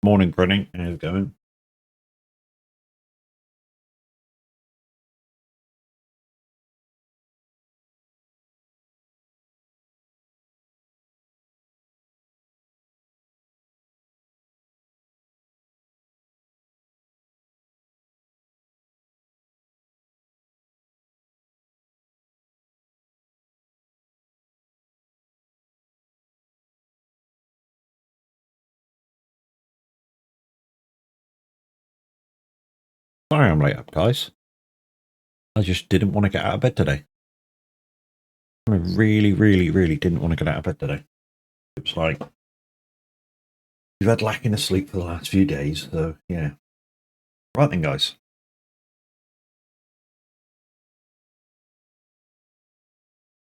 Morning, Grinning. How's it going? Sorry I'm late up, guys. I just didn't want to get out of bed today. I really didn't want to get out of bed today. It was like, you've had lacking of sleep for the last few days, so yeah. Right then, guys.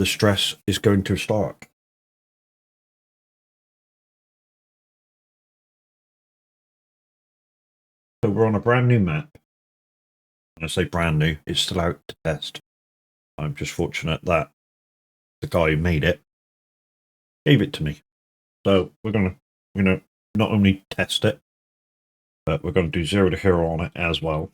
The stress is going to start. So we're on a brand new map. When I say brand new, it's still out to test. I'm just fortunate that the guy who made it gave it to me. So we're gonna not only test it, but we're gonna do 0 to hero on it as well.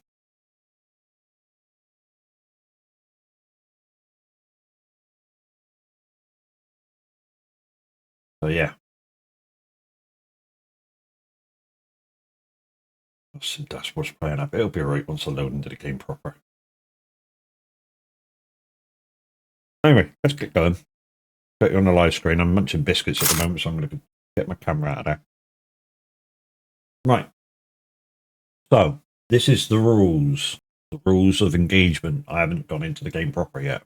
So yeah. Some dashboards playing up. It'll be alright once I load into the game proper. Anyway, let's get going. Put you on the live screen. I'm munching biscuits at the moment, so I'm going to get my camera out of there. Right. So, this is the rules. The rules of engagement. I haven't gone into the game proper yet.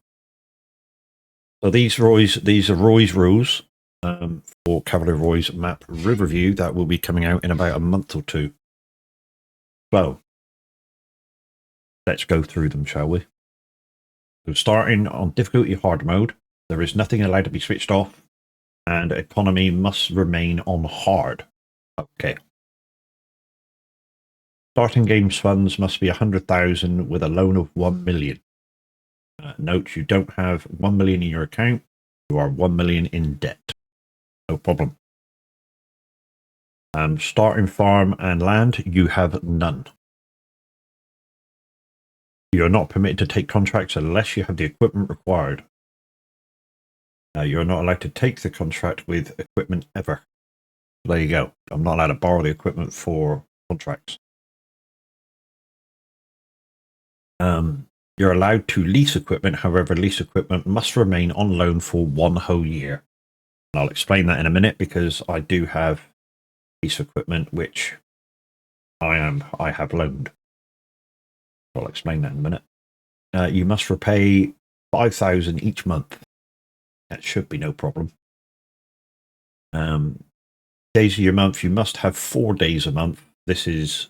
So these are Roy's rules for Cavalier Roys map Riverview that will be coming out in about a month or two. So, let's go through them, shall we? So starting on difficulty hard mode, there is nothing allowed to be switched off, and economy must remain on hard. Okay. Starting games funds must be 100,000 with a loan of 1 million. Note you don't have 1 million in your account, you are 1 million in debt. No problem. Starting farm and land, you have none. You are not permitted to take contracts unless you have the equipment required. You are not allowed to take the contract with equipment ever. There you go. I'm not allowed to borrow the equipment for contracts. You're allowed to lease equipment, however, lease equipment must remain on loan for 1 whole year. And I'll explain that in a minute because I do have lease equipment which I have loaned. I'll explain that in a minute. You must repay 5,000 each month. That should be no problem. Days of your month, you must have 4 days a month. This is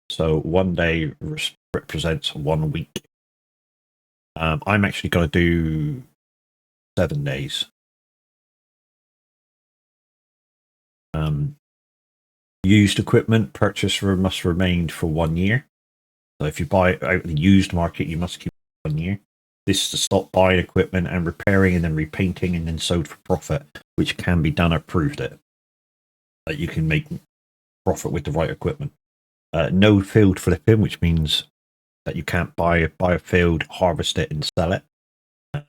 so 1 day represents 1 week. I'm actually going to do 7 days. Used equipment purchase must remain for 1 year. So if you buy out the used market, you must keep it 1 year. This is to stop buying equipment and repairing and then repainting and then sold for profit, which can be done. I've proved it. That you can make profit with the right equipment. No field flipping, which means that you can't buy a field, harvest it, and sell it. So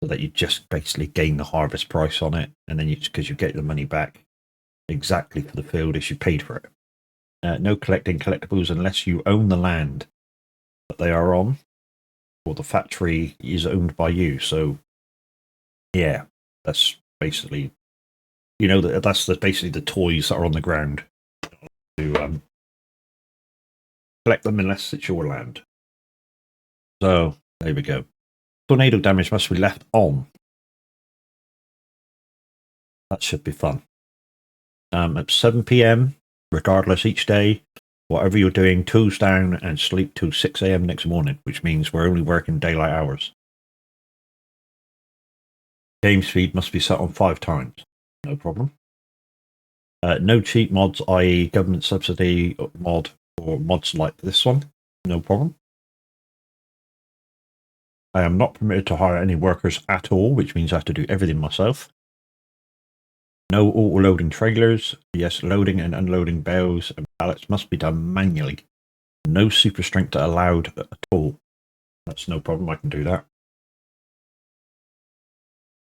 that you just basically gain the harvest price on it, and then because you get the money back exactly for the field as you paid for it. No collecting collectibles unless you own the land that they are on, or the factory is owned by you. So, yeah, that's basically, that's basically the toys that are on the ground. To collect them unless it's your land. So there we go. Tornado damage must be left on. That should be fun. At 7 PM, regardless, each day, whatever you're doing, tools down and sleep till 6 AM next morning, which means we're only working daylight hours. Game speed must be set on 5 times. No problem. No cheat mods, i.e. government subsidy mod or mods like this one. No problem. I am not permitted to hire any workers at all, which means I have to do everything myself. No auto-loading trailers. Yes, loading and unloading bales and pallets must be done manually. No super strength allowed at all. That's no problem. I can do that.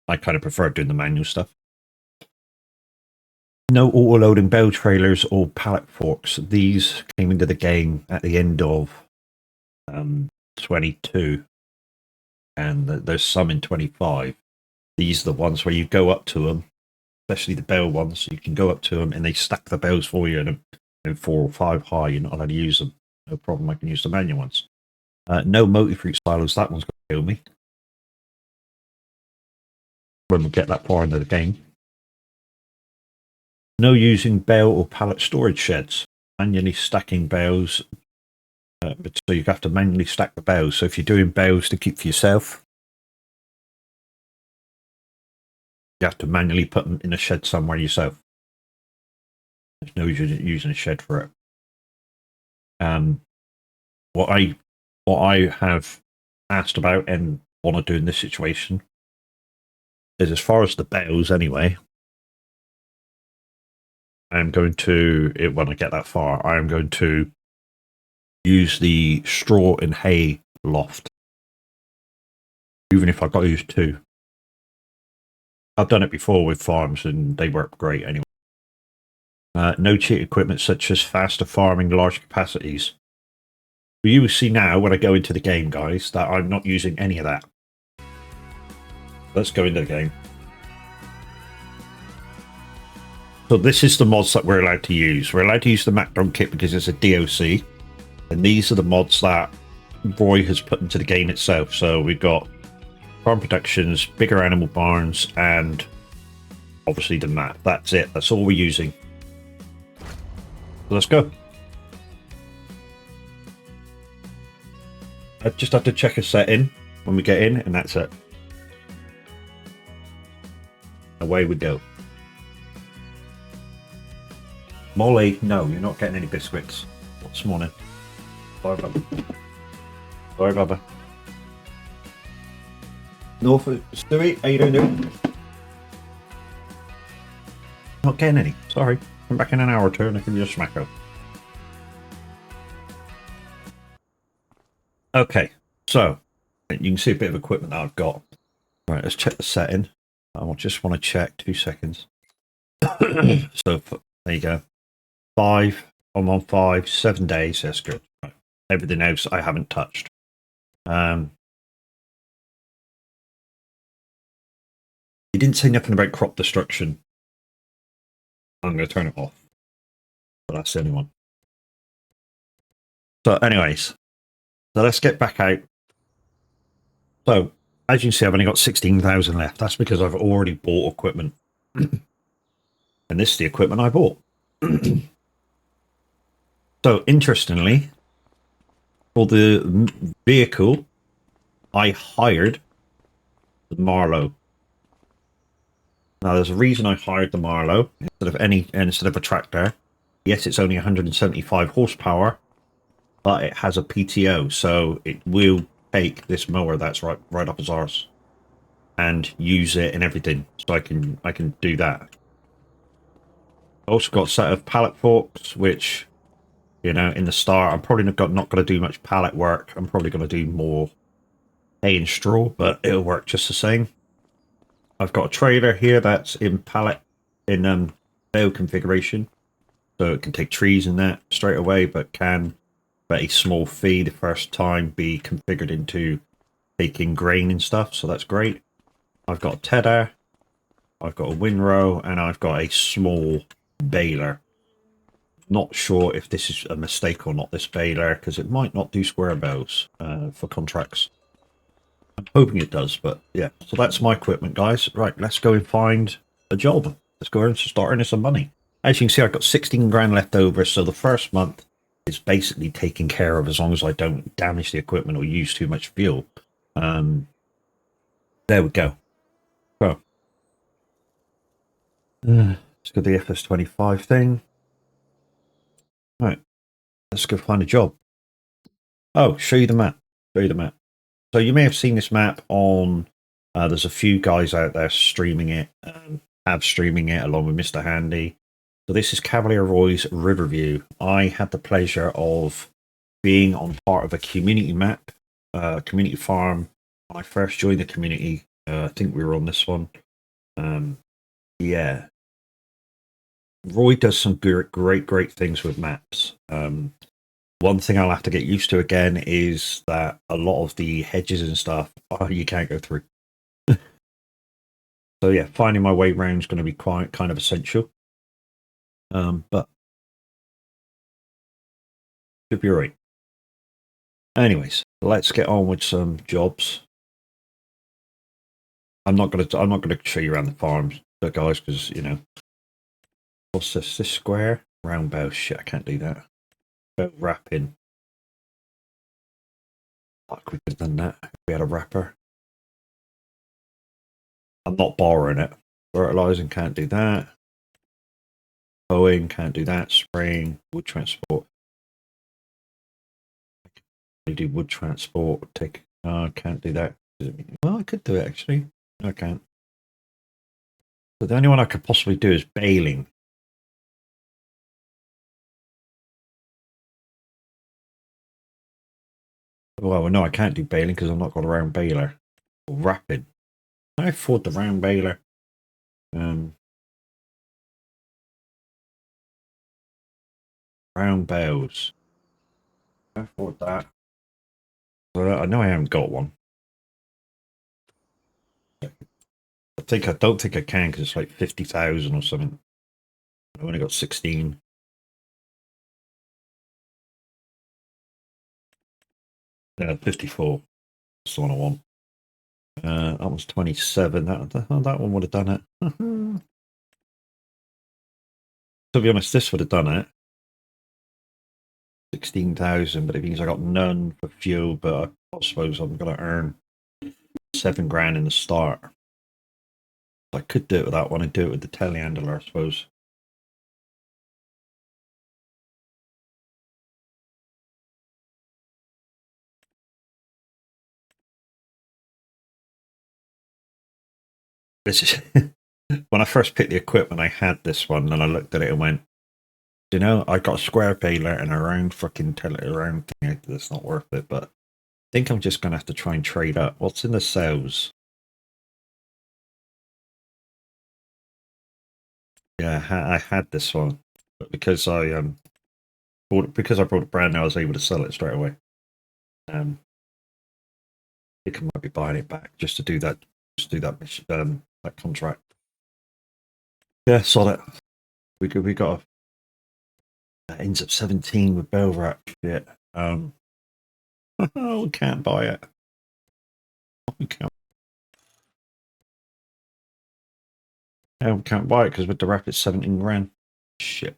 I kind of prefer doing the manual stuff. No auto-loading bale trailers or pallet forks. These came into the game at the end of 22, and there's some in 25. These are the ones where you go up to them, especially the bale ones. You can go up to them and they stack the bales for you, and 4 or 5 high. You're not allowed to use them. No problem. I can use the manual ones. No multi-fruit silos. That one's going to kill me when we get that far into the game. No using bale or pallet storage sheds. Manually stacking bales. So you have to manually stack the bales. So if you're doing bales to keep for yourself, you have to manually put them in a shed somewhere yourself. There's no using a shed for it. What I have asked about and want to do in this situation is, as far as the bales anyway, I'm going to, when I get that far, I am going to use the straw and hay loft, even if I've got to use 2. I've done it before with farms and they work great anyway. No cheat equipment such as faster farming, large capacities. But you will see now when I go into the game, guys, that I'm not using any of that. Let's go into the game. So this is the mods that we're allowed to use. We're allowed to use the MacDron kit because it's a DOC. And these are the mods that Roy has put into the game itself. So we've got farm productions, bigger animal barns, and obviously the map. That's it. That's all we're using. So let's go. I just have to check a setting when we get in, and that's it. Away we go. Molly, no, you're not getting any biscuits this morning. Sorry, Bubba. Sorry, Bubba. Norfolk, Stewie, how you doing, dude? Not getting any. Sorry. Come back in an hour or two and I can just smack up. Okay, so you can see a bit of equipment that I've got. Right, let's check the setting. I just want to check 2 seconds. So there you go. 5. I'm on 5. 7 days. That's good. Right. Everything else I haven't touched. You didn't say nothing about crop destruction. I'm going to turn it off. But that's the only one. So anyways, so let's get back out. So as you can see, I've only got 16,000 left. That's because I've already bought equipment. And this is the equipment I bought. So interestingly, for the vehicle, I hired the Marlow. Now there's a reason I hired the Marlow instead of a tractor. Yes, it's only 175 horsepower, but it has a PTO, so it will take this mower that's right up his arse and use it and everything. So I can do that. Also got a set of pallet forks, which, you know, in the start I'm probably not going to do much pallet work. I'm probably going to do more hay and straw, but it'll work just the same. I've got a trailer here that's in pallet in bale configuration, so it can take trees and that straight away, but can very small fee the first time be configured into taking grain and stuff, so that's great. I've got a tedder, I've got a windrow, and I've got a small baler. Not sure if this is a mistake or not, this baler, because it might not do square bales for contracts. I'm hoping it does, but yeah. So that's my equipment, guys. Right, let's go and find a job. Let's go and start earning some money. As you can see, I've got 16 grand left over, so the first month is basically taken care of as long as I don't damage the equipment or use too much fuel. There we go. So, let's go to the FS25 thing. Right, let's go find a job. Oh, show you the map. Show you the map. So you may have seen this map on, there's a few guys out there streaming it, have streaming it along with Mr. Handy. So this is Cavalier Roys Riverv. I had the pleasure of being on part of a community map, community farm. When I first joined the community, I think we were on this one. Yeah, Roy does some great things with maps. One thing I'll have to get used to again is that a lot of the hedges and stuff, you can't go through. So yeah, finding my way around is going to be quite kind of essential. But should be right. Anyways, let's get on with some jobs. I'm not gonna show you around the farms, guys, because you know what's this? This square round bow. Shit, I can't do that. Bow wrapping. Fuck, we could have done that. If we had a wrapper. I'm not borrowing it. Fertilizing, can't do that. Mowing, can't do that. Spraying, wood transport. I do wood transport. Take. I can't do that. Well, I could do it actually. No, I can't. So the only one I could possibly do is baling. Well, no, I can't do baling because I've not got a round baler. Or wrapping. I afford the round baler. Round bales. I afford that. But I know I haven't got one. I don't think I can because it's like 50,000 or something. I've only got 16. 54. That's the one I want. That was 27. That one would have done it. To be honest, this would have done it. 16,000, but it means I got none for fuel, but I suppose I'm going to earn 7 grand in the start. I could do it with that one and do it with the telehandler, I suppose. This is when I first picked the equipment, I had this one and I looked at it and went, you know, I got a square baler and a round fucking round thing. That's not worth it, but I think I'm just going to have to try and trade up. What's in the sales? Yeah, I had this one, but because I brought it brand new, I was able to sell it straight away. I think I might be buying it back just to do that. Just do that mission, that contract. Yeah, solid. We got that ends up 17 with bell wrap. Yeah. We can't buy it. We can't. Yeah, we can't buy it because with the wrap it's 17 grand. Shit.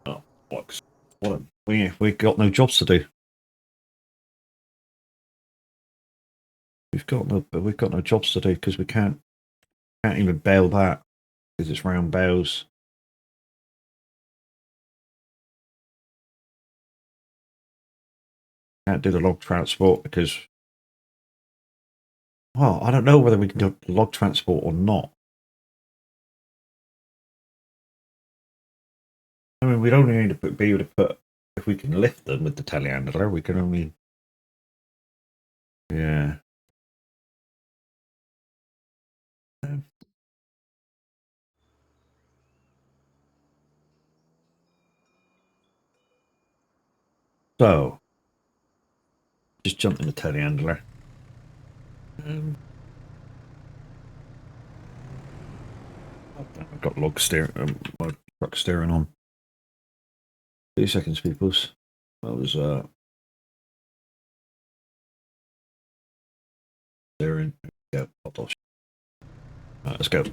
Oh, box. What? We got no jobs to do. We've got no jobs to do because we can't even bail that because it's round bales. Can't do the log transport because, well, I don't know whether we can do log transport or not. I mean, we'd only need to be able to put, if we can lift them with the telehandler, we can only, yeah. So, just jump in the telehandler. I've got log steering, my truck steering on. 2 seconds, peoples. That was steering. Yeah, right, let's go.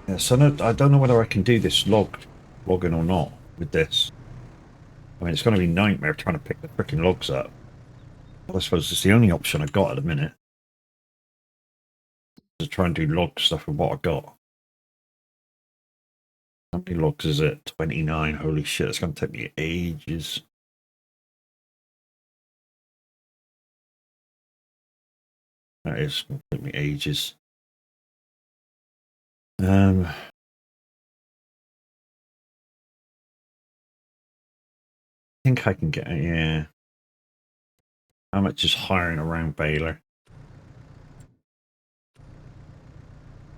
Yeah, so no, I don't know whether I can do this logging or not with this. I mean, it's going to be a nightmare trying to pick the freaking logs up. But I suppose it's the only option I've got at the minute. To try and do log stuff with what I got. How many logs is it? 29. Holy shit, it's going to take me ages. That is going to take me ages. I think I can get it, yeah. How much is hiring around Baylor?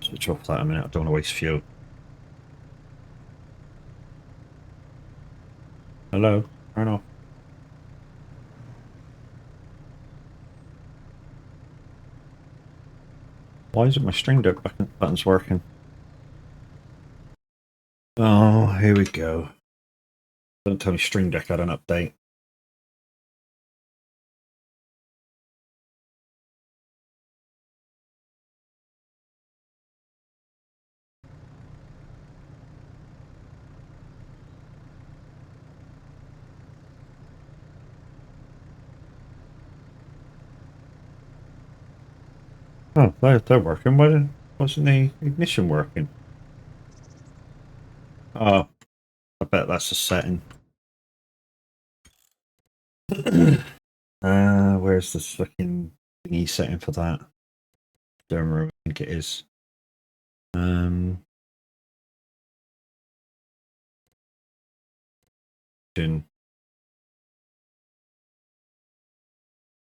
Switch off that a minute, I don't want to waste fuel. Hello, turn off. Why isn't my Stream Deck buttons working? Oh, here we go. Don't tell me Stream Deck had an update. Oh, they're working. Why wasn't the ignition working? Oh, I bet that's a setting. Where's the fucking thingy setting for that? Don't remember. I think it is.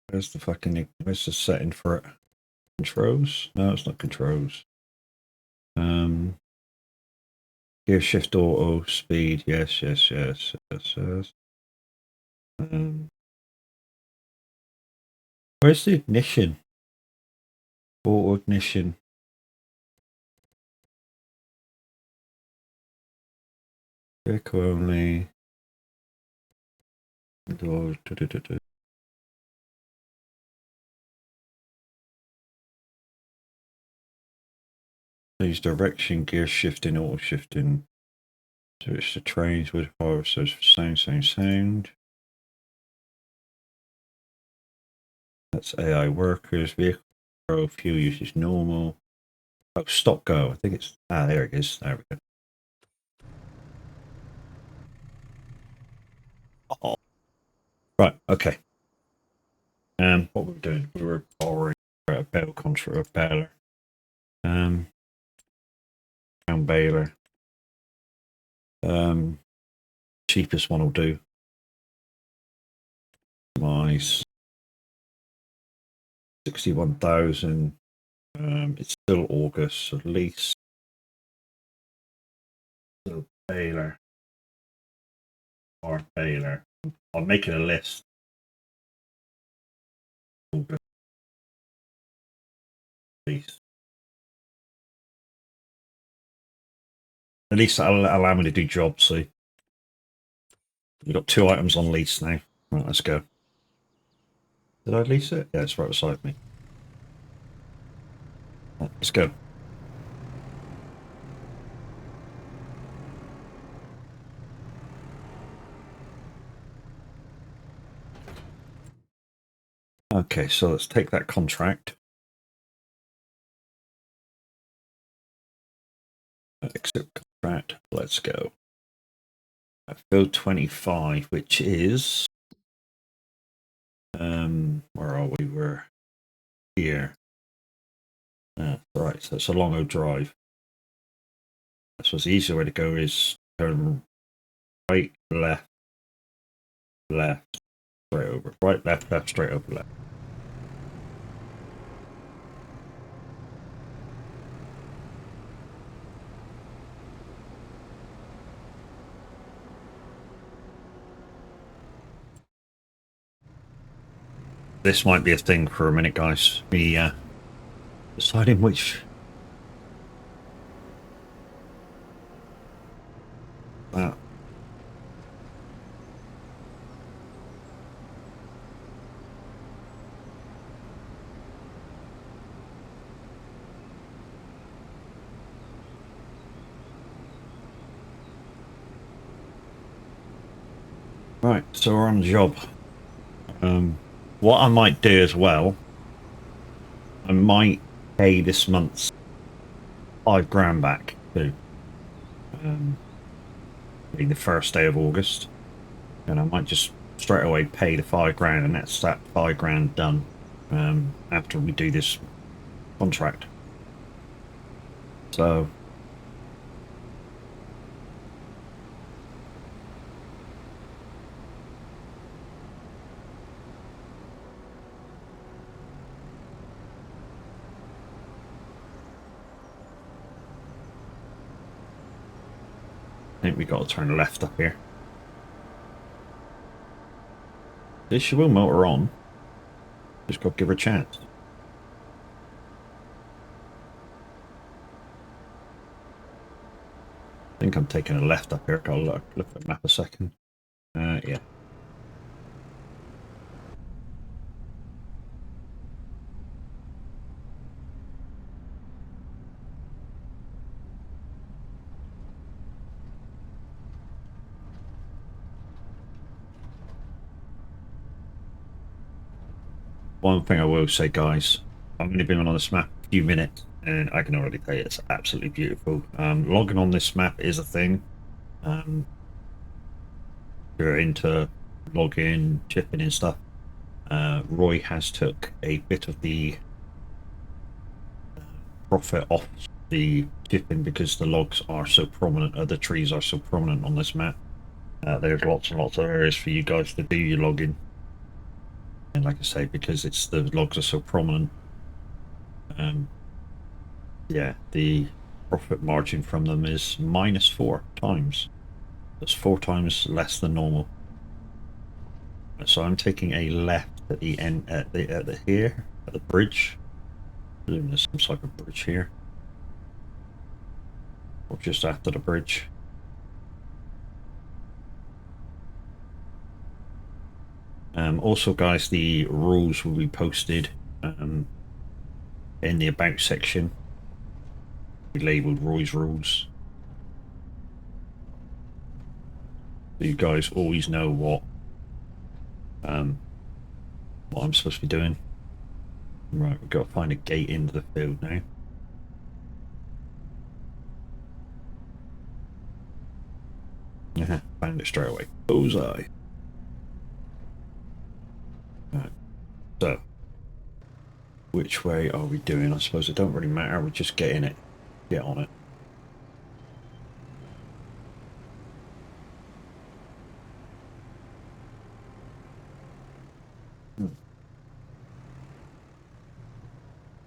Where's the fucking, where's the setting for it? Controls? No, it's not controls. Gear shift auto, speed, yes. Where's the ignition? Auto ignition. Vehicle only. Use direction, gear shifting, auto shifting. Switch to trains with power source for sound. That's AI workers, vehicle pro, fuel usage normal. Oh, stop go. I think it's, there it is. There we go. Oh. Right, okay. What were we doing? We were borrowing a bail contract of Baylor. Down Baylor. Cheapest one will do. Nice. 61,000. It's still August, at least. So Baylor. Or Baylor. I'm making a list. August. At least that'll allow me to do jobs, see. We've got 2 items on lease now. Right, let's go. Did I lease it? Yeah, it's right beside me. Right, let's go. Okay, so let's take that contract. Accept contract. Let's go. Build 25, which is where are we? We're here. Right, so it's a long old drive. So the easier way to go is turn right, left, straight over. Right, left, straight over, left. This might be a thing for a minute, guys. Me deciding which. Right, so we're on the job. What I might do as well, I might pay this month's £5 grand back too. being the first day of August, and I might just straight away pay the £5 and that's that £5 done after we do this contract. So I think we got to turn left up here. She will motor on. Just got to give her a chance. I think I'm taking a left up here. I'll look at the map a second. Yeah. One thing I will say, guys, I've only been on this map a few minutes, and I can already tell you it's absolutely beautiful. Logging on this map is a thing. If you're into logging, chipping and stuff, Roy has took a bit of the profit off the chipping because the logs are so prominent, the trees are so prominent on this map. There's lots and lots of areas for you guys to do your logging. And like I say, because it's the logs are so prominent, yeah, the profit margin from them is -4 times. That's 4 times less than normal. So I'm taking a left at the end, at the bridge. I presume there's some sort of bridge here, or just after the bridge. Also, guys, the rules will be posted in the about section. We labeled Roy's rules, so you guys always know what I'm supposed to be doing. Right, we've got to find a gate into the field now. Yeah, found it straight away. Bullseye. Right. So, which way are we doing? I suppose it don't really matter. We're just getting it. Get on it.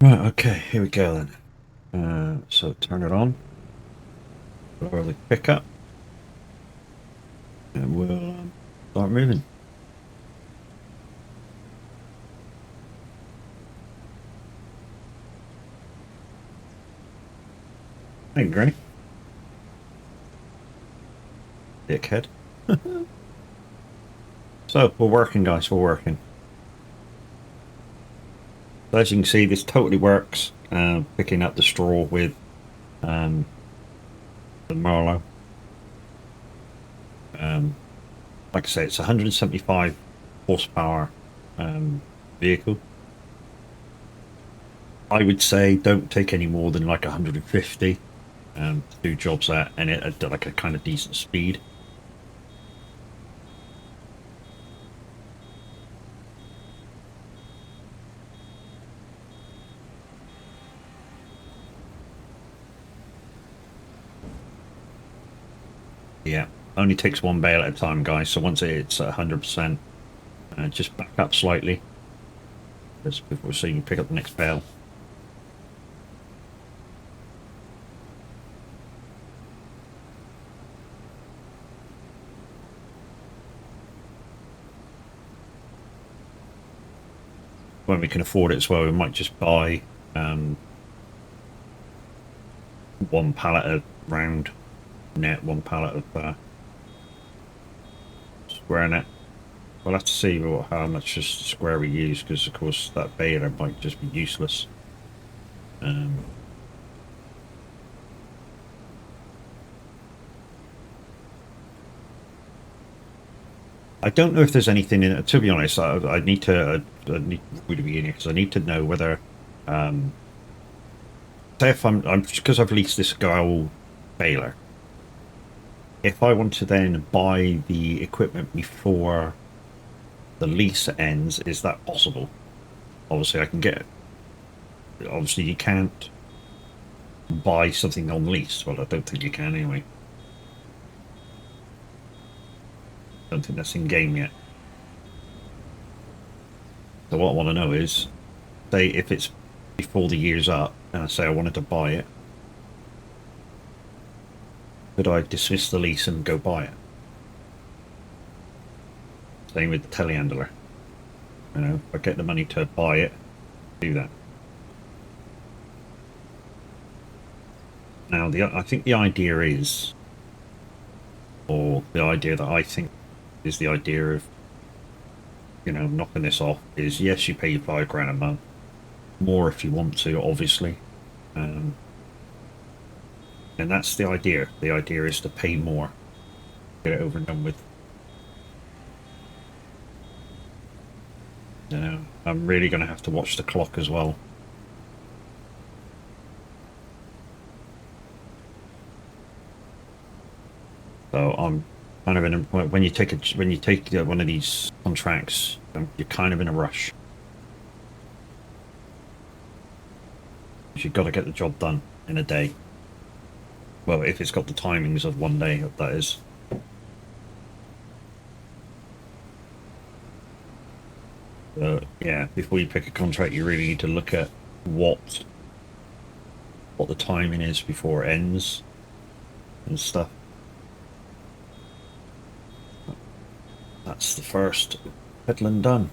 Right, okay, here we go then. So turn it on. Lower the pickup. And we'll start moving. Hey, Granny. Dickhead. So, we're working, guys, we're working. So as you can see, this totally works. Picking up the straw with the Marlow. Like I say, it's 175 horsepower vehicle. I would say don't take any more than like 150 to do jobs at, and at like a kind of decent speed. Yeah, only takes one bale at a time, guys. So once it's at 100%, just back up slightly just before so you can pick up the next bale. When we can afford it as well, we might just buy one pallet of round net, one pallet of square net. We'll have to see how much just square we use, because of course that baler might just be useless. I don't know if there's anything in it. To be honest, I need to really be in here because I need to know whether, say if I'm because I've leased this guy baler. if I want to then buy the equipment before the lease ends, is that possible? Obviously, I can get it. Obviously, you can't buy something on lease. Well, I don't think you can anyway. I don't think that's in game yet. So what I want to know is, say if it's before the year's up, and I say I wanted to buy it, could I dismiss the lease and go buy it? Same with the telehandler. You know, if I get the money to buy it, do that. Now, I think the idea is, or the idea that I think is the idea of, you know, knocking this off is, yes, you pay £5 a month, more if you want to, obviously. And that's the idea. The idea is to pay more, get it over and done with. You know, I'm really going to have to watch the clock as well. So I'm kind of in a, when you take one of these contracts, you're kind of in a rush. You've got to get the job done in a day. Well, if it's got the timings of one day, that is. Yeah, before you pick a contract, you really need to look at what the timing is before it ends and stuff. That's the first peddling done.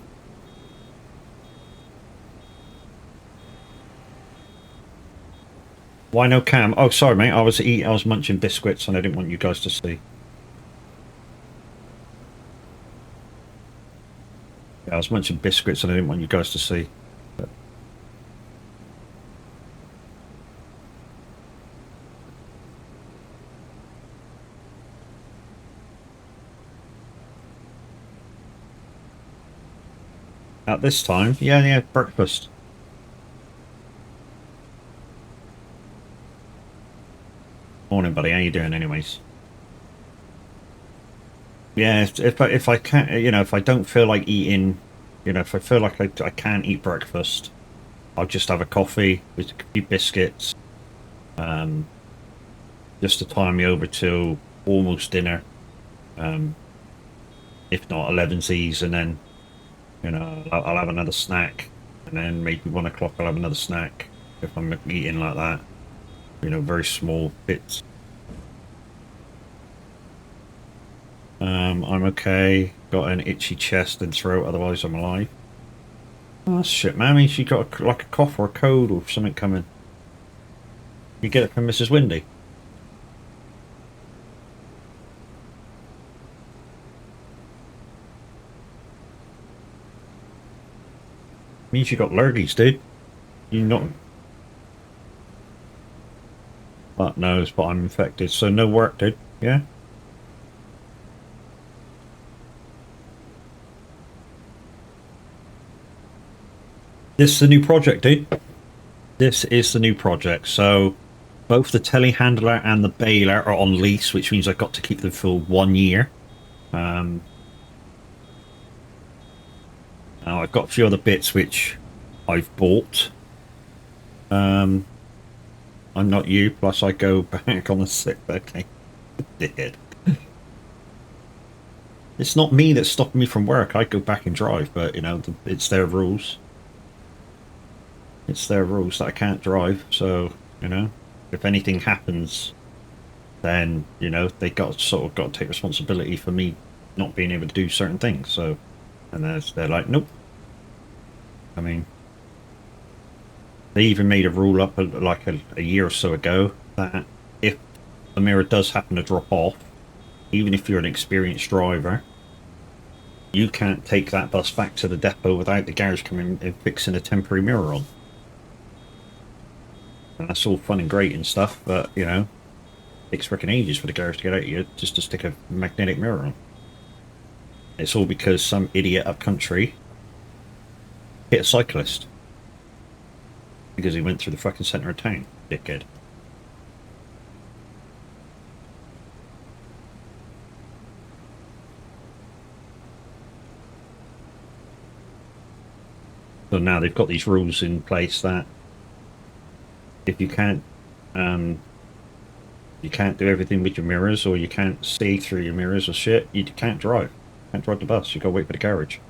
Why no cam? Oh, sorry, mate. I was munching biscuits and I didn't want you guys to see. Yeah, I was munching biscuits and I didn't want you guys to see. But... At this time, yeah, breakfast. Morning, buddy. How you doing, anyways? Yeah, if I can't, you know, if I don't feel like eating, you know, if I feel like I can't eat breakfast, I'll just have a coffee with a few biscuits, just to time me over till almost dinner, if not 11's, and then, you know, I'll have another snack, and then maybe 1 o'clock I'll have another snack if I'm eating like that, you know, very small bits. I'm okay. Got an itchy chest and throat, otherwise I'm alive. Oh shit, man. I mean, she got like a cough or a cold or something coming. You get it from Mrs. Windy. Means you got lurgies, dude. You not. But knows, but I'm infected, so no work, dude. Yeah. This is the new project, dude. This is the new project. So both the telehandler and the baler are on lease, which means I've got to keep them for 1 year. Now I've got a few other bits which I've bought. I'm not you, plus I go back on the 6th. Okay. Dickhead. It's not me that's stopping me from work. I go back and drive, but, you know, it's their rules. It's their rules that I can't drive, so, you know, if anything happens, then, you know, they got to take responsibility for me not being able to do certain things, so, and they're like, nope. I mean, they even made a rule up like a year or so ago that if the mirror does happen to drop off, even if you're an experienced driver, you can't take that bus back to the depot without the garage coming and fixing a temporary mirror on. And that's all fun and great and stuff, but, you know, it takes freaking ages for the garage to get out here just to stick a magnetic mirror on. It's all because some idiot up country hit a cyclist because he went through the fucking centre of town, dickhead. So now they've got these rules in place that if you can't do everything with your mirrors, or you can't see through your mirrors or shit, you can't drive. Can't drive the bus. You gotta wait for the carriage.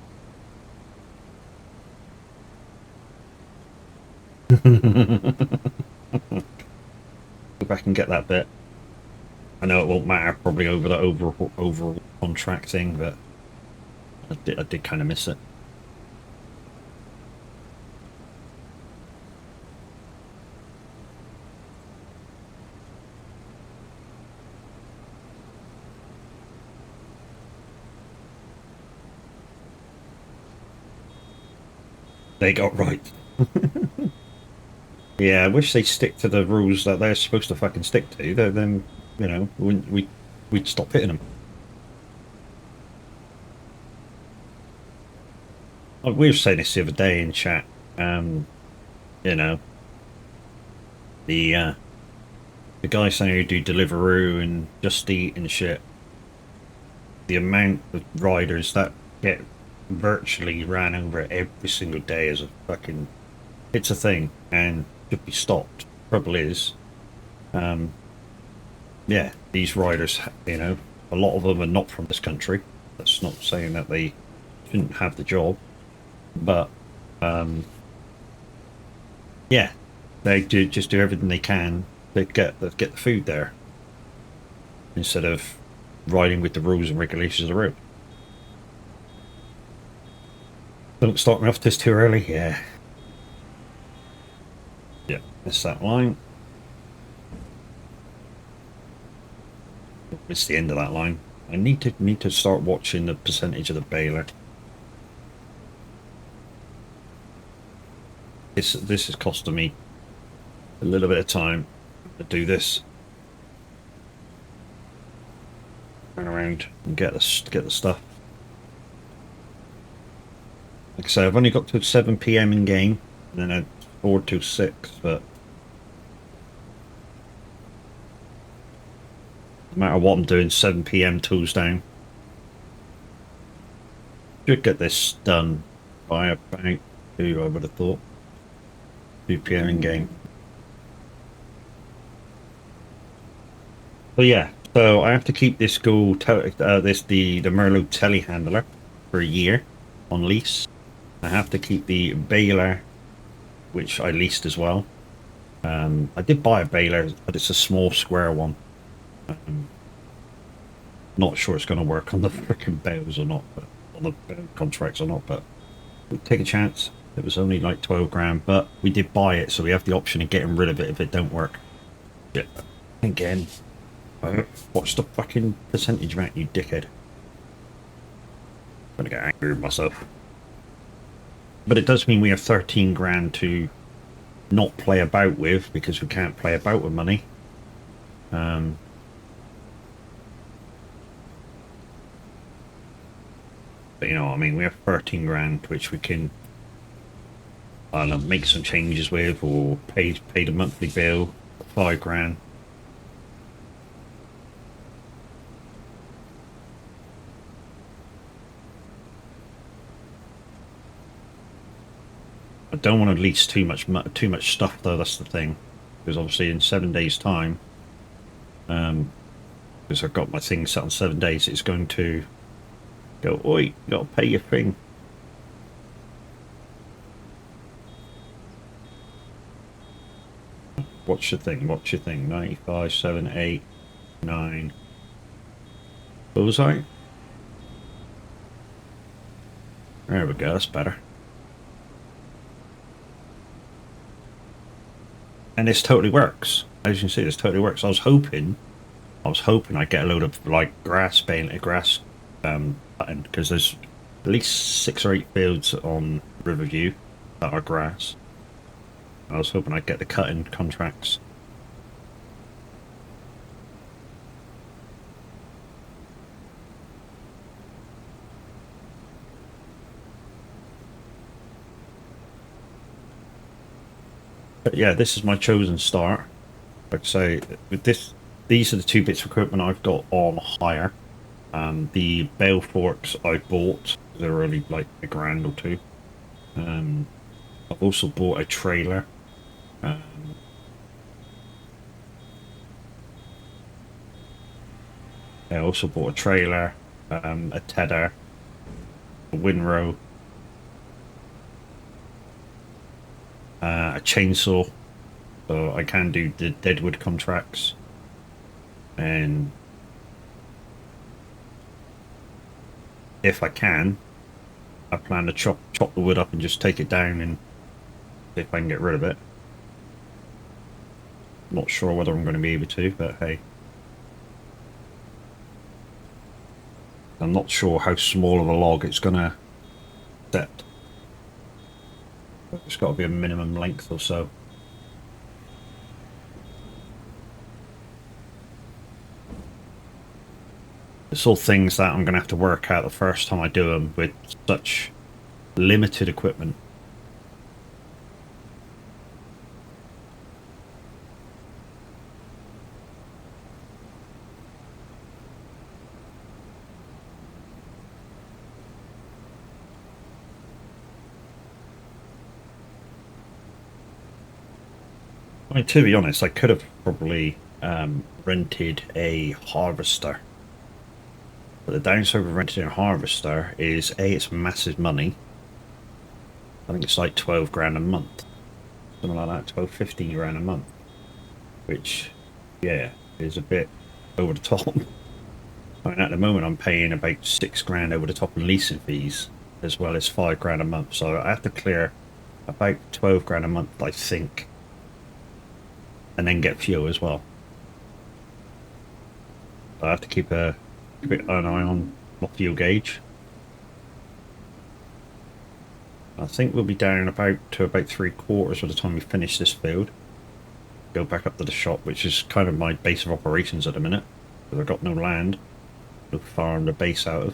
Go back and get that bit. I know it won't matter probably over the overall contract thing, but I did kind of miss it. They got right. Yeah, I wish they stick to the rules that they're supposed to fucking stick to. Then, you know, we'd stop hitting them. We were saying this the other day in chat. You know, the guys saying who do Deliveroo and Just Eat and shit. The amount of riders that get virtually ran over every single day as a fucking, it's a thing and should be stopped. Trouble is, yeah, these riders, you know, a lot of them are not from this country. That's not saying that they shouldn't have the job, but yeah, they just do everything they can to get the food there instead of riding with the rules and regulations of the road. Don't start me off this too early. Yeah. Yeah, missed that line. Missed the end of that line. I need to start watching the percentage of the baler. This is costing me a little bit of time to do this. Turn around and get the stuff. Like I say, I've only got to 7 PM in game, and then I 4 to 6, but no matter what I'm doing, 7 PM tools down. Should get this done by about 2, I would have thought. 2 PM in game. So yeah, so I have to keep this the Merlot telehandler for a year on lease. I have to keep the baler, which I leased as well. I did buy a baler, but it's a small square one. Not sure it's going to work on the freaking bales or not, but on the contracts or not. But we'll take a chance. It was only like 12 grand, but we did buy it, so we have the option of getting rid of it if it don't work. Yeah. Again, watch the fucking percentage, Matt, you dickhead. I'm gonna get angry with myself. But it does mean we have 13 grand to not play about with, because we can't play about with money. But you know what I mean, we have 13 grand which we can, I don't know, make some changes with, or pay the monthly bill, 5 grand. I don't want to lease too much stuff though. That's the thing, because obviously in 7 days' time, because I've got my thing set on 7 days, it's going to go. Oi, you got to pay your thing. What's your thing? 95, 7, 8, 9. Bullseye. There we go. That's better. And this totally works. As you can see, this totally works. I was hoping I'd get a load of like grass button, because there's at least 6 or 8 fields on Riverview that are grass. I was hoping I'd get the cutting contracts. But yeah, this is my chosen start. Like I say, with this, these are the 2 bits of equipment I've got on hire. The bale forks I bought, they're only like $1 grand or 2. I've also bought a trailer. I also bought a trailer, a tedder, a windrow, a chainsaw, so I can do the deadwood contracts, and if I can, I plan to chop the wood up and just take it down and see if I can get rid of it. Not sure whether I'm going to be able to, but hey. I'm not sure how small of a log it's going to accept. It's got to be a minimum length or so. It's all things that I'm going to have to work out the first time I do them with such limited equipment. I mean, to be honest, I could have probably rented a harvester. But the downside of renting a harvester is A, it's massive money. I think it's like 12 grand a month. Something like that, 12, 15 grand a month. Which, yeah, is a bit over the top. I mean, at the moment I'm paying about 6 grand over the top in leasing fees, as well as 5 grand a month. So I have to clear about 12 grand a month, I think. And then get fuel as well. So I have to keep an eye on my fuel gauge. I think we'll be down to about 3/4 by the time we finish this field. Go back up to the shop, which is kind of my base of operations at the minute, because I've got no land to farm the base out of.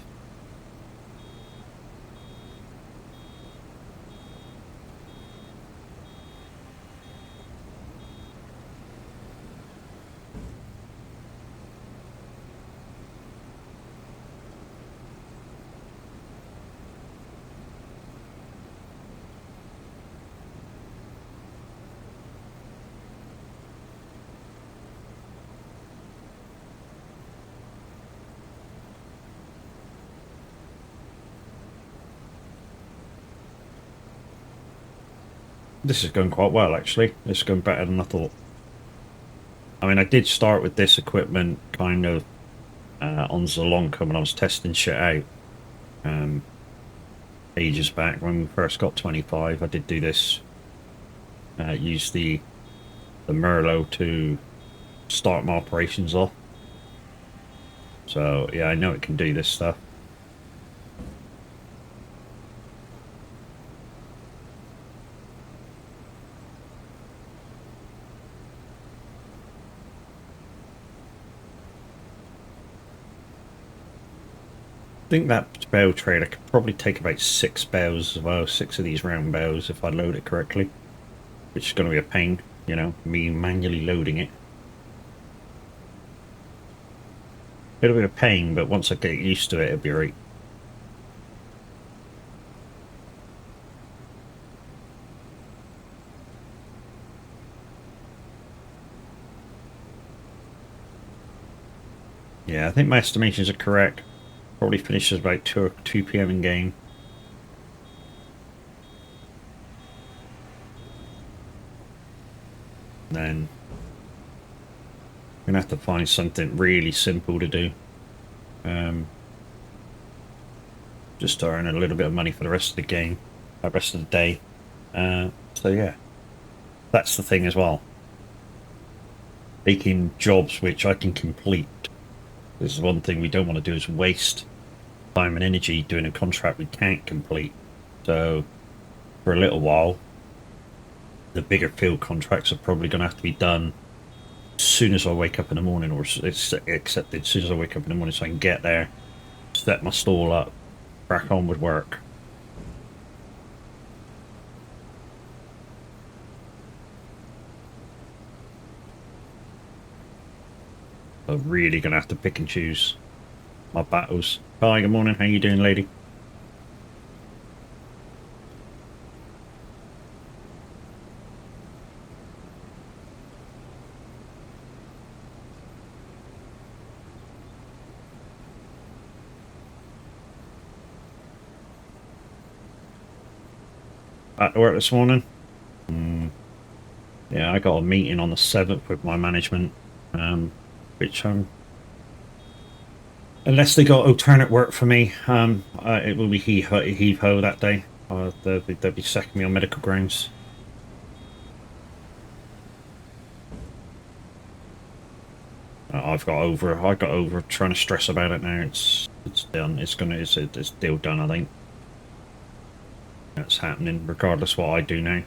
This is going quite well, actually. It's going better than I thought. I mean, I did start with this equipment kind of on Zalonka when I was testing shit out. Ages back when we first got 25, I did do this. Use the Merlot to start my operations off. So yeah, I know it can do this stuff. I think that bale trailer could probably take about 6 bales as well, 6 of these round bales if I load it correctly, which is going to be a pain, you know, me manually loading it. It'll be a pain, but once I get used to it, it'll be right. Yeah, I think my estimations are correct. Probably finishes about 2 p.m. in game. Then I'm gonna have to find something really simple to do. Just to earn a little bit of money for the rest of the game, the rest of the day. So yeah, that's the thing as well. Taking jobs which I can complete. This is one thing we don't want to do, is waste time and energy doing a contract we can't complete. So for a little while, the bigger field contracts are probably going to have to be done as soon as I wake up in the morning, or except as soon as I wake up in the morning, so I can get there, set my stall up, crack on with work. I'm really going to have to pick and choose my battles. Hi, good morning. How you doing, lady? at work this morning. Yeah, I got a meeting on the 7th with my management, which unless they got alternate work for me, it will be heave ho that day. They'll be sacking me on medical grounds. I got over trying to stress about it now. It's done. It's deal done. I think that's happening regardless what I do now.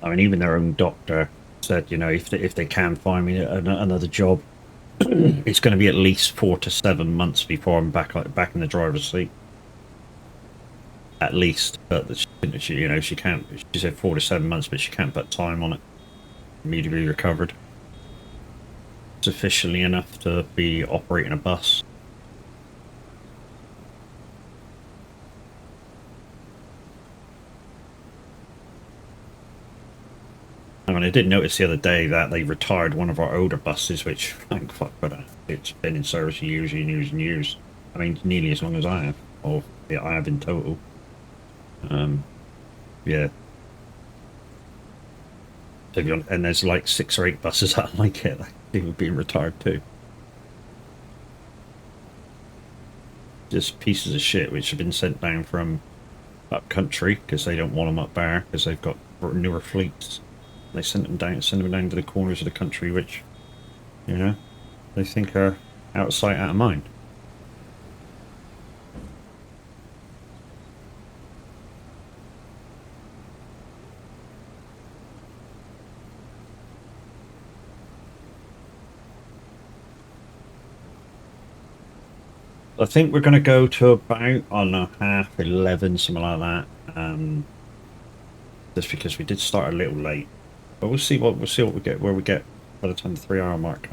I mean, even their own doctor said, you know, if they can find me another job, it's going to be at least 4 to 7 months before I'm back in the driver's seat. At least, but she you know, she can't. She said 4 to 7 months, but she can't put time on it. Immediately recovered sufficiently enough to be operating a bus. I mean, I did notice the other day that they retired one of our older buses, which, thank fuck for that. It's been in service for years and years and years. I mean, nearly as long as I have, or yeah, I have in total. Yeah. To be honest, and there's like 6 or 8 buses that like it. They were being retired too. Just pieces of shit which have been sent down from up country because they don't want them up there because they've got newer fleets. They send them down to the corners of the country, which, you know, they think are out of sight, out of mind. I think we're going to go to about, I don't know, 11:30, something like that. Just because we did start a little late, but we'll see what we get, where we get by the time the 3-hour mark.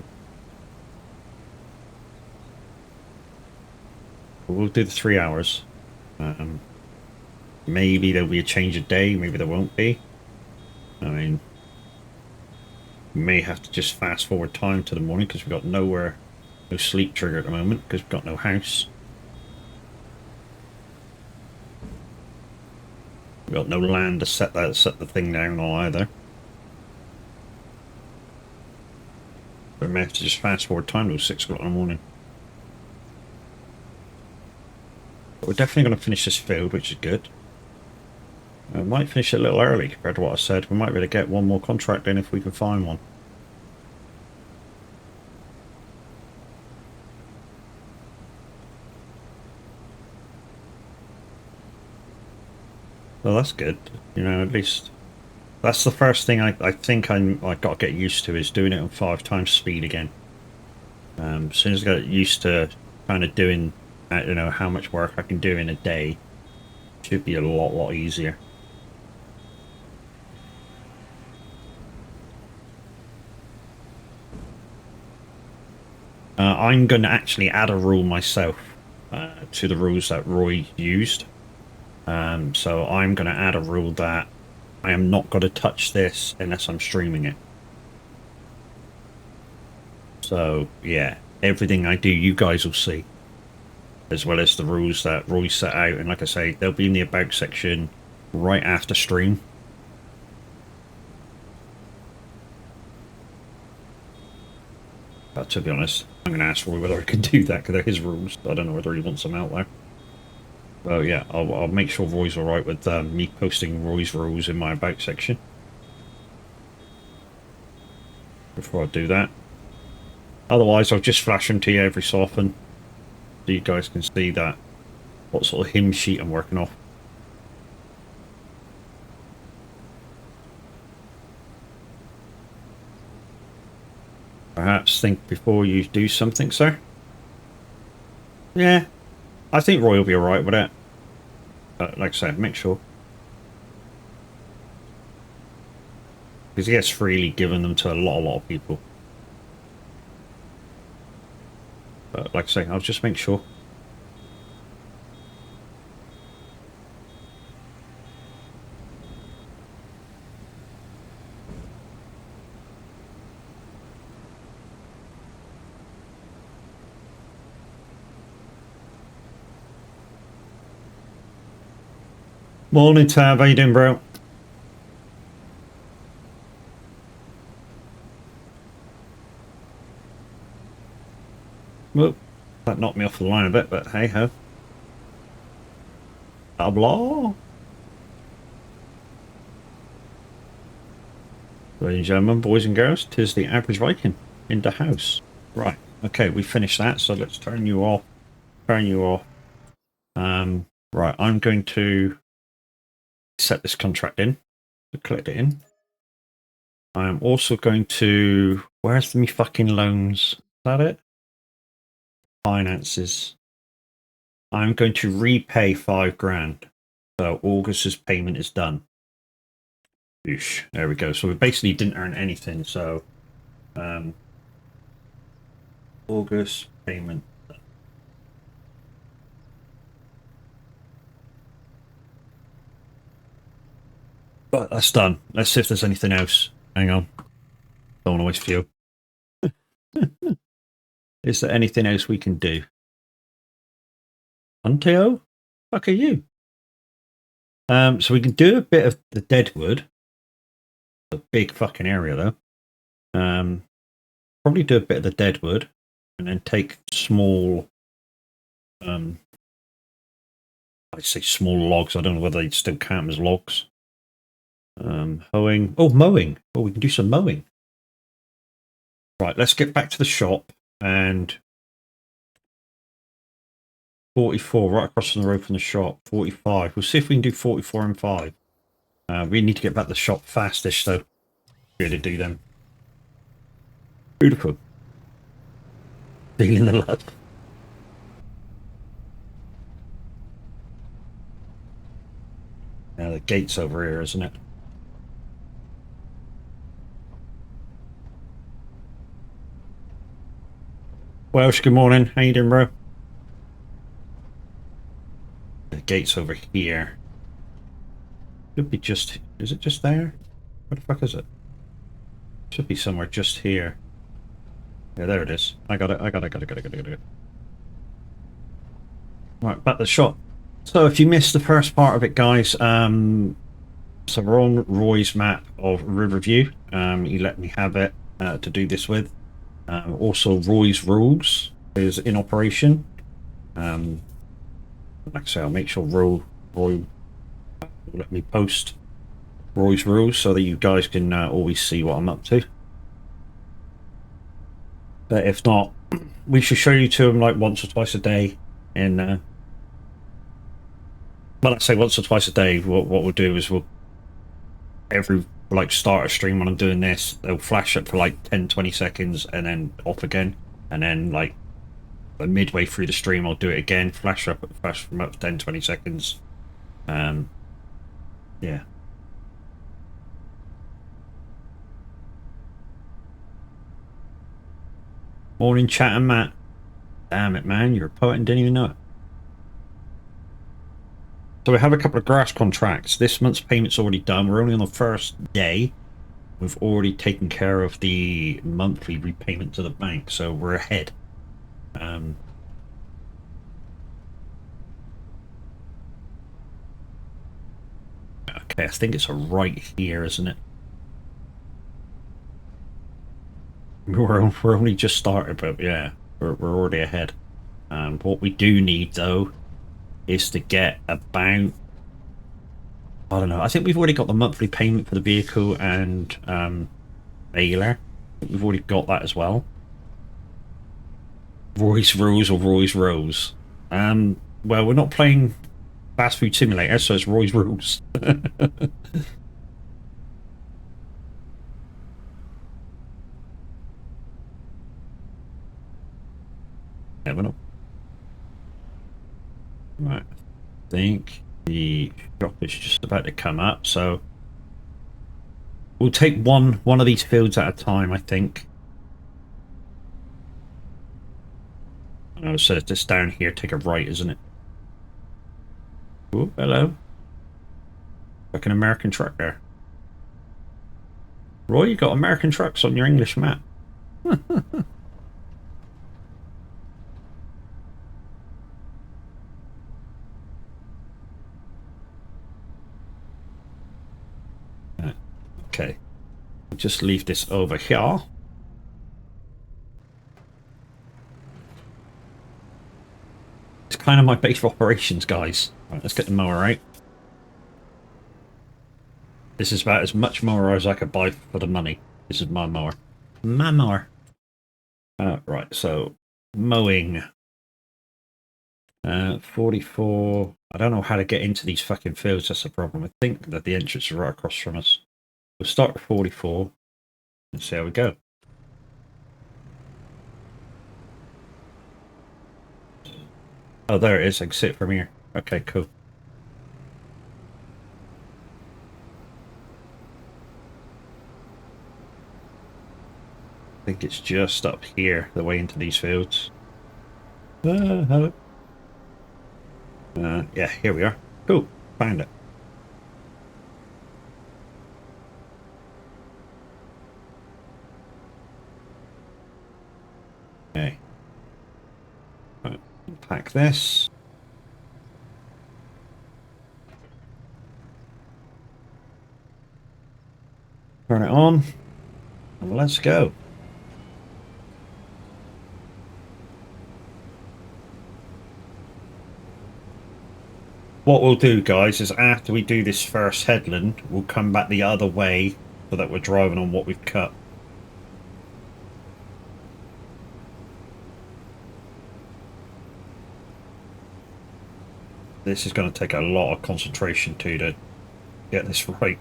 We'll do the 3 hours. Maybe there'll be a change of day. Maybe there won't be. I mean, we may have to just fast forward time to the morning because we've got no sleep trigger at the moment because we've got no house. We've got no land to set the thing down on either. But we may have to just fast forward time to 6 o'clock in the morning. But we're definitely going to finish this field, which is good. We might finish it a little early compared to what I said. We might be able to get one more contract in if we can find one. Well, that's good. You know, at least that's the first thing I think I got to get used to is doing it on 5 times speed again. As soon as I got used to kind of doing, you know, how much work I can do in a day, it should be a lot easier. I'm going to actually add a rule myself to the rules that Roy used. So I'm going to add a rule that I am not going to touch this unless I'm streaming it. So yeah, everything I do, you guys will see, as well as the rules that Roy set out. And like I say, they'll be in the about section right after stream. But to be honest, I'm going to ask Roy whether I can do that because they're his rules. I don't know whether he wants them out there. Well, yeah, I'll make sure Roy's alright with me posting Roy's rules in my about section before I do that. Otherwise, I'll just flash them to you every so often so you guys can see that what sort of hymn sheet I'm working off. Perhaps think before you do something, sir? Yeah, I think Roy will be alright with it. But like I said, make sure. Because he has freely given them to a lot of people. But like I say, I'll just make sure. Morning, Tab. How you doing, bro? Well, that knocked me off the line a bit, but hey ho. Blah blah. Ladies and gentlemen, boys and girls, 'tis the average Viking in the house. Right. Okay, we finished that, so let's turn you off. Turn you off. Right, I'm going to set this contract in. So collect it in. I'm also going to. Where's me fucking loans? Is that it? Finances. I'm going to repay 5 grand. So August's payment is done. Oosh, there we go. So we basically didn't earn anything. So August payment. But that's done. Let's see if there's anything else. Hang on. Don't want to waste fuel. Is there anything else we can do? Unteo? Fuck are you? So we can do a bit of the deadwood. A big fucking area though. Probably do a bit of the deadwood and then take small I'd say small logs. I don't know whether they'd still count them as logs. Hoeing. Oh, mowing. Oh, we can do some mowing. Right, let's get back to the shop and 44 right across from the road from the shop. 45. We'll see if we can do 44 and 5. We need to get back to the shop fastish though. Really do them. Beautiful. Feeling the love. Now the gate's over here, isn't it? Welsh, good morning. How you doing, bro? The gate's over here. Should be just... Is it just there? Where the fuck is it? Should be somewhere just here. Yeah, there it is. I got it. Right, back to the shop. So if you missed the first part of it, guys, so we're on Roy's map of Riverview. He let me have it to do this with. Also, Roy's rules is in operation. Like I say, I'll make sure Roy will let me post Roy's rules so that you guys can always see what I'm up to. But if not, we should show you to them like once or twice a day. And well, I say once or twice a day. What we'll do is we'll every like start a stream when I'm doing this, they'll flash up for like 10-20 seconds and then off again, and then like midway through the stream I'll do it again, flash from up 10-20 seconds. Yeah. Morning chat and Matt. Damn it, man, you're a poet and didn't even know it. So we have a couple of grass contracts. This month's payment's already done. We're only on the first day. We've already taken care of the monthly repayment to the bank, so we're ahead. Okay, I think it's right here, isn't it? We're only just started, but yeah, we're already ahead. What we do need though is to get about, I don't know, I think we've already got the monthly payment for the vehicle and mailer. We've already got that as well. Roy's Rules or Roy's Rose. Well, we're not playing Fast Food Simulator, so it's Roy's Rules. Never know. Right, I think the shop is just about to come up, so we'll take one of these fields at a time, I think. Oh, so it's just down here, take a right, isn't it? Oh, hello. Like an American truck there. Roy, you got American trucks on your English map. Okay. Just leave this over here. It's kind of my base of operations, guys. Right, let's get the mower out. This is about as much mower as I could buy for the money. This is my mower. My mower. Right, so mowing. 44. I don't know how to get into these fucking fields. That's the problem. I think that the entrance is right across from us. We'll start with 44 and see how we go. Oh, there it is. I can see it from here. Okay, cool. I think it's just up here, the way into these fields. Hello. Yeah, here we are. Cool. Found it. Okay. Right, unpack this. Turn it on. And let's go. What we'll do, guys, is after we do this first headland, we'll come back the other way so that we're driving on what we've cut. This is going to take a lot of concentration to get this right.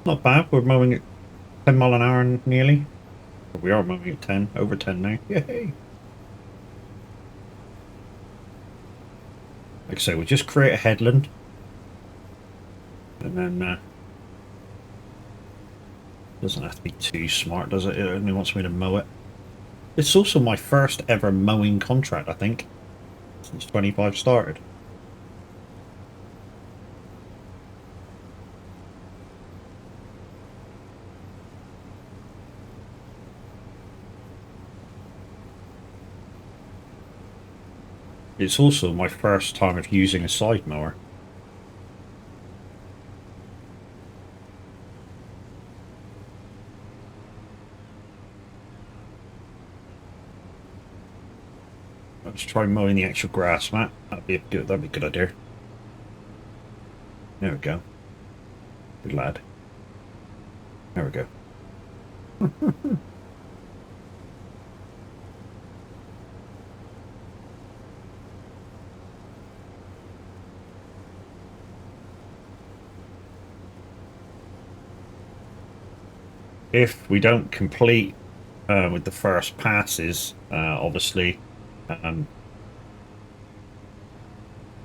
Not bad. We're mowing at 10 mile an hour nearly. We are mowing at 10, over 10 now. Yay! Like I say, we'll just create a headland. And then doesn't have to be too smart, does it? It only wants me to mow it. It's also my first ever mowing contract, I think, since 25 started. It's also my first time of using a side mower. Let's try mowing the actual grass, Matt. That'd be a good idea. There we go. Good lad. There we go. If we don't complete with the first passes, obviously,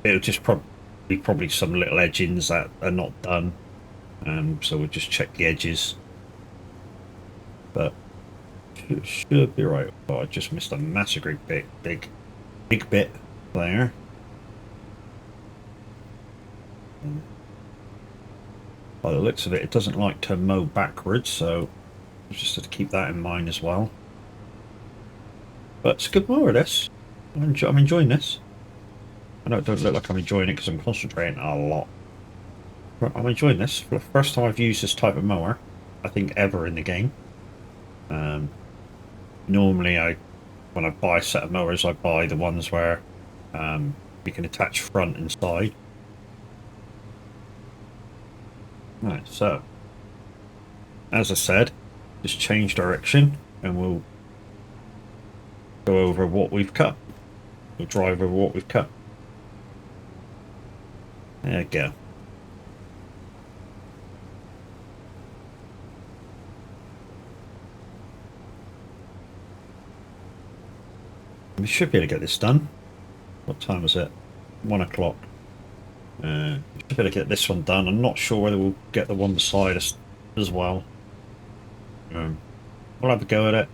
it'll just be probably some little edgings that are not done. So we'll just check the edges. But should be right. Oh, I just missed a massive big bit there. By the looks of it, it doesn't like to mow backwards, so just have to keep that in mind as well. But it's a good mower, this. I'm enjoying this. I know it don't look like I'm enjoying it because I'm concentrating a lot. But I'm enjoying this. For the first time I've used this type of mower, I think ever in the game. Normally when I buy a set of mowers, I buy the ones where you can attach front and side. Right, so as I said, just change direction and we'll go over what we've cut. We'll drive over what we've cut. There we go. We should be able to get this done. What time is it? 1 o'clock. Should be able to get this one done. I'm not sure whether we'll get the one beside us as well. We'll have a go at it.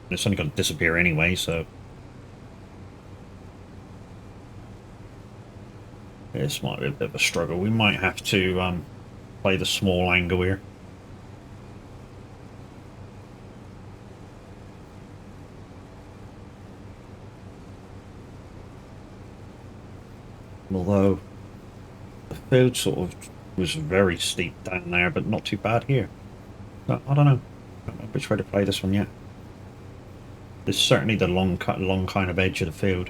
It's only going to disappear anyway, so this might be a bit of a struggle. We might have to play the small angle here. Although the field sort of was very steep down there, but not too bad here. But I don't know. I don't know which way to play this one yet. This is certainly the long kind of edge of the field.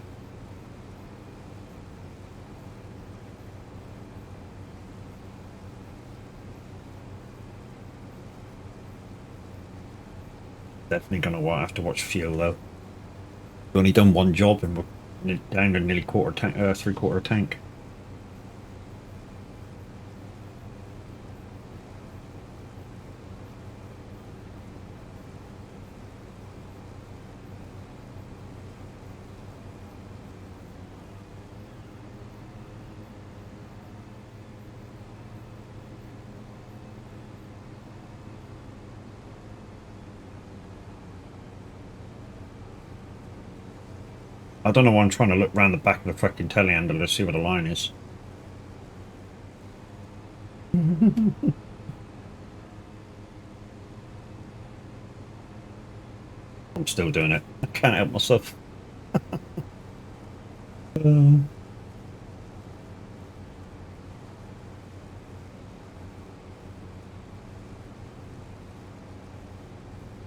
Definitely gonna have to watch fuel though. We've only done one job and we're down to nearly three-quarter tank. I don't know why I'm trying to look round the back of the fucking telehandler to see where the line is. I'm still doing it. I can't help myself.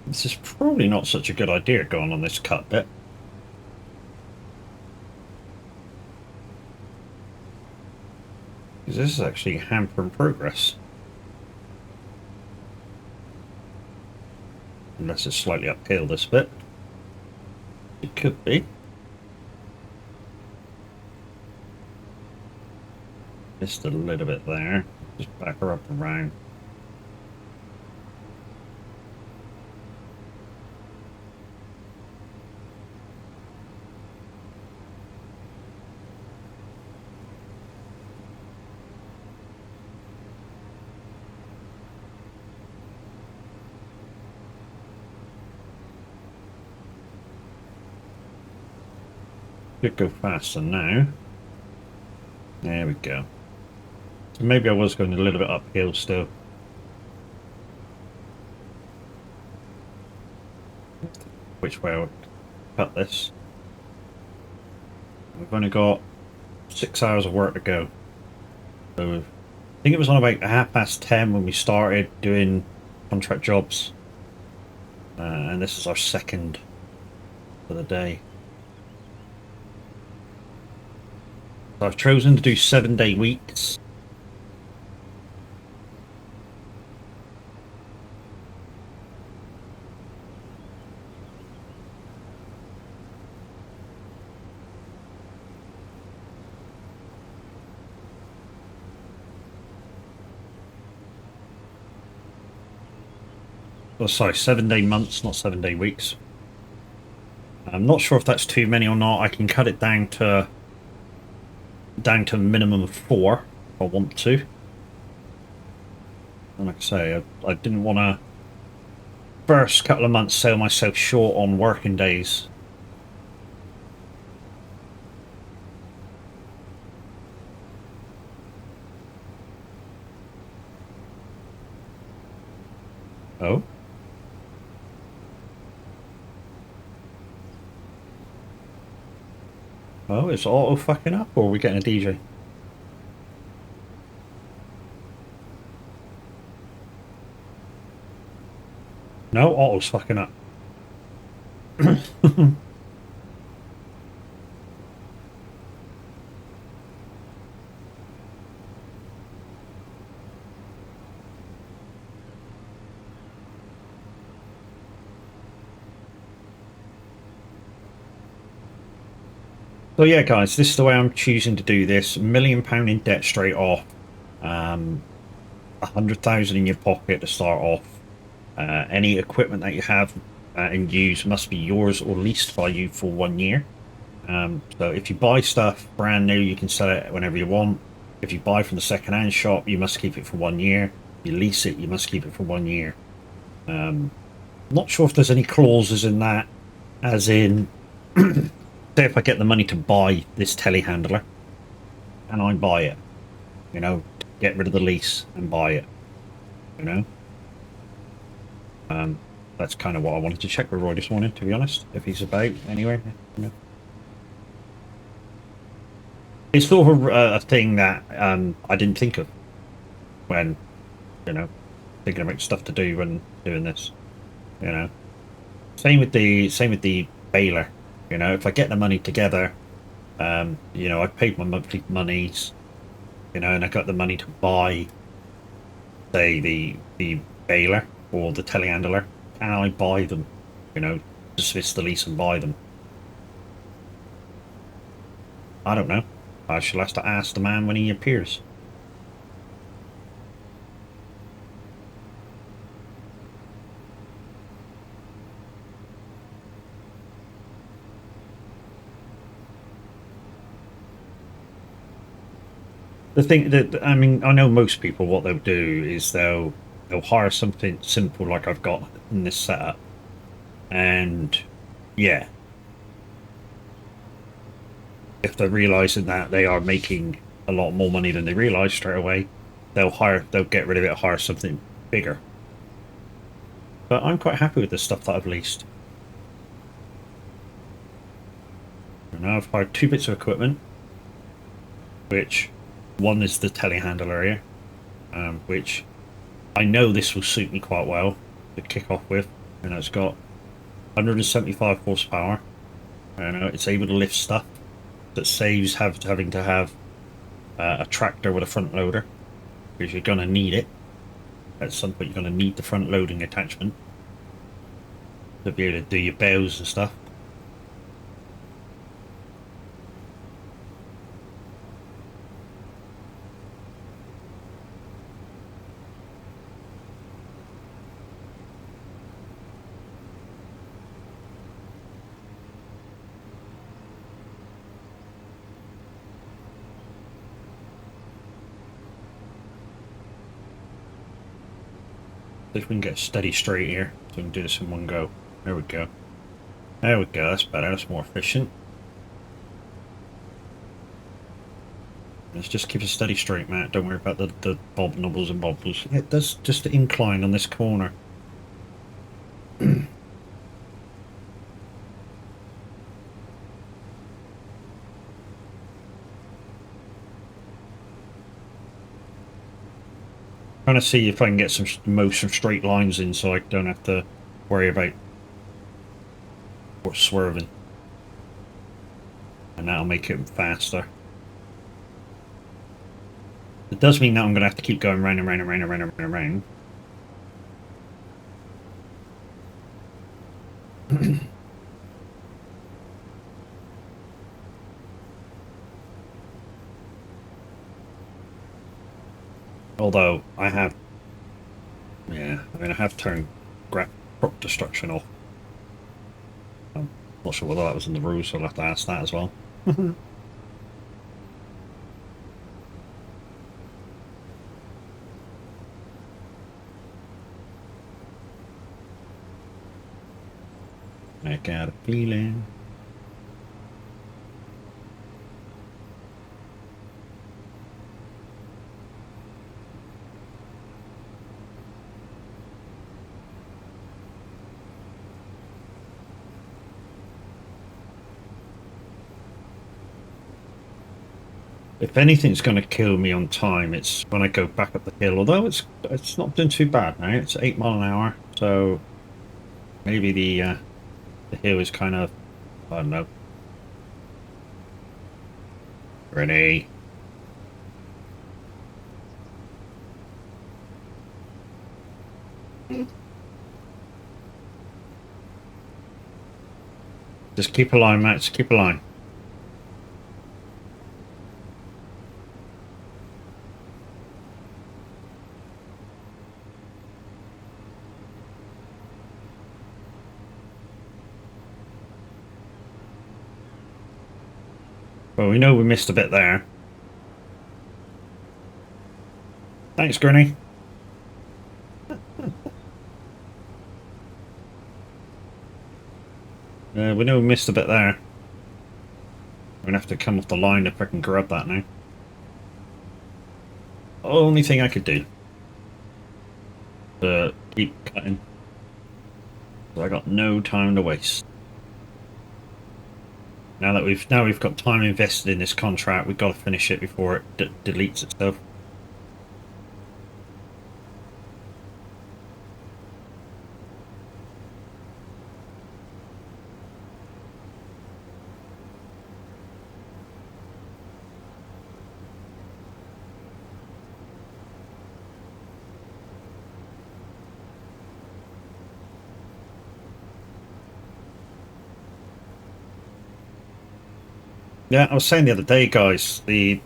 This is probably not such a good idea going on this cut bit. Because this is actually hampering progress. Unless it's slightly uphill this bit. It could be. Just a little bit there. Just back her up around. Could go faster now. There we go. So maybe I was going a little bit uphill still. Which way I would cut this. We've only got 6 hours of work to go. So I think it was on about 10:30 when we started doing contract jobs. And this is our second for the day. So I've chosen to do 7-day weeks. Oh, sorry, 7-day months, not 7-day weeks. I'm not sure if that's too many or not. I can cut it down to a minimum of 4 if I want to. And like I say, I didn't want to first couple of months sell myself short on working days. Oh. Oh, it's auto fucking up, or are we getting a DJ? No, auto's fucking up. So yeah, guys, this is the way I'm choosing to do this. £1 million in debt straight off. 100,000 in your pocket to start off. Any equipment that you have and use must be yours or leased by you for 1 year. So if you buy stuff brand new, you can sell it whenever you want. If you buy from the second-hand shop, you must keep it for 1 year. If you lease it, you must keep it for 1 year. Not sure if there's any clauses in that, as in, say if I get the money to buy this telehandler, and I buy it, you know, get rid of the lease and buy it, you know. That's kind of what I wanted to check with Roy this morning, to be honest, if he's about anyway. You know. It's sort of a thing that I didn't think of when, you know, thinking about stuff to do when doing this. You know, same with the baler. You know, if I get the money together, you know, I paid my monthly monies, you know, and I got the money to buy, say, the baler or the telehandler. Can I buy them? You know, dismiss the lease and buy them? I don't know. I shall have to ask the man when he appears. The thing that, I mean, I know most people, what they'll do is they'll hire something simple like I've got in this setup, and yeah, if they're realizing that they are making a lot more money than they realize straight away, they'll get rid of it, hire something bigger. But I'm quite happy with the stuff that I've leased. And now I've hired 2 bits of equipment, which one is the telehandler here, which I know this will suit me quite well to kick off with. You know, it's got 175 horsepower. You know, it's able to lift stuff. That saves having to have a tractor with a front loader, because you're going to need it. At some point, you're going to need the front loading attachment to be able to do your bales and stuff. See if we can get steady straight here, so we can do this in one go. There we go. There we go, that's better, that's more efficient. Let's just keep a steady straight, Matt. Don't worry about the bob nubbles and bobbles. It does just the incline on this corner. Trying to see if I can get some straight lines in, so I don't have to worry about swerving, and that'll make it faster. It does mean that I'm going to have to keep going round and round and round and round and round and round. Although I have, yeah, I mean I have turned crop destruction off. I'm not sure whether that was in the rules, so I'll have to ask that as well. I got a feeling. If anything's going to kill me on time, it's when I go back up the hill. Although it's not doing too bad now. It's 8 mile an hour, so maybe the hill is kind of, I don't know. Ready. Just keep a line, Matt. Just keep a line. Well, we know we missed a bit there. Thanks, Granny. We know we missed a bit there. We're gonna have to come off the line if I can grab that now. Only thing I could do. To keep cutting. So I got no time to waste. Now we've got time invested in this contract, we've got to finish it before it deletes itself. Yeah, I was saying the other day, guys, the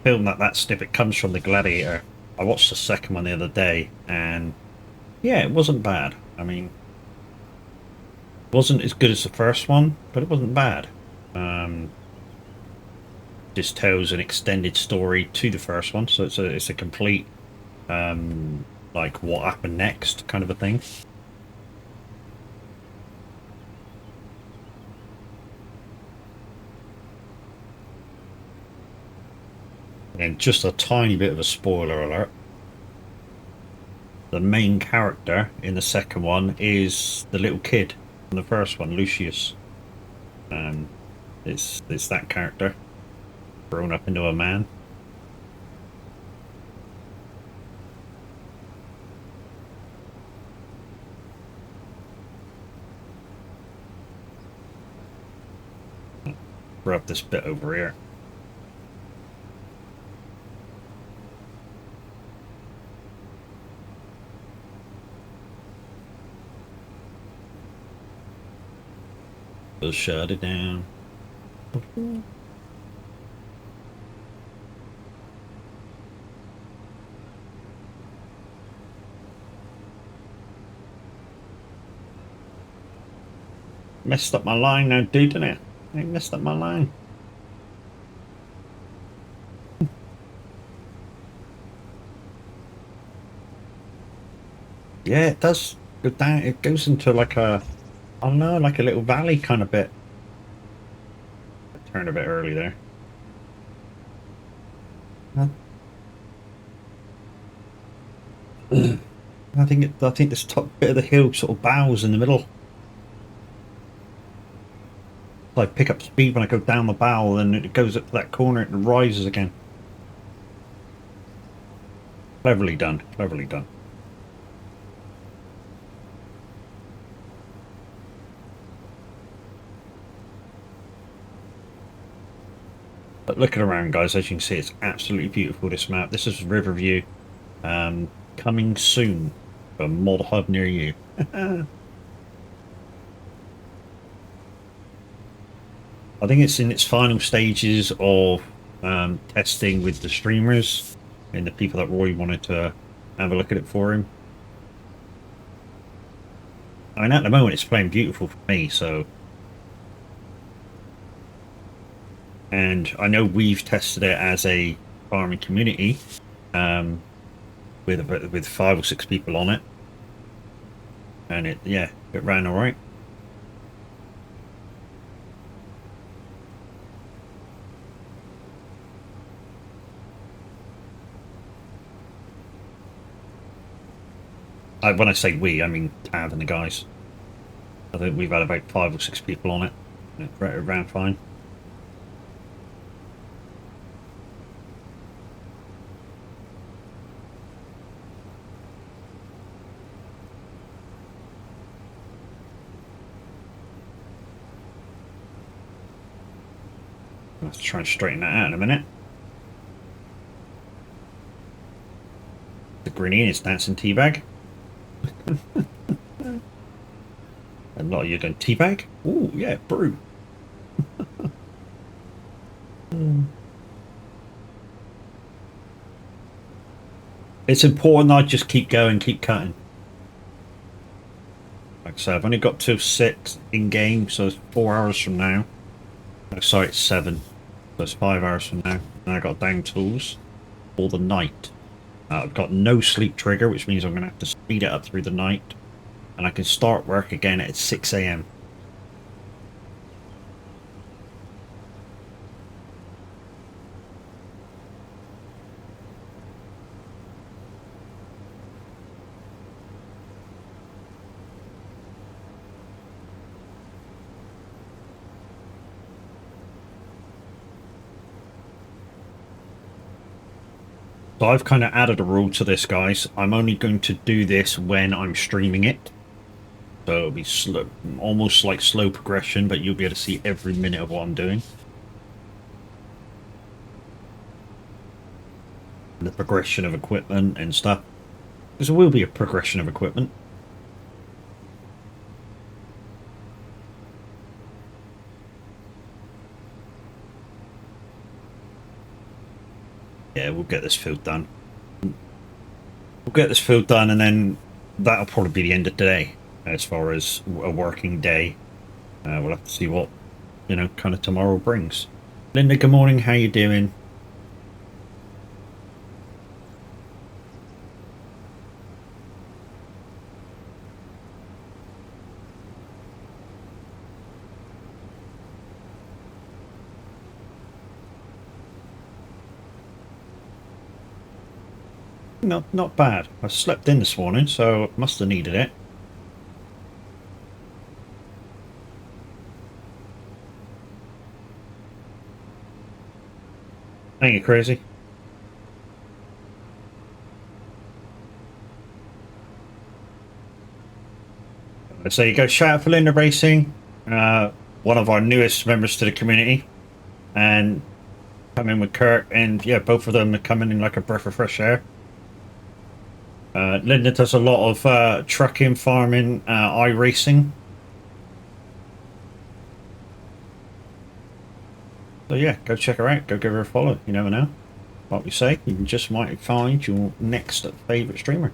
film that snippet comes from, the Gladiator. I watched the second one the other day, and yeah, it wasn't bad. I mean, it wasn't as good as the first one, but it wasn't bad. Um, just tells an extended story to the first one, so it's a complete like what happened next kind of a thing. And just a tiny bit of a spoiler alert. The main character in the second one is the little kid from the first one, Lucius. Um, it's that character grown up into a man. Rub this bit over here. We'll shut it down. Messed up my line now, dude, didn't it? I messed up my line. Yeah, it does go down. It goes into like a, I don't know, like a little valley kind of bit. I turned a bit early there. I I think this top bit of the hill sort of bows in the middle. So I pick up speed when I go down the bow, and it goes up to that corner and rises again. Cleverly done. Cleverly done. But looking around, guys, as you can see, it's absolutely beautiful, this map. This is Riverview. Coming soon. A mod hub near you. I think it's in its final stages of testing with the streamers and the people that Roy wanted to have a look at it for him. I mean, at the moment, it's playing beautiful for me, so. And I know we've tested it as a farming community um, with 5 or 6 people on it, and it ran all right. When I say we, I mean Tav and the guys. I think we've had about 5 or 6 people on it. It ran fine. Let's try and straighten that out in a minute. The greenie is dancing teabag. And not you going teabag? Oh yeah, brew. It's important that I just keep going, keep cutting. Like I said, I've only got till 6 in game, so it's 4 hours from now. Oh, sorry, it's 7. So it's 5 hours from now. And I got down tools for the night. I've got no sleep trigger, which means I'm going to have to speed it up through the night. And I can start work again at 6 a.m. So I've kind of added a rule to this, guys. I'm only going to do this when I'm streaming it. So it'll be slow, almost like slow progression, but you'll be able to see every minute of what I'm doing. The progression of equipment and stuff. Because there will be a progression of equipment. Yeah, we'll get this field done. We'll get this field done, and then that'll probably be the end of today. As far as a working day, we'll have to see what, you know, kind of tomorrow brings. Linda, good morning. How you doing? Not bad. I slept in this morning, so must have needed it. Ain't you crazy? So you go shout out for Linda Racing, one of our newest members to the community, and come in with Kirk, and yeah, both of them are coming in like a breath of fresh air. Linda does a lot of trucking, farming, iRacing. So yeah, go check her out. Go give her a follow. You never know. Like we say, you just might find your next favourite streamer.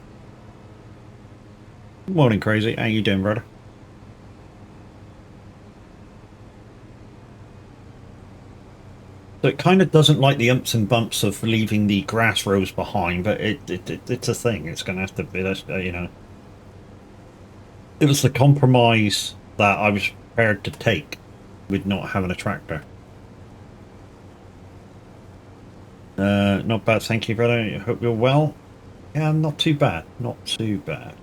Morning, Crazy. How you doing, brother? So it kind of doesn't like the umps and bumps of leaving the grass rows behind, but it's a thing. It's going to have to be, you know. It was the compromise that I was prepared to take with not having a tractor. Not bad, thank you, brother. I hope you're well. Yeah, not too bad. Not too bad.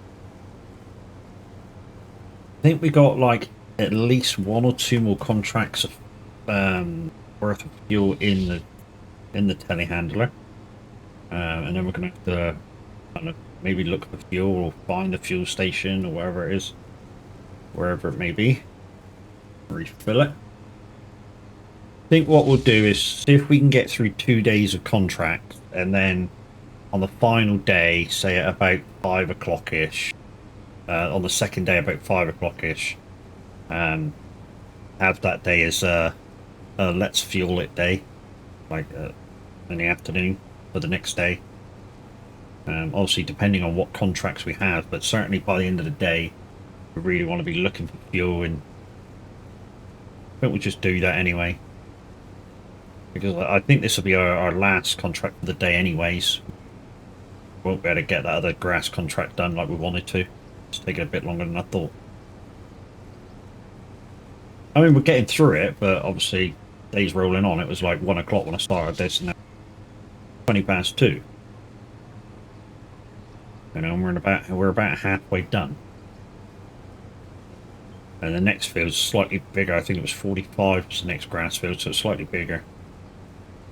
I think we got like at least 1 or 2 more contracts of worth of fuel in the telehandler, and then we're gonna have to kind of maybe look for fuel or find a fuel station or wherever it is, wherever it may be, refill it. I think what we'll do is see if we can get through 2 days of contract, and then on the final day, say at about 5 o'clock ish, on the second day about 5 o'clock ish, have that day as a let's fuel it day, like in the afternoon for the next day. Obviously depending on what contracts we have, but certainly by the end of the day we really want to be looking for fuel, and I think we'll just do that anyway, because I think this will be our last contract for the day anyways. Won't be able to get that other grass contract done like we wanted to. It's taking a bit longer than I thought. I mean, we're getting through it, but obviously days rolling on. It was like 1 o'clock when I started this, and now 20 past 2. You know, we're about halfway done. And the next field's slightly bigger. I think it was 45 was the next grass field, so it's slightly bigger.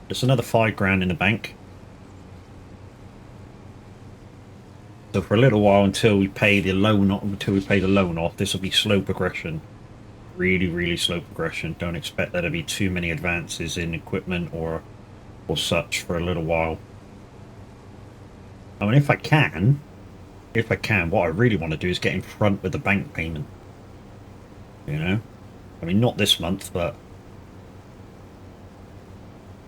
There's another 5 grand in the bank. So for a little while until we pay the loan off, this will be slow progression. Really slow progression. Don't expect there to be too many advances in equipment or such for a little while. I mean, if I can, what I really want to do is get in front with the bank payment. You know, I mean, not this month, but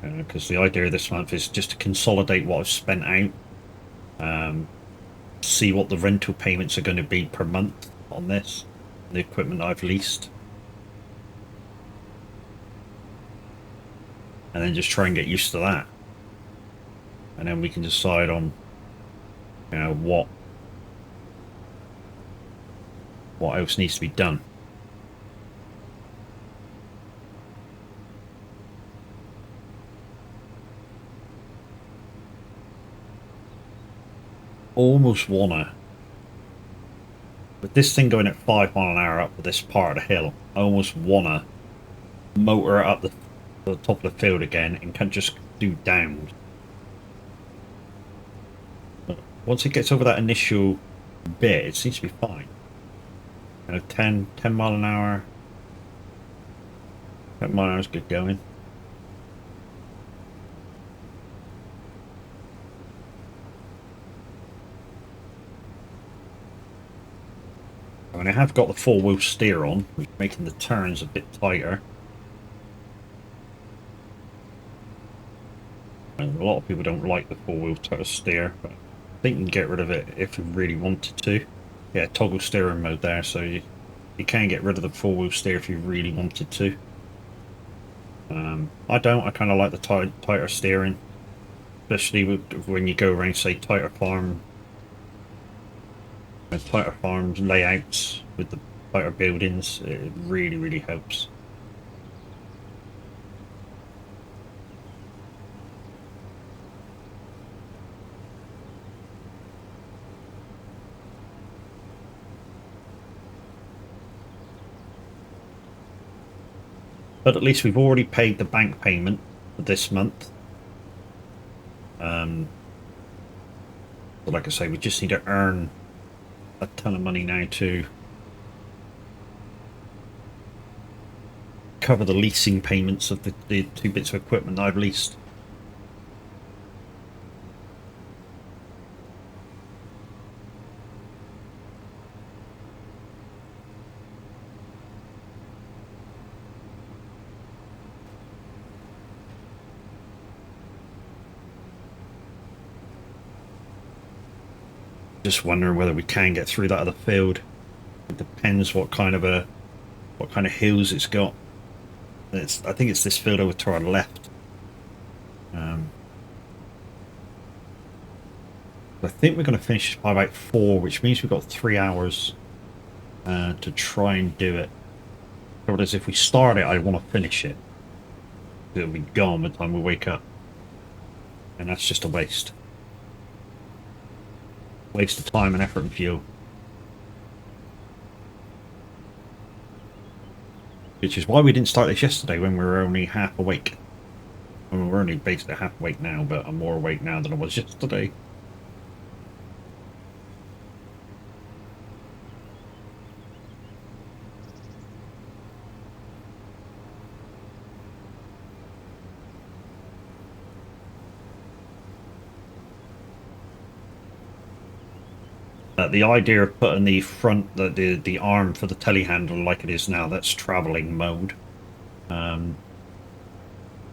because the idea of this month is just to consolidate what I've spent out, see what the rental payments are going to be per month on this, the equipment I've leased, and then just try and get used to that, and then we can decide on, you know, what else needs to be done. Almost wanna, with this thing going at 5 mile an hour up this part of the hill, I almost wanna motor it up the top of the field again and can just do downs. once it gets over that initial bit, it seems to be fine. You know, 10 mile an hour. 10 mile an hour is good going. I mean, I have got the four-wheel steer on, which is making the turns a bit tighter. And a lot of people don't like the four-wheel steer, but I think you can get rid of it if you really wanted to. Yeah, toggle steering mode there, so you can get rid of the four-wheel steer if you really wanted to. I don't. I kind of like the tighter steering, especially when you go around, say, tighter farms layouts with the tighter buildings. It really, really helps. But at least we've already paid the bank payment for this month. But like I say, we just need to earn a ton of money now to cover the leasing payments of the 2 bits of equipment that I've leased. Just wondering whether we can get through that other field. It depends what kind of hills it's got. I think it's this field over to our left. I think we're going to finish by about 4, which means we've got 3 hours to try and do it. Whereas if we start it, I want to finish it. It'll be gone by the time we wake up, and that's just a waste. Waste of time and effort and fuel. Which is why we didn't start this yesterday when we were only half awake. I mean, we're only basically half awake now, but I'm more awake now than I was yesterday. The idea of putting the front, the arm for the telehandler like it is now, that's traveling mode.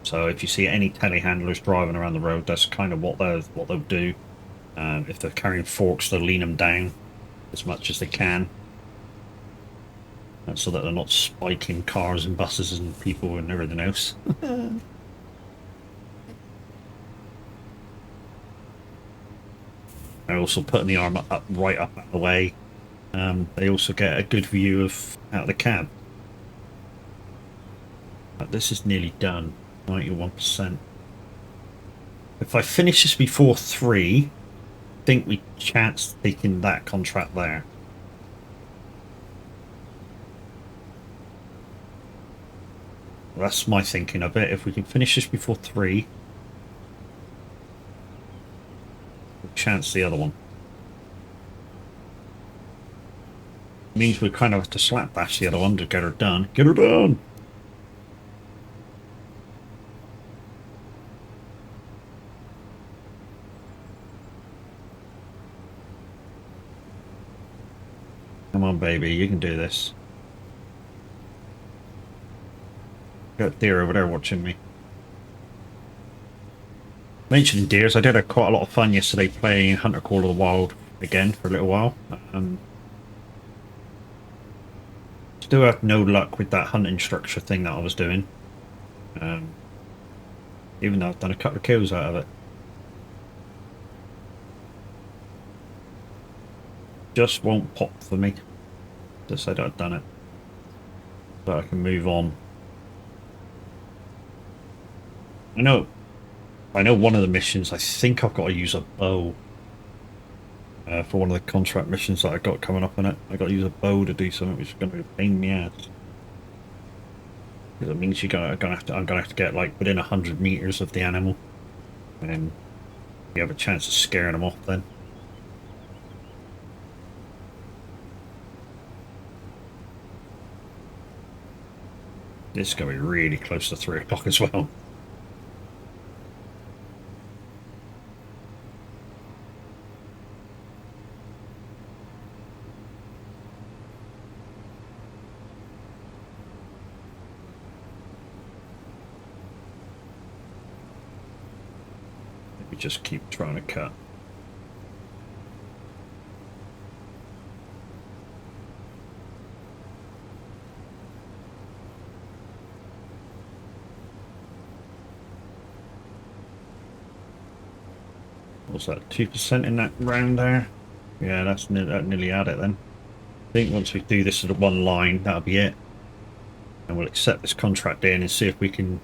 So if you see any telehandlers driving around the road, that's kind of what they'll do. If they're carrying forks, they'll lean them down as much as they can, so that they're not spiking cars and buses and people and everything else. They're also putting the arm right up out of the way. They also get a good view out of the cab. But this is nearly done, 91%. If I finish this before 3, I think we chance taking that contract there. That's my thinking of it. If we can finish this before 3, we'll chance the other one. It means we kind of have to slap bash the other one to get her done. Get her done! Come on, baby, you can do this. Got deer over there watching me. Mentioning deers, I did have quite a lot of fun yesterday playing Hunter Call of the Wild again for a little while. Still have no luck with that hunting structure thing that I was doing. Even though I've done a couple of kills out of it. Just won't pop for me. Just said I'd done it. So I can move on. I know one of the missions, I think I've got to use a bow. For one of the contract missions that I got coming up on it. I got to use a bow to do something, which is going to be a pain in the ass. Because it means I'm gonna have to get like within 100 meters of the animal, and then you have a chance of scaring them off then. This is going to be really close to 3 o'clock as well. We just keep trying to cut. What's that, 2% in that round there? Yeah, that nearly had it then. I think once we do this at one line, that'll be it. And we'll accept this contract in and see if we can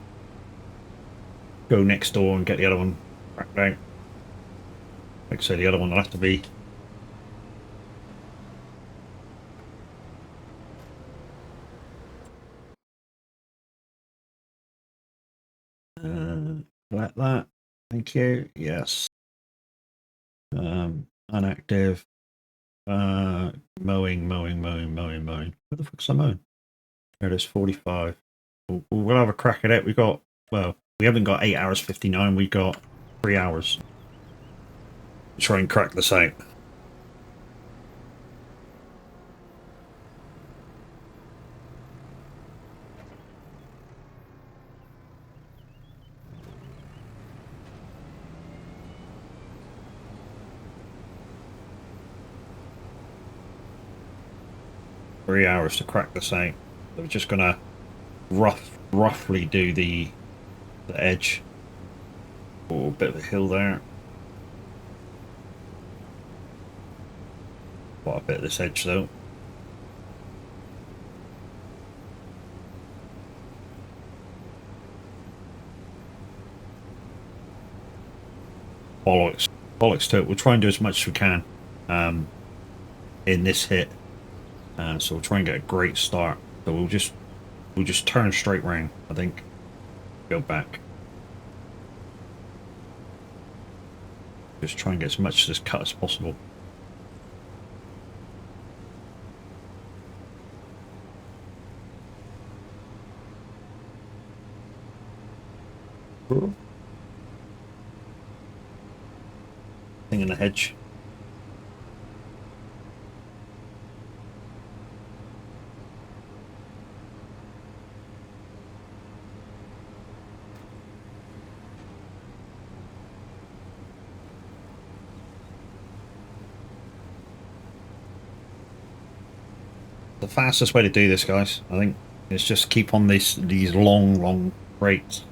go next door and get the other one cracked out. Like I say, the other one will have to be like that. Thank you. Yes. Unactive. Mowing. Where the fuck's the mowing? There it is, 45. We'll have a crack at it. Well, we haven't got 8 hours 59. We got 3 hours. Try and crack this out. Three hours to crack this out. So we're just gonna roughly do the edge. Oh, a bit of a hill there. Quite a bit of this edge though. Bollocks to it. We'll try and do as much as we can in this hit. So we'll try and get a great start. So we'll just turn straight round, I think. Go back. Just try and get as much of this cut as possible. Thing in the hedge. The fastest way to do this, guys, I think, is just keep on these long rates.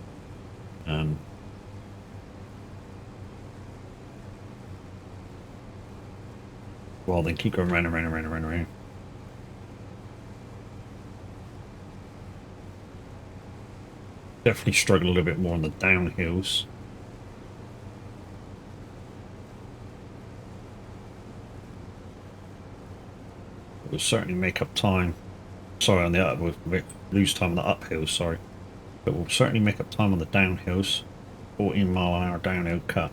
Well, then keep going round. Definitely struggle a little bit more on the downhills. We'll certainly make up time. Sorry, on the up, we'll lose time on the uphills, sorry. But we'll certainly make up time on the downhills. 14-mile-an-hour downhill cut.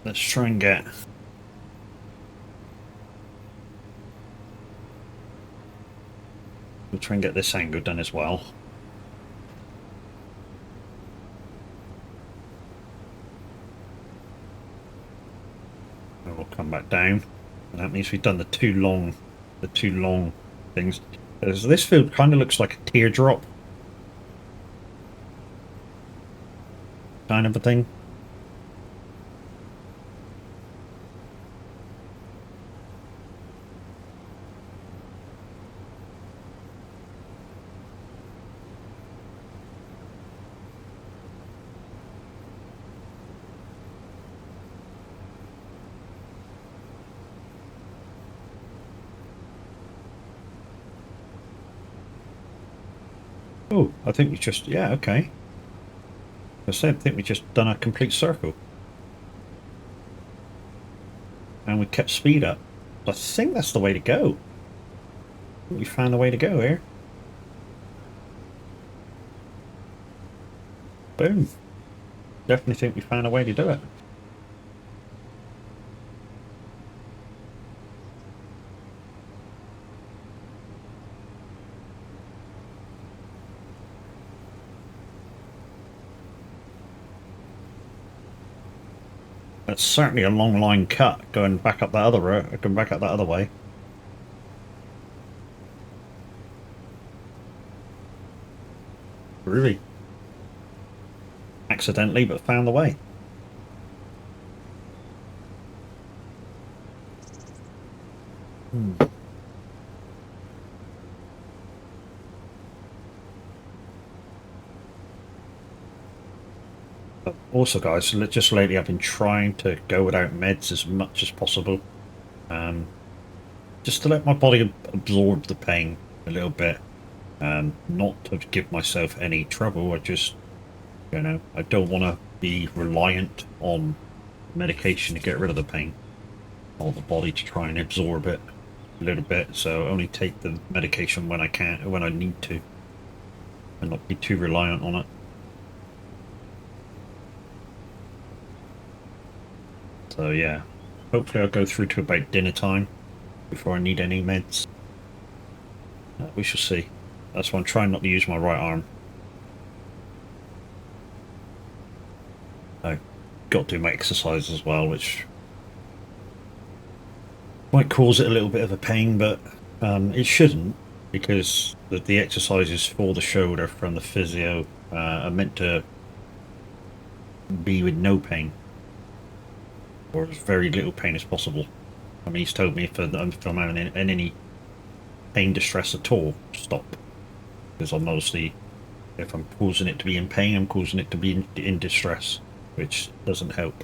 Let's try and get... We'll try and get this angle done as well. And we'll come back down. And that means we've done the two long things. This field kind of looks like a teardrop. Kind of a thing. Oh, I think we just, yeah, okay. I think we just done a complete circle. And we kept speed up. I think that's the way to go. We found the way to go here. Boom. Definitely think we found a way to do it. That's certainly a long line cut going back up that other road, going back up that other way. Really. Accidentally, but found the way. But also, guys, just lately I've been trying to go without meds as much as possible. Just to let my body absorb the pain a little bit. Not to give myself any trouble. I just, I don't want to be reliant on medication to get rid of the pain. Or the body to try and absorb it a little bit. So only take the medication when I can, when I need to, and not be too reliant on it. So yeah, hopefully I'll go through to about dinner time before I need any meds. We shall see. That's why I'm trying not to use my right arm. I've got to do my exercise as well, which might cause it a little bit of a pain, but it shouldn't, because the exercises for the shoulder from the physio are meant to be with no pain, or as very little pain as possible. I mean, he's told me if I'm having any pain distress at all, stop. Because I'm obviously, if I'm causing it to be in pain, I'm causing it to be in distress, which doesn't help.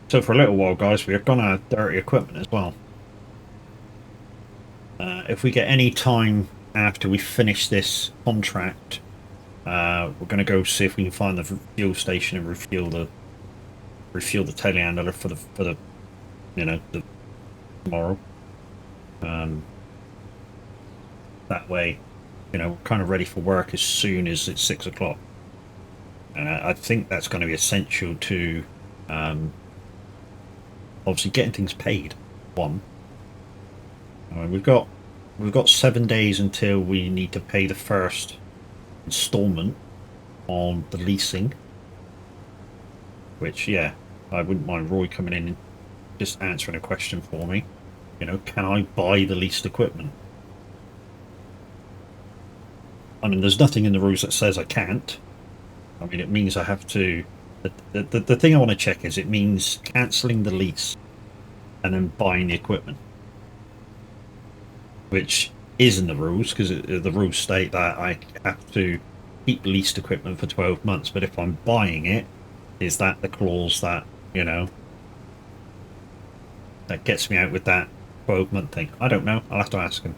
So for a little while, guys, we have gone out of dirty equipment as well. If we get any time after we finish this contract, we're going to go see if we can find the fuel station and refuel the telehandler for the tomorrow. That way, we're kind of ready for work as soon as it's 6 o'clock. And I think that's going to be essential to obviously getting things paid. We've got 7 days until we need to pay the first installment on the leasing, which, yeah, I wouldn't mind Roy coming in and just answering a question for me. Can I buy the leased equipment? I mean, there's nothing in the rules that says I can't. I mean, it means I have to. The thing I want to check is it means cancelling the lease and then buying the equipment, which is in the rules, because the rules state that I have to keep leased equipment for 12 months. But if I'm buying it, is that the clause that that gets me out with that 12-month thing? I don't know. I'll have to ask him.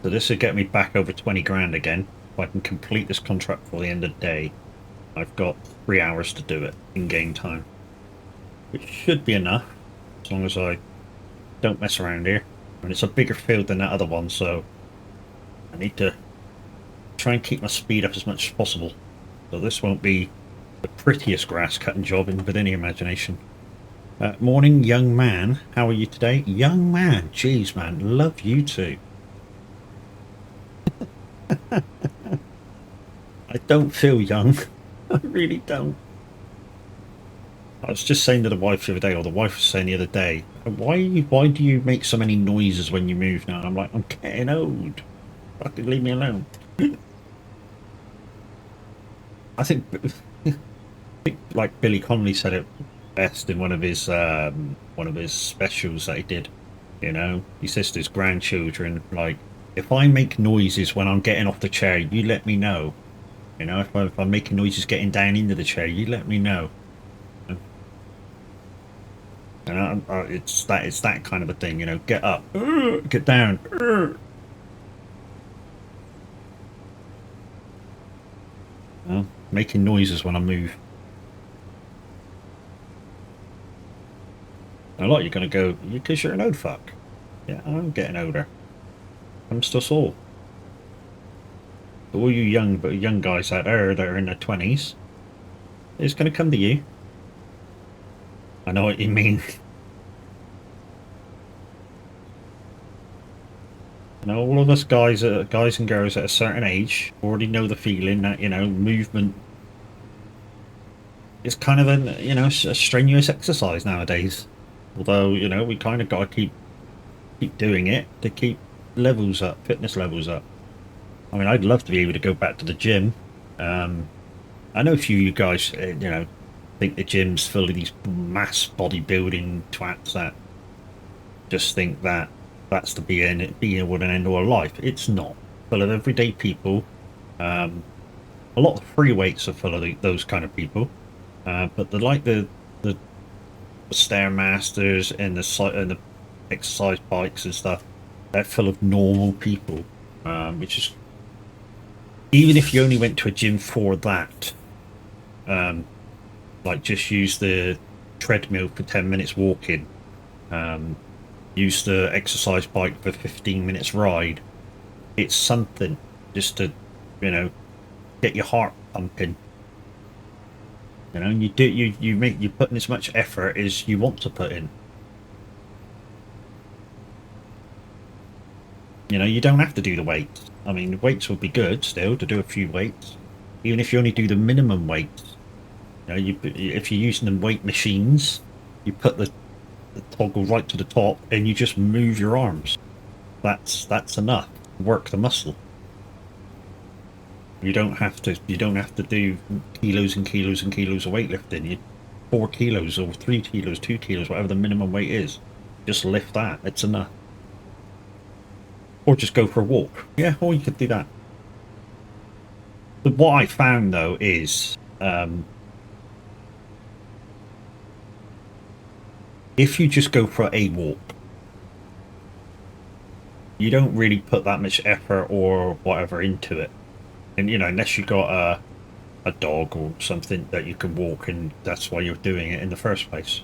So this will get me back over 20 grand again. If I can complete this contract before the end of the day, I've got 3 hours to do it in game time, which should be enough as long as I don't mess around here. And it's a bigger field than that other one, so I need to try and keep my speed up as much as possible. So this won't be the prettiest grass cutting job with any imagination. Morning, young man. How are you today? Young man. Jeez, man. Love you too. I don't feel young. I really don't. I was just saying to the wife the other day, or the wife was saying the other day, why do you make so many noises when you move now? And I'm like, I'm getting old. Fucking leave me alone. I think like Billy Connolly said it best in one of his specials that he did. You know, he says to his grandchildren, like, if I make noises when I'm getting off the chair, you let me know. You know, if I'm making noises getting down into the chair, you let me know. And it's that kind of a thing. You know, get up, get down. Making noises when I move. A lot you're gonna go because you're an old fuck. Yeah, I'm getting older. I'm still sore. All you young guys out there that are in their 20s, it's gonna come to you. I know what you mean. You know, all of us guys, guys and girls at a certain age, already know the feeling that, you know, movement is kind of a strenuous exercise nowadays. Although, you know, we kind of got to keep doing it to keep levels up, fitness levels up. I mean, I'd love to be able to go back to the gym. I know a few of you guys, you know, think the gym's full of these mass bodybuilding twats that just think that that's the be and end all of life. It's not. Full of everyday people. A lot of free weights are full of those kind of people. But the stairmasters and the exercise bikes and stuff, they're full of normal people. Which is, even if you only went to a gym for that, like just use the treadmill for 10 minutes walking, use the exercise bike for 15 minutes ride. It's something just to, you know, get your heart pumping. You know, you're putting as much effort as you want to put in. You know, you don't have to do the weights. I mean, the weights would be good still to do a few weights, even if you only do the minimum weights. You know, if you're using the weight machines, you put the toggle right to the top and you just move your arms. That's enough. Work the muscle. You don't have to do kilos and kilos and kilos of weightlifting. 4 kilos or 3 kilos, 2 kilos, whatever the minimum weight is. Just lift that. It's enough. Or just go for a walk. Yeah, or you could do that. But what I found though is if you just go for a walk, you don't really put that much effort or whatever into it. And you know, unless you got a dog or something that you can walk, and that's why you're doing it in the first place.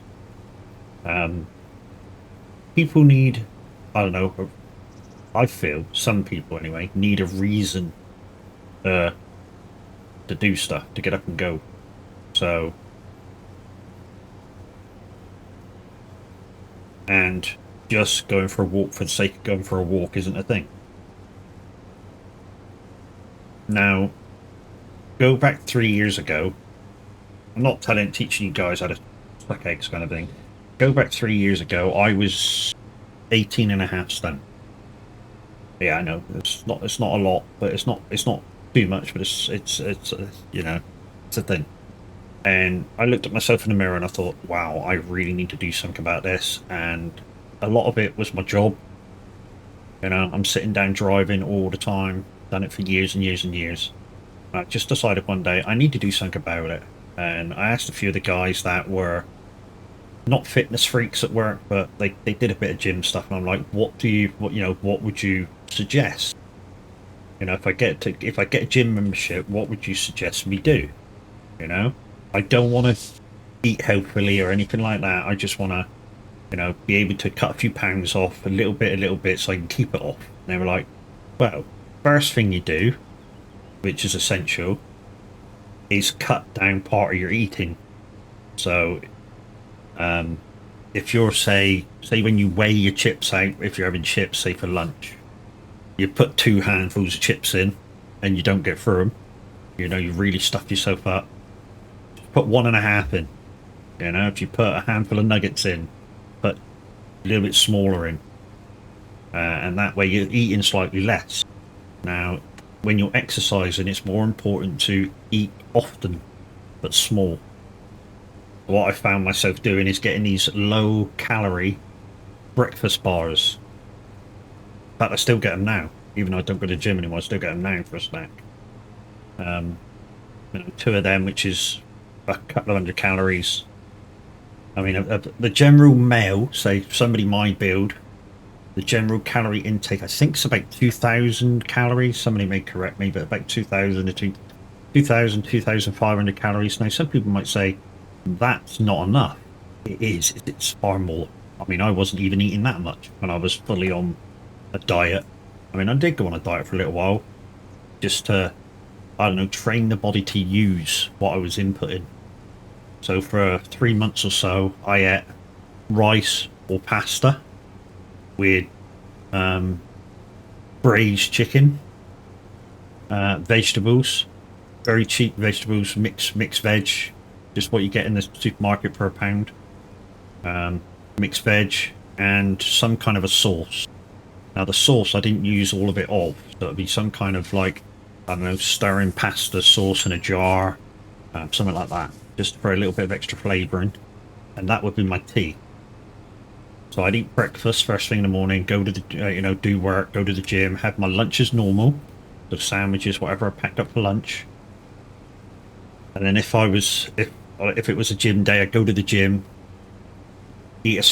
People need, I don't know, I feel some people anyway need a reason to do stuff, to get up and go. So, and just going for a walk for the sake of going for a walk isn't a thing. Now, go back 3 years ago. I'm not teaching you guys how to suck eggs kind of thing. Go back 3 years ago, I was 18 and a half stone. Yeah, I know it's not a lot, but it's not too much, but it's you know, it's a thing. And I looked at myself in the mirror and I thought, wow, I really need to do something about this. And a lot of it was my job. You know, I'm sitting down driving all the time, done it for years and years and years. I just decided one day I need to do something about it. And I asked a few of the guys that were not fitness freaks at work, but they did a bit of gym stuff. And I'm like, what would you suggest? You know, if I get a gym membership, what would you suggest me do? You know, I don't want to eat healthily or anything like that. I just want to, you know, be able to cut a few pounds off a little bit so I can keep it off. And they were like, well, first thing you do, which is essential, is cut down part of your eating. So, if you're say when you weigh your chips out, if you're having chips, say for lunch, you put 2 handfuls of chips in, and you don't get through them. You know, you really stuff yourself up. Put 1.5 in. You know, if you put a handful of nuggets in, put a little bit smaller in, and that way you're eating slightly less. Now, when you're exercising, it's more important to eat often but small. what I found myself doing is getting these low calorie breakfast bars. In fact, I still get them now, even though I don't go to the gym anymore. I still get them now for a snack. You know, 2 of them, which is a couple of hundred calories. I mean, the general male, say somebody my build, the general calorie intake, I think it's about 2,000 calories. Somebody may correct me, but about 2,000 to 2,000, 2,500 calories. Now, some people might say that's not enough. It is. It's far more. I mean, I wasn't even eating that much when I was fully on a diet. I mean, I did go on a diet for a little while, just to, I don't know, train the body to use what I was inputting. So for 3 months or so, I ate rice or pasta with braised chicken, vegetables, very cheap vegetables, mixed veg, just what you get in the supermarket for £1. Mixed veg and some kind of a sauce. Now the sauce I didn't use all of it so it'd be some kind of, like, I don't know, stirring pasta sauce in a jar, something like that, just for a little bit of extra flavouring, and that would be my tea. So I'd eat breakfast first thing in the morning, go to the you know, do work, go to the gym, have my lunch as normal, the sandwiches, whatever I packed up for lunch, and then if it was a gym day, I'd go to the gym, eat a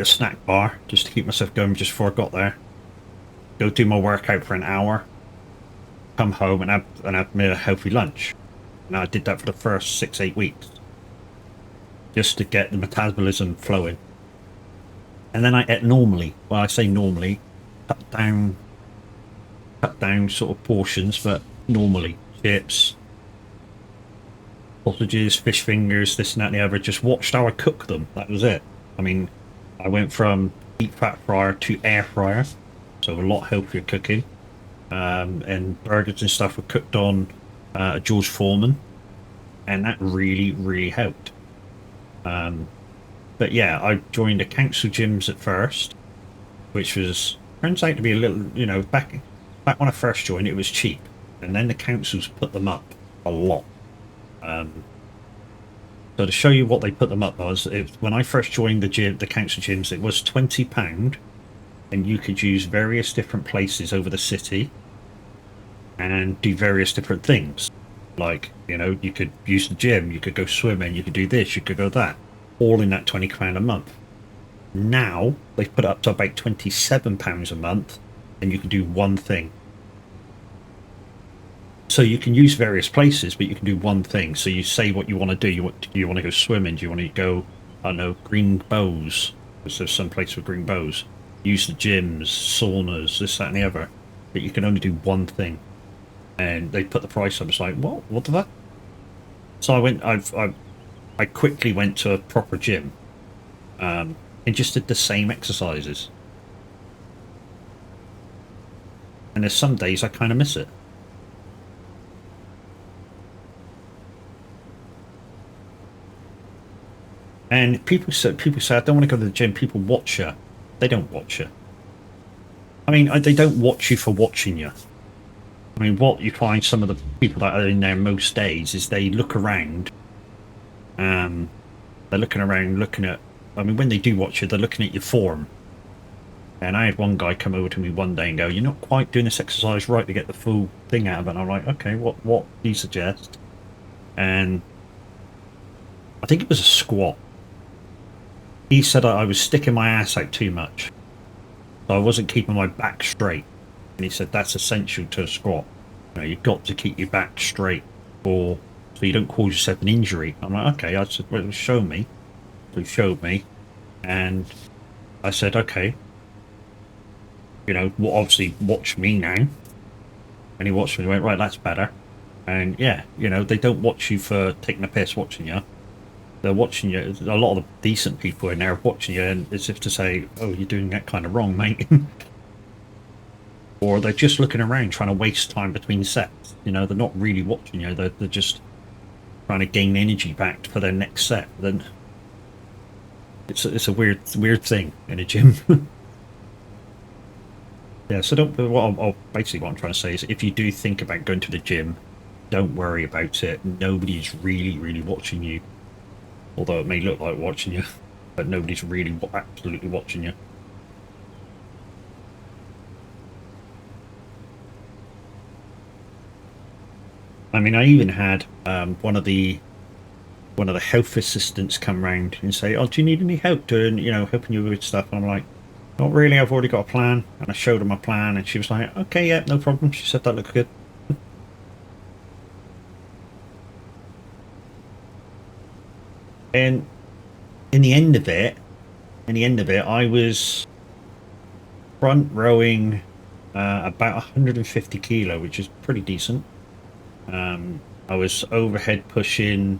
snack bar just to keep myself going just before I got there, go do my workout for an hour, come home and have me a healthy lunch. And I did that for the first 6-8 weeks, just to get the metabolism flowing. And then I ate normally. Well, I say normally, cut down sort of portions, but normally. Chips, sausages, fish fingers, this and that and the other. Just watched how I cook them. That was it. I mean, I went from deep fat fryer to air fryer, so a lot healthier cooking. And burgers and stuff were cooked on George Foreman, and that really helped. But yeah, I joined the council gyms at first, which turns out to be a little, you know, back when I first joined, it was cheap, and then the councils put them up a lot. So to show you what they put them up was, when I first joined the council gyms, it was £20, and you could use various different places over the city and do various different things. Like, you know, you could use the gym, you could go swimming, you could do this, you could go that, all in that £20 a month. Now they've put it up to about £27 a month, and you can do one thing. So you can use various places, but you can do one thing. So you say what you want to do. You want to go swimming? Do you want to go, I don't know, green bows? Because there's some place with green bows. Use the gyms, saunas, this, that, and the other. But you can only do one thing. And they put the price up. It's like, what the fuck? So I quickly went to a proper gym, and just did the same exercises. And there's some days I kind of miss it. And people say I don't want to go to the gym. People watch you. They don't watch you. I mean, they don't watch you for watching you. I mean, what you find some of the people that are in there most days is they look around. They're looking around, looking at. I mean, when they do watch you, they're looking at your form. And I had one guy come over to me one day and go, "You're not quite doing this exercise right to get the full thing out of it." And I'm like, "Okay, what do you suggest?" And I think it was a squat. He said I was sticking my ass out too much, so I wasn't keeping my back straight. And he said that's essential to a squat. You know, you've got to keep your back straight, so you don't cause yourself an injury. I'm like, okay. I said, well, show me. So he showed me, and I said, okay. You know, obviously watch me now. And he watched me and went, right, that's better. And yeah, you know, they don't watch you for taking a piss watching you. They're watching you. A lot of the decent people in there are watching you, and as if to say, "Oh, you're doing that kind of wrong, mate." Or they're just looking around, trying to waste time between sets. You know, they're not really watching you. They're just trying to gain energy back for their next set. Then it's a weird thing in a gym. Yeah. So basically what I'm trying to say is, if you do think about going to the gym, don't worry about it. Nobody's really watching you. Although it may look like watching you, but nobody's really absolutely watching you. I mean, I even had one of the health assistants come round and say, "Oh, do you need any help doing, helping you with stuff?" And I'm like, "Not really. I've already got a plan." And I showed her my plan, and she was like, "Okay, yeah, no problem." She said that looked good. And in the end of it, I was front rowing about 150 kilo, which is pretty decent. I was overhead pushing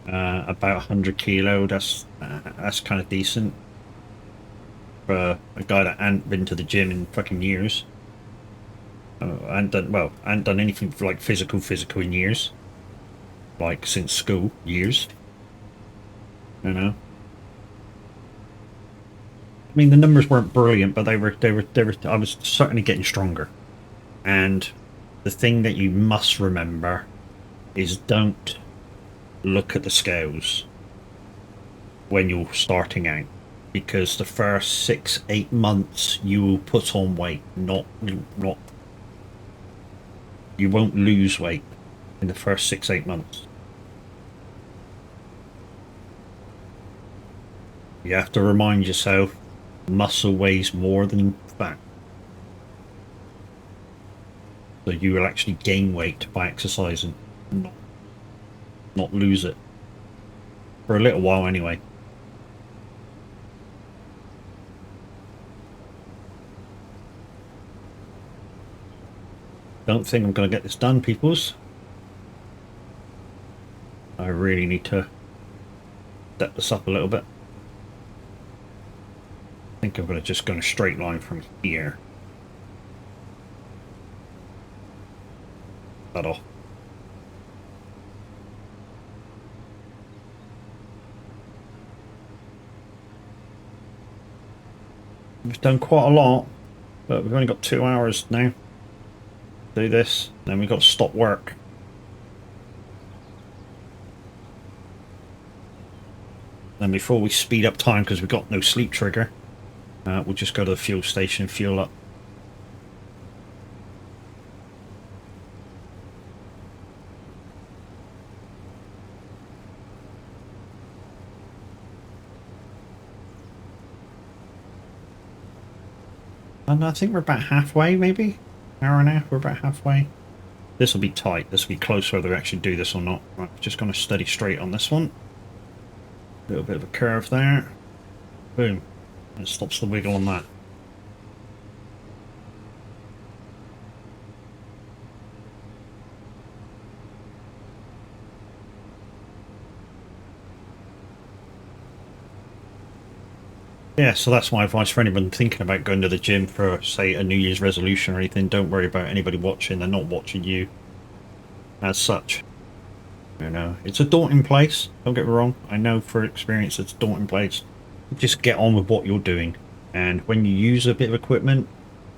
about 100 kilo. That's kind of decent for a guy that hadn't been to the gym in fucking years. I hadn't done anything for like physical in years, like since school years. You know, I mean the numbers weren't brilliant, but they were. I was certainly getting stronger. And the thing that you must remember is don't look at the scales when you're starting out, because the first 6-8 months you will put on weight, not you won't lose weight in the first 6-8 months. You have to remind yourself muscle weighs more than fat, so you will actually gain weight by exercising, not lose it for a little while anyway. Don't think I'm going to get this done, peoples. I really need to step this up a little bit. I think I'm going to just go in a straight line from here. That off. We've done quite a lot, but we've only got 2 hours now. Do this, then we've got to stop work. Then before we speed up time, because we've got no sleep trigger, we'll just go to the fuel station and fuel up. And I think we're about halfway, maybe? Hour and a half, we're about halfway. This will be tight. This will be close whether we actually do this or not. Right, just going to steady straight on this one. A little bit of a curve there. Boom. It stops the wiggle on that. Yeah, so that's my advice for anyone thinking about going to the gym for, say, a New Year's resolution or anything. Don't worry about anybody watching. They're not watching you as such. It's a daunting place. Don't get me wrong. I know for experience it's a daunting place. Just get on with what you're doing. And when you use a bit of equipment,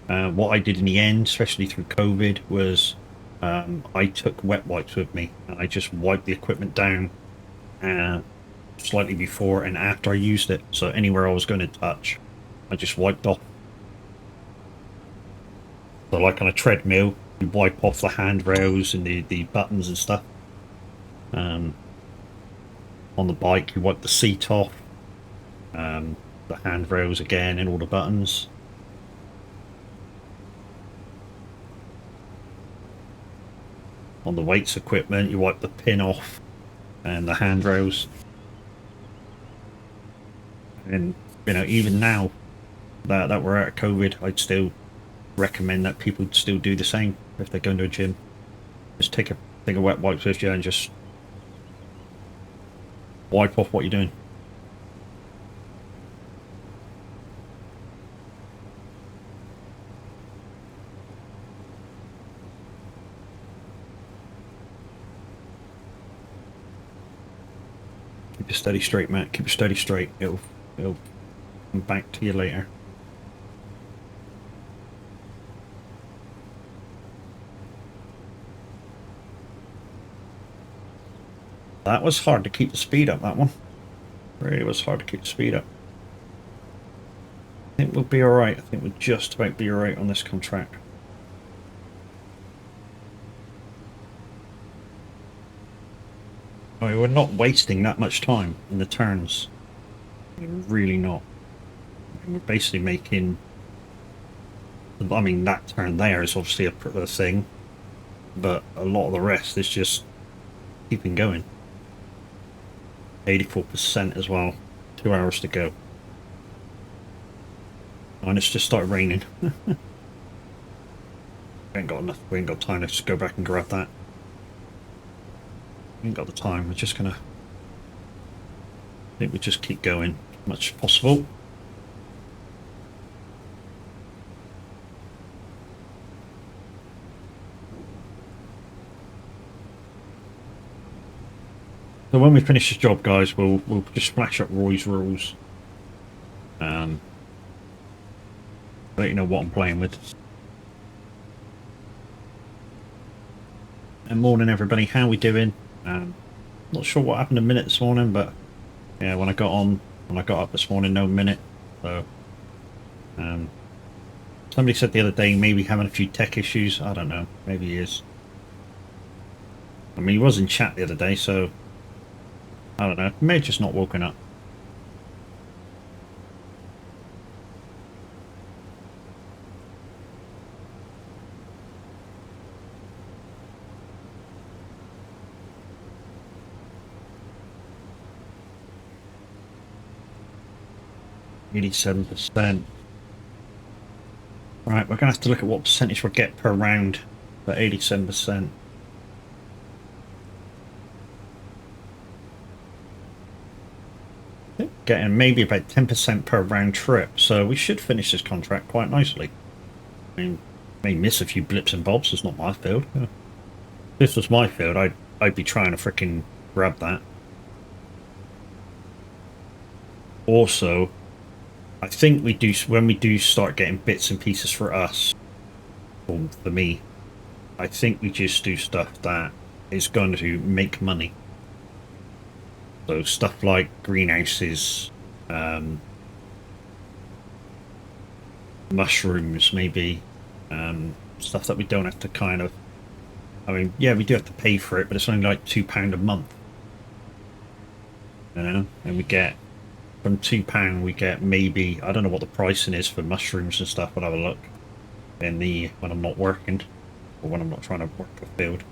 what I did in the end, especially through COVID, was I took wet wipes with me and I just wiped the equipment down slightly before and after I used it. So anywhere I was going to touch, I just wiped off. So like on a treadmill, you wipe off the handrails and the buttons and stuff. On the bike, you wipe the seat off, the handrails again and all the buttons. On the weights equipment, you wipe the pin off and the handrails. And even now that we're out of COVID, I'd still recommend that people still do the same if they're going to a gym. Just take a wet wipe with you and just wipe off what you're doing. Keep it steady straight, Matt. Keep it steady straight. It'll come back to you later. That was hard to keep the speed up, that one. Really was hard to keep the speed up. I think we'll be alright. I think we'll just about be alright on this contract. I mean, we're not wasting that much time in the turns. We're really not. We're basically making... I mean, that turn there is obviously a thing, but a lot of the rest is just keeping going. 84% as well. 2 hours to go. And it's just started raining. We ain't got enough. We ain't got time to just go back and grab that. We ain't got the time. We're just gonna... I think we just keep going as much as possible. So when we finish this job, guys, we'll just flash up Roy's rules. Let you know what I'm playing with. And morning, everybody. How we doing? Not sure what happened a minute this morning, but yeah, when I got up this morning, no minute. So, somebody said the other day maybe having a few tech issues. I don't know. Maybe he is. I mean, he was in chat the other day, so I don't know. He may have just not woken up. %. Right, we're gonna have to look at what percentage we'll get per round for 87%. Getting maybe about 10% per round trip, so we should finish this contract quite nicely. I mean, may miss a few blips and bobs. It's not my field. If this was my field, I'd be trying to frickin' grab that. Also, I think we do, when we do start getting bits and pieces for us, or for me, I think we just do stuff that is going to make money. So stuff like greenhouses, mushrooms, maybe, stuff that we don't have to kind of... I mean, yeah, we do have to pay for it, but it's only like £2 a month. You know, and we get... From £2 we get maybe, I don't know what the pricing is for mushrooms and stuff, but I'll have a look in the, when I'm not working, or when I'm not trying to work the field.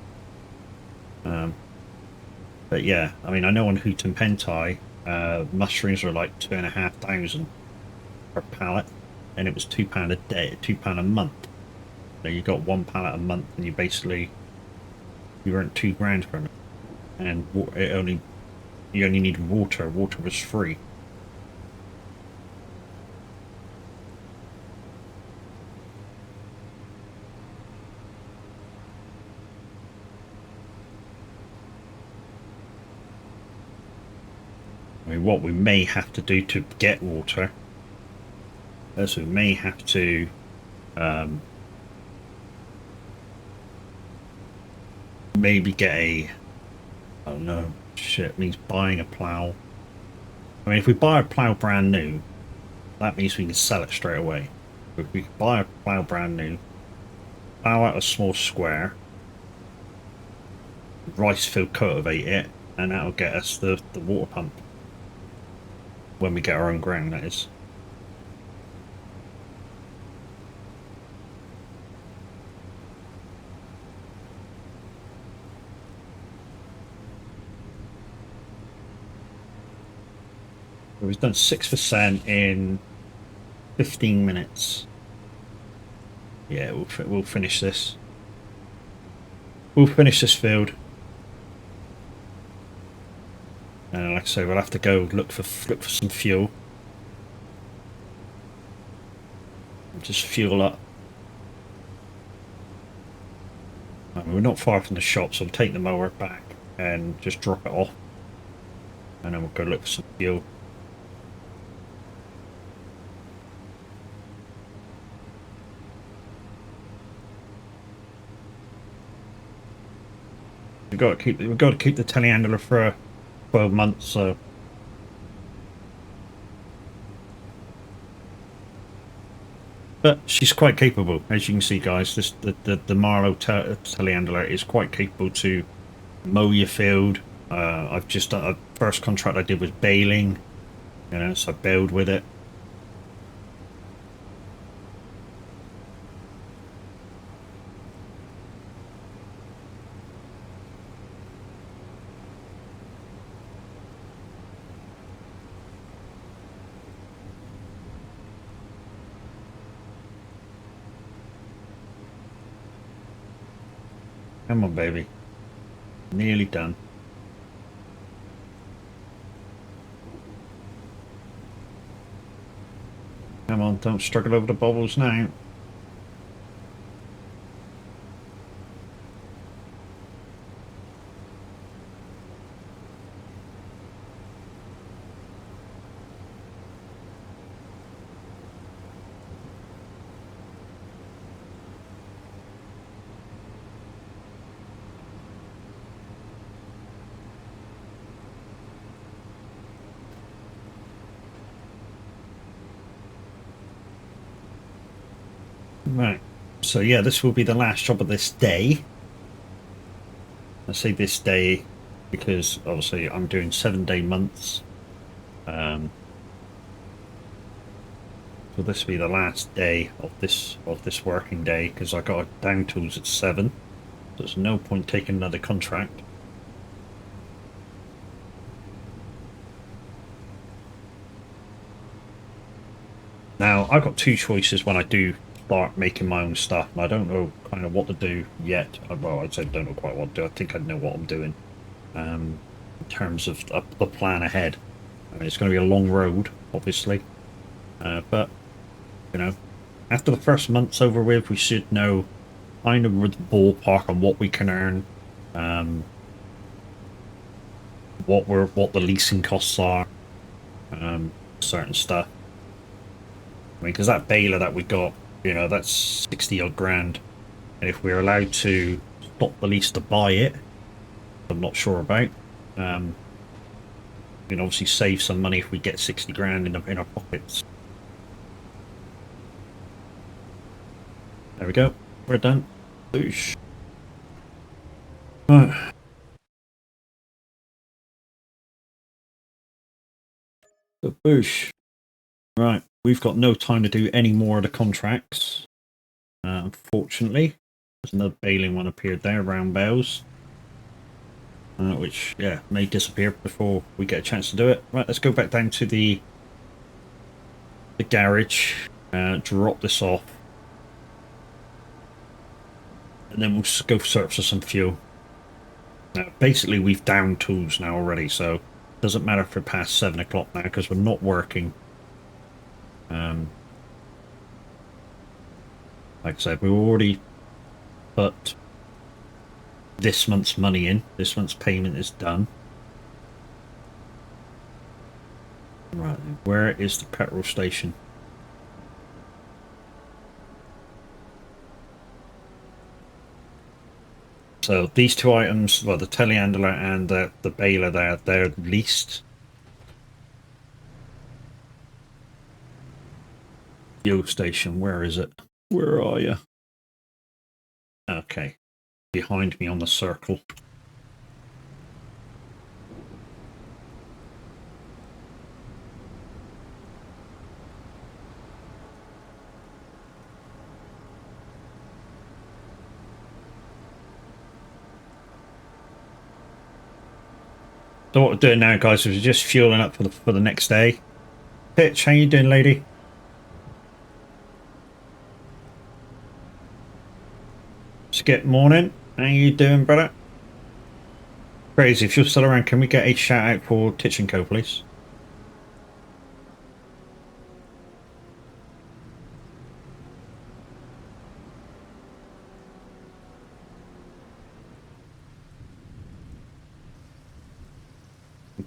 But yeah, I mean, I know on Hoot and Pentai, mushrooms are like 2,500 per pallet, and it was £2 a day, £2 a month. So you got one pallet a month, and you basically, you earned £2 from it. And you only need water. Water was free. I mean, what we may have to do to get water is we may have to maybe get a, I don't know, shit, means buying a plough. I mean, if we buy a plough brand new, that means we can sell it straight away. But if we buy a plough brand new, plough out a small square, rice field cultivate it, and that'll get us the water pump. When we get our own ground, that is. We've done 6% in 15 minutes. Yeah, we'll finish this. We'll finish this field. And like I say, we'll have to go look for some fuel. Just fuel up. I mean, we're not far from the shop, so we'll take the mower back and just drop it off. And then we'll go look for some fuel. we've got to keep the telehandler for 12 months. So, but she's quite capable, as you can see, guys. The Marlow telehandler is quite capable to mow your field. I've just first contract I did was baling, you know, so I baled with it. Come on, baby. Nearly done. Come on, don't struggle over the bubbles now. Right. So yeah, this will be the last job of this day. I say this day because obviously I'm doing 7-day months. So this will be the last day of this working day because I got down tools at 7. So there's no point taking another contract. Now I've got 2 choices when I do start making my own stuff, and I don't know kind of what to do yet. Well, I'd say I don't know quite what to do. I think I know what I'm doing in terms of the plan ahead. I mean, it's going to be a long road, obviously, but you know, after the first month's over with, we should know kind of the ballpark on what we can earn, what the leasing costs are, certain stuff. I mean, because that baler that we got, you know, that's 60 odd grand, and if we're allowed to stop the lease to buy it, I'm not sure about. We can obviously save some money if we get 60 grand in our pockets. There we go. We're done. Boosh. Right. So boosh. Right. We've got no time to do any more of the contracts. Unfortunately. There's another baling one appeared there, round bells. Which, yeah, may disappear before we get a chance to do it. Right, let's go back down to the garage. Drop this off. And then we'll just go search for some fuel. Basically, we've downed tools now already, so it doesn't matter if we're past 7 o'clock now because we're not working. Like I said, we've already put this month's money in. This month's payment is done. Right, where is the petrol station? So these 2 items, well, the telehandler and the baler, they're leased. Fuel station, where is it? Where are you? Okay, behind me on the circle. So what we're doing now, guys, is we're just fueling up for the next day. Pitch, how you doing, lady? Skip morning. How you doing, brother? Crazy, if you're still around, can we get a shout out for Titch & Co, please?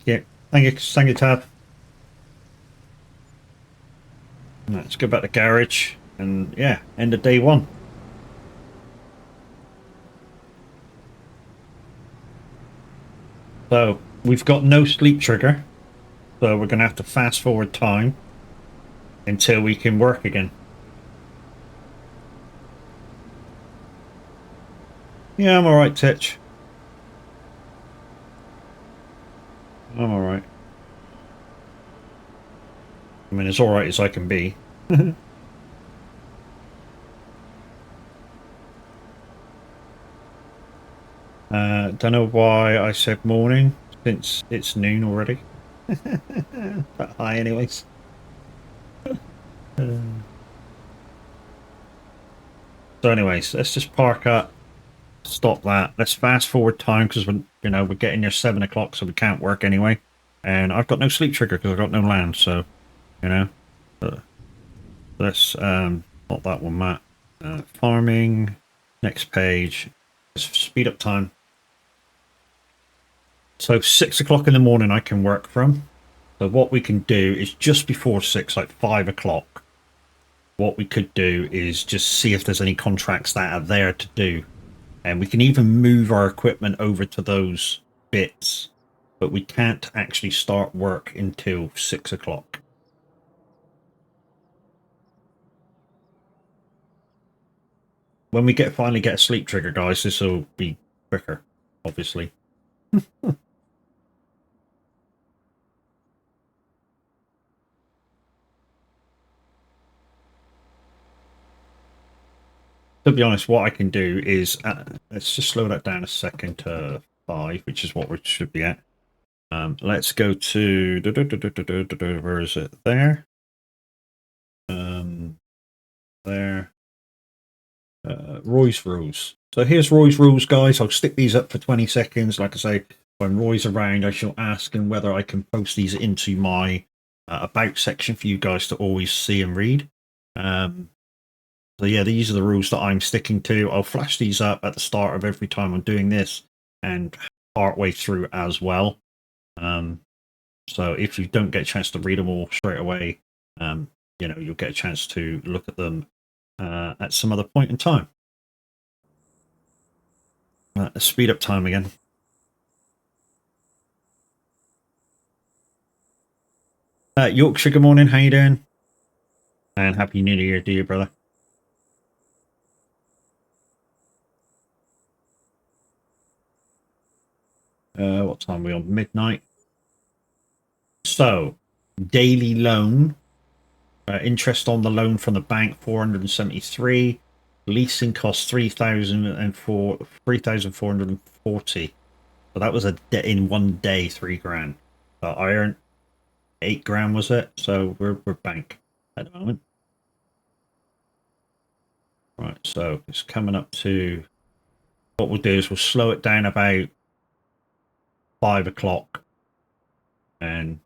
Yeah, thank you, Tab. Let's go back to garage and yeah, end of day 1. So we've got no sleep trigger, so we're going to have to fast forward time until we can work again. Yeah, I'm alright, Titch. I'm alright. I mean, as alright as I can be. Don't know why I said morning, since it's noon already. But hi, anyways. So anyways, let's just park up, stop that. Let's fast forward time, because we're getting near 7 o'clock, so we can't work anyway. And I've got no sleep trigger because I've got no land, so let's stop that one, Matt. Farming, next page. Let's speed up time. So 6 o'clock in the morning I can work from. So what we can do is just before 6, like 5 o'clock, what we could do is just see if there's any contracts that are there to do. And we can even move our equipment over to those bits, but we can't actually start work until 6 o'clock. When we finally get a sleep trigger, guys, this will be quicker, obviously. To be honest, what I can do is, let's just slow that down a second to 5, which is what we should be at. Let's go to, where is it? There. There. Roy's rules. So here's Roy's rules, guys. I'll stick these up for 20 seconds. Like I say, when Roy's around, I shall ask him whether I can post these into my about section for you guys to always see and read. So yeah, these are the rules that I'm sticking to. I'll flash these up at the start of every time I'm doing this and part way through as well. So if you don't get a chance to read them all straight away, you'll get a chance to look at them at some other point in time. Let's speed up time again. Yorkshire, good morning. How you doing? And happy New Year to you, brother. What time are we on? Midnight. So, daily loan. Interest on the loan from the bank, 473. Leasing costs 3,440. So that was in 1 day, 3 grand. I earned 8 grand, was it? So we're bank at the moment. Right, so it's coming up to, what we'll do is we'll slow it down about 5 o'clock and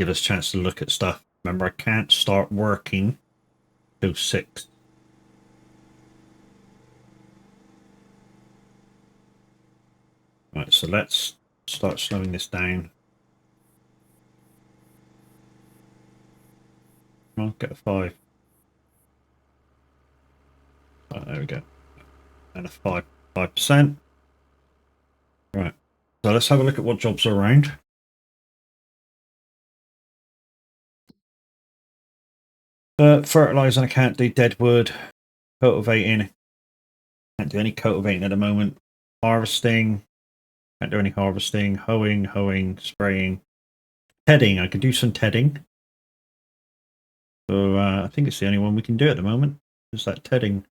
give us a chance to look at stuff. Remember, I can't start working till 6. Right, so let's start slowing this down. Come on, get a 5. Oh, there we go. And a 5%. Right. So let's have a look at what jobs are around. Fertilizing, I can't do. Deadwood. Cultivating. Can't do any cultivating at the moment. Harvesting. Can't do any harvesting. Hoeing, spraying. Tedding, I can do some tedding. So I think it's the only one we can do at the moment. Is that tedding?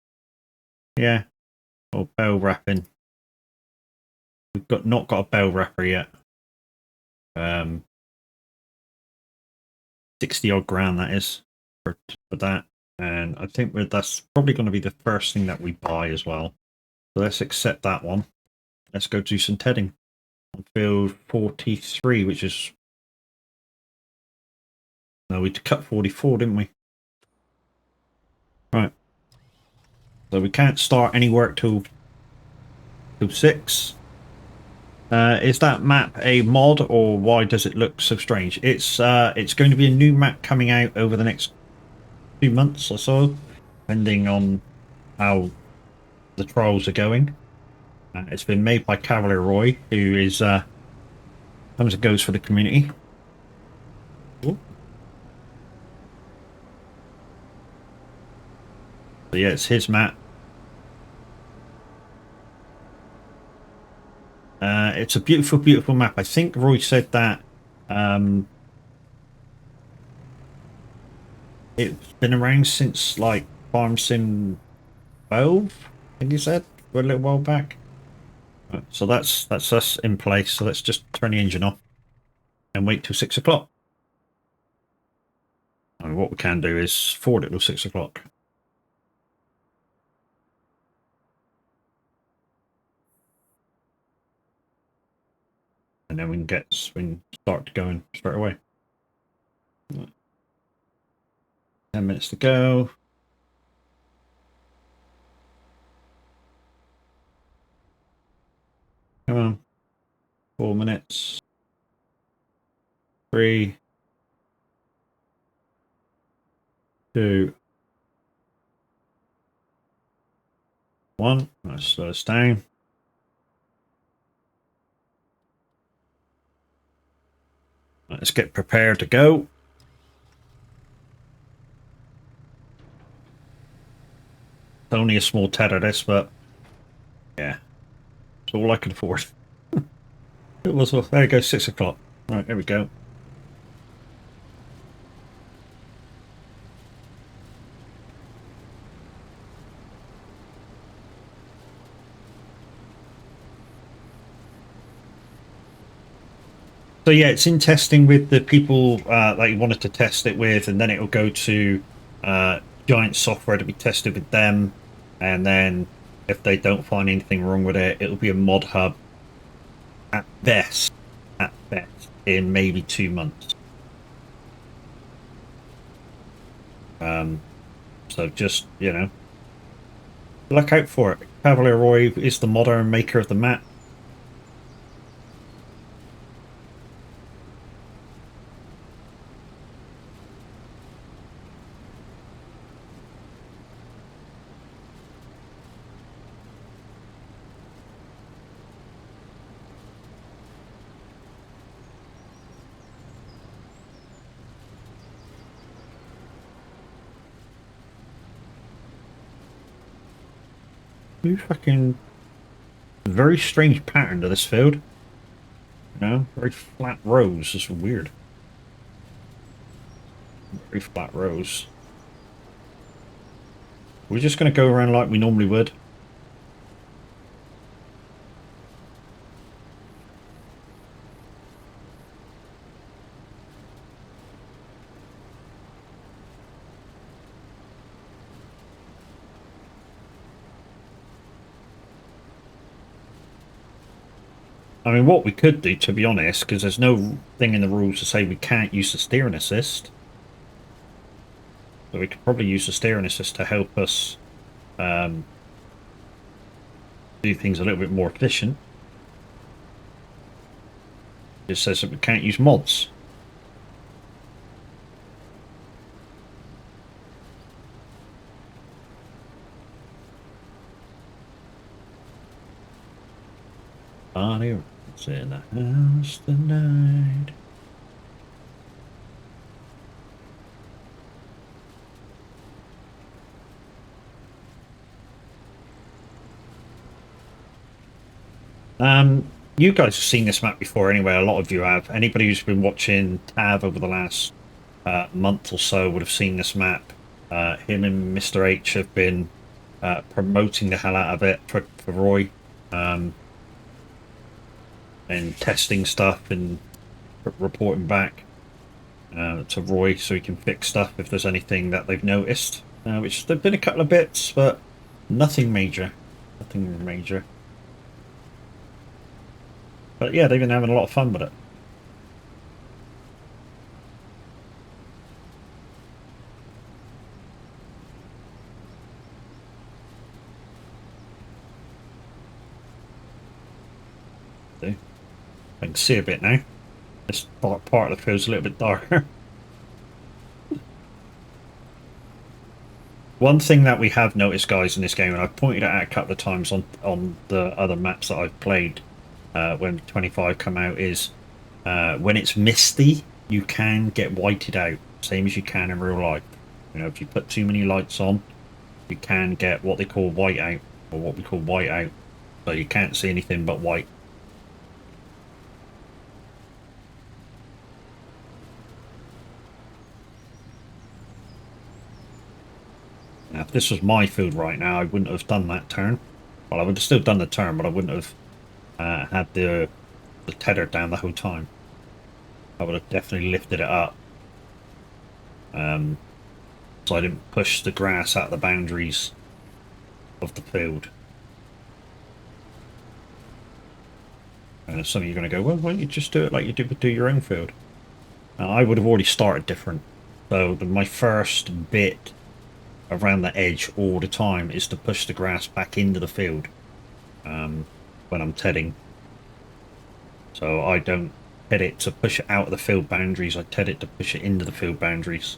Yeah. Or bell wrapping. We've not got a bell wrapper yet. 60 odd grand that is for that. And I think that's probably going to be the first thing that we buy as well. So let's accept that one. Let's go do some tedding on field 43, which is, no, we cut 44, didn't we? Right. So we can't start any work till 6. Is that map a mod, or why does it look so strange? It's going to be a new map coming out over the next 2 months or so, depending on how the trials are going. It's been made by Cavalier Roy, who is comes and goes for the community. Ooh. So yeah, it's his map. It's a beautiful, beautiful map. I think Roy said that it's been around since like Farm Sim 12, I think he said, a little while back. So that's us in place. So let's just turn the engine off and wait till 6 o'clock. I mean, what we can do is forward it till 6 o'clock. And then we can start going straight away. 10 minutes to go. Come on. 4 minutes. 3, 2, 1. Let's slow us down. Let's get prepared to go. It's only a small tether, this, but yeah, it's all I can afford. It was, well, there you go, 6 o'clock. Right, there we go. So yeah, it's in testing with the people that you wanted to test it with, and then it'll go to Giant Software to be tested with them, and then if they don't find anything wrong with it, it'll be a mod hub at best, in maybe 2 months. So just, you know, look out for it. Cavalier Roy is the modder and maker of the map. You fucking very strange pattern to this field. You know, very flat rows. It's weird. Very flat rows. We're just going to go around like we normally would. I mean, what we could do, to be honest, because there's no thing in the rules to say we can't use the steering assist. So we could probably use the steering assist to help us do things a little bit more efficient. It says that we can't use mods. Body It's in the house tonight. You guys have seen this map before anyway, a lot of you have. Anybody who's been watching Tav over the last month or so would have seen this map. Him and Mr. H have been promoting the hell out of it for Roy. And testing stuff and reporting back to Roy so he can fix stuff if there's anything that they've noticed. Which there've been a couple of bits, but nothing major. Nothing major. But yeah, they've been having a lot of fun with it. I can see a bit now. This part of the field's a little bit darker. One thing that we have noticed, guys, in this game, and I've pointed it out a couple of times on the other maps that I've played when 25 come out, is when it's misty, you can get whited out, same as you can in real life. You know, if you put too many lights on, you can get what they call white out, or what we call white out. So you can't see anything but white. Now, if this was my field right now, I wouldn't have done that turn. Well, I would have still done the turn, but I wouldn't have had the tether down the whole time. I would have definitely lifted it up. So I didn't push the grass out of the boundaries of the field. And some of you are going to go, well, why don't you just do it like you do your own field? I would have already started different. So my first bit around the edge all the time is to push the grass back into the field when I'm tedding. So I don't ted it to push it out of the field boundaries, I ted it to push it into the field boundaries.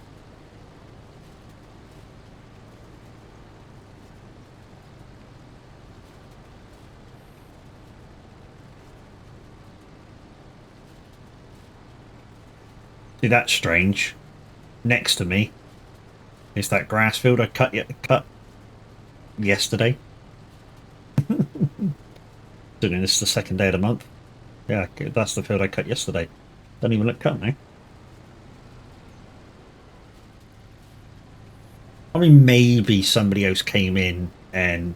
See, that's strange. Next to me is that grass field I cut yesterday. Doing this the second day of the month. Yeah, that's the field I cut yesterday. Don't even look cut now. I mean, maybe somebody else came in and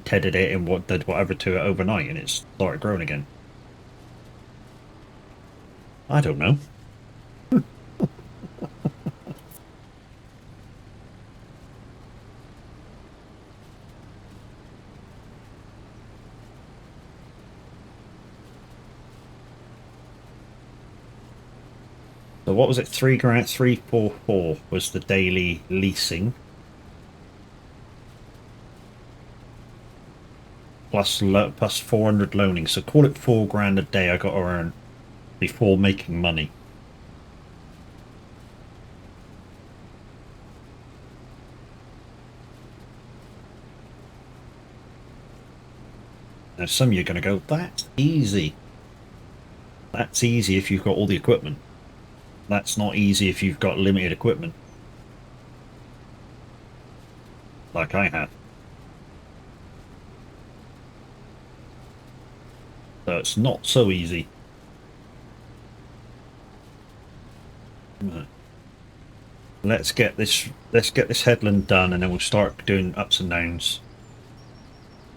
tedded it and did whatever to it overnight, and it started growing again. I don't know. So what was it? 3,344 was the daily leasing. Plus 400 loaning. So call it £4,000 a day I got to earn before making money. Now some of you are going to go, that's easy. That's easy if you've got all the equipment. That's not easy if you've got limited equipment. Like I have. So it's not so easy. Let's get this headland done, and then we'll start doing ups and downs.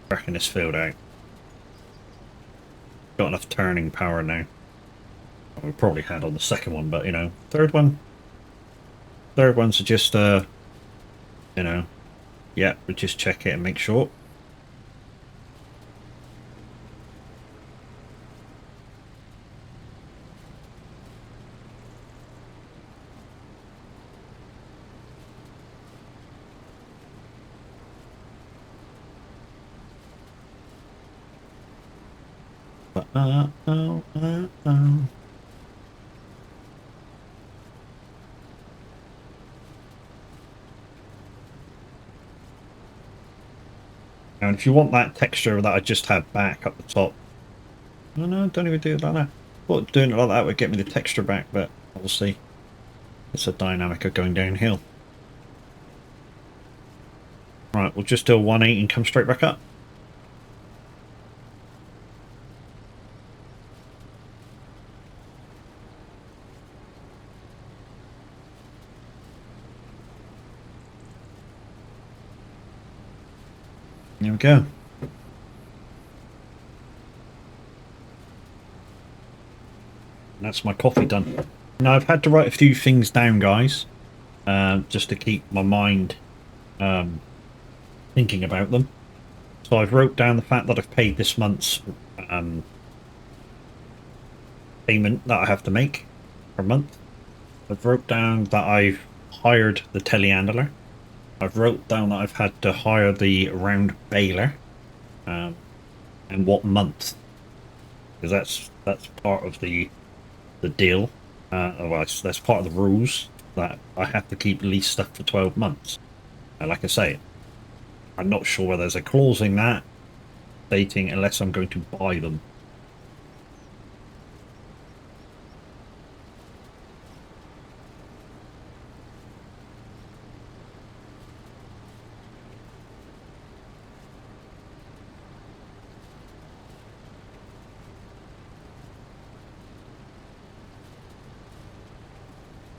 Cracking this field out. Got enough turning power now. We probably had on the second one, but you know, third ones are just you know, yeah, we just check it and make sure. And if you want that texture that I just had back up the top, no, don't even do it like that. Thought doing it like that would get me the texture back, but we'll see. It's a dynamic of going downhill. Right, we'll just do a 180 and come straight back up. There we go. That's my coffee done. Now I've had to write a few things down, guys, just to keep my mind thinking about them. So I've wrote down the fact that I've paid this month's payment that I have to make per month. I've wrote down that I've hired the telehandler. I've wrote down that I've had to hire the round baler, and what month, because that's part of the deal. Well, that's part of the rules, that I have to keep lease stuff for 12 months. And like I say, I'm not sure whether there's a clause in that stating unless I'm going to buy them.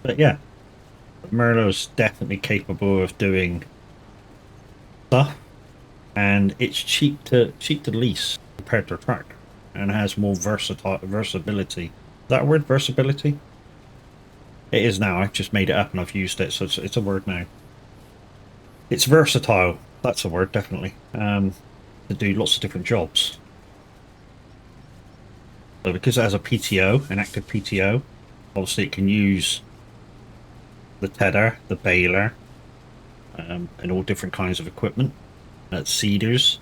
But yeah, Merlot's definitely capable of doing stuff, and it's cheap to lease compared to a tractor, and has more versatility. Is that a word, versatility? It is now. I've just made it up and I've used it, so it's a word now. It's versatile. That's a word, definitely. To do lots of different jobs. So because it has a PTO, an active PTO, obviously it can use the tedder, the baler, and all different kinds of equipment. Seeders.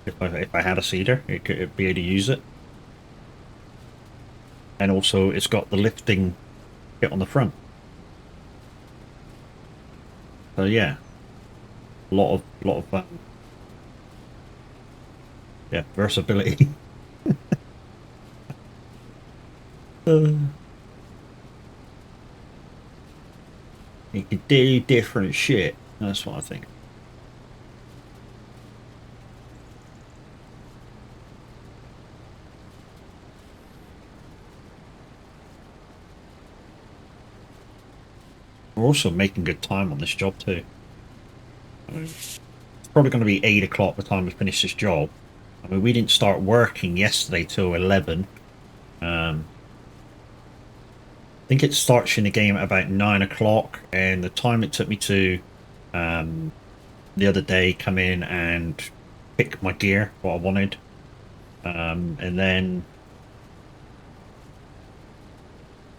If I had a seeder, it'd be able to use it. And also it's got the lifting kit on the front. So yeah, a lot of yeah, versatility. It could do different shit. That's what I think. We're also making good time on this job too. I mean, it's probably going to be 8 o'clock by the time we finish this job. I mean, we didn't start working yesterday till 11. I think it starts in the game at about 9 o'clock, and the time it took me to the other day come in and pick my gear, what I wanted, and then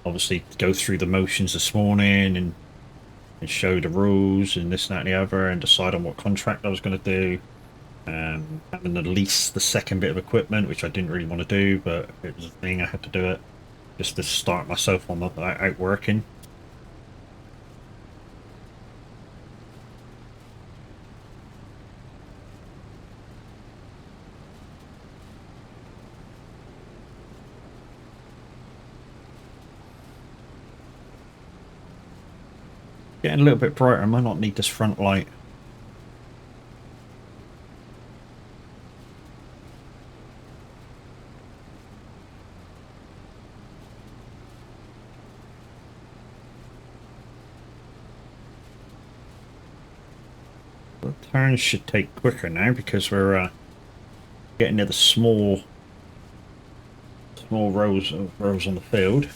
obviously go through the motions this morning and show the rules and this, that, and the other, and decide on what contract I was going to do. Having to lease the second bit of equipment, which I didn't really want to do, but it was a thing, I had to do it just to start myself on out working. Getting a little bit brighter. I might not need this front light. The turns should take quicker now because we're getting near the small rows on the field.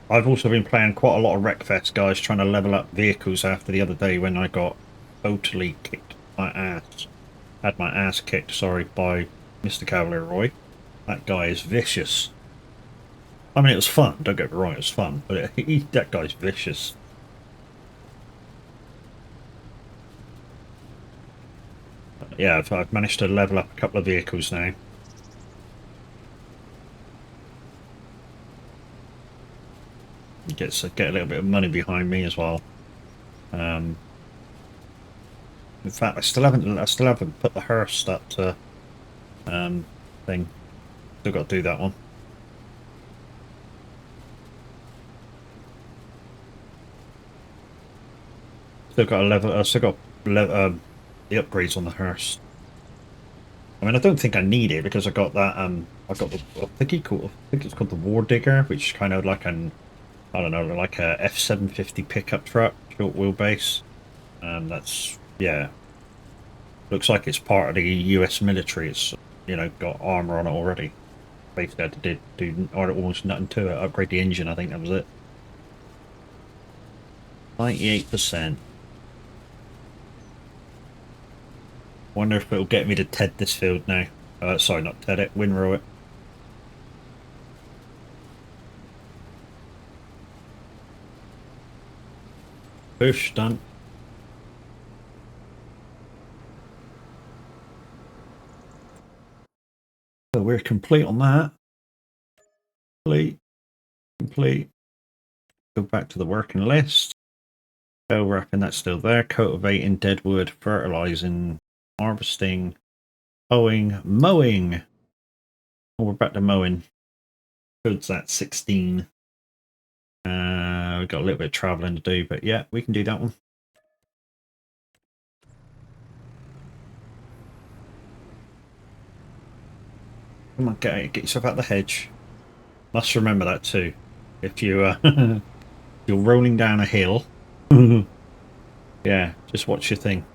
I've also been playing quite a lot of Wreckfest, guys, trying to level up vehicles after the other day when I got totally kicked my ass. Had my ass kicked, sorry, by Mr. Cavalier Roy. That guy is vicious. I mean, it was fun, don't get me wrong, it was fun, but that guy's vicious. Yeah, I've managed to level up a couple of vehicles now. Get a little bit of money behind me as well. In fact, I still haven't put the hearse up to thing. Still got to do that one. Still got a level. Still got the upgrades on the hearse. I mean, I don't think I need it because I got that. I got the. I think it's called the War Digger, which is kind of like an. I don't know, like a F750 pickup truck, short wheelbase. That's yeah. Looks like it's part of the U.S. military. It's got armor on it already. Basically, I had to do almost nothing to it. Upgrade the engine. I think that was it. 98%. Wonder if it'll get me to TED this field now. Sorry, not TED it. Winrow it. Push done. So we're complete on that. Complete. Go back to the working list. Bell wrapping, that's still there. Cultivating, deadwood, fertilizing, harvesting, mowing. Oh, we're back to mowing. Code's at 16. We've got a little bit of traveling to do, but yeah, we can do that one. Come on, get yourself out the hedge. Must remember that too. If you you're rolling down a hill, yeah, just watch your thing.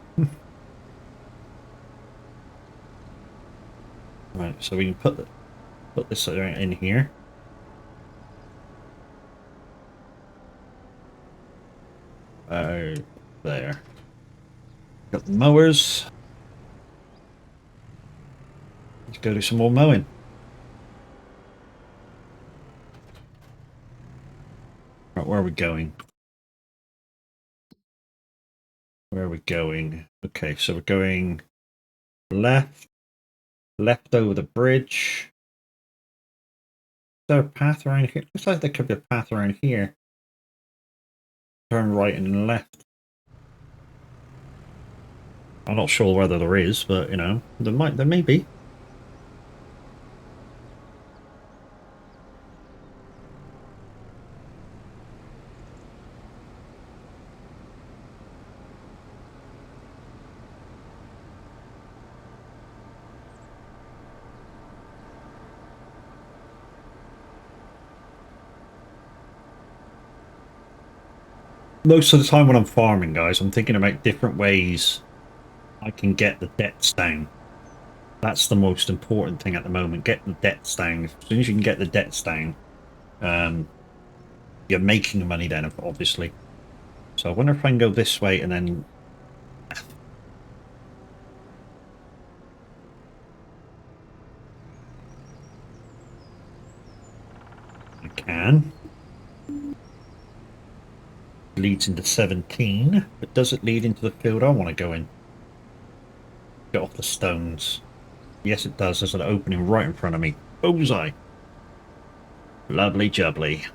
Right, so we can put this in here. There. Got the mowers. Let's go do some more mowing. Right, where are we going? Where are we going? Okay, so we're going left over the bridge. Is there a path around here? Looks like there could be a path around here. Turn right and left. I'm not sure whether there is, but you know, there may be. Most of the time when I'm farming, guys, I'm thinking about different ways I can get the debts down. That's the most important thing at the moment. Get the debts down. As soon as you can get the debts down, you're making money then, obviously. So I wonder if I can go this way and then... I can. Leads into 17, but does it lead into the field I want to go in? Get off the stones. Yes, it does. There's an opening right in front of me. Bullseye. Lovely jubbly.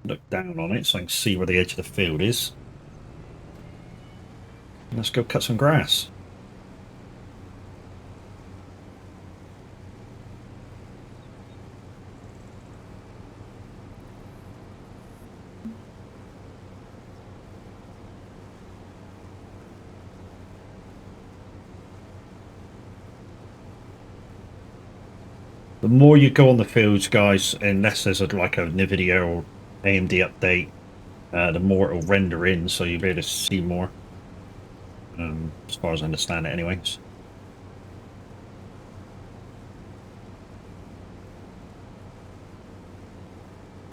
Look down on it so I can see where the edge of the field is. Let's go cut some grass. The more you go on the fields, guys, unless there's like a NVIDIA or AMD update, the more it'll render in, so you'll be able to see more. As far as I understand it, anyways.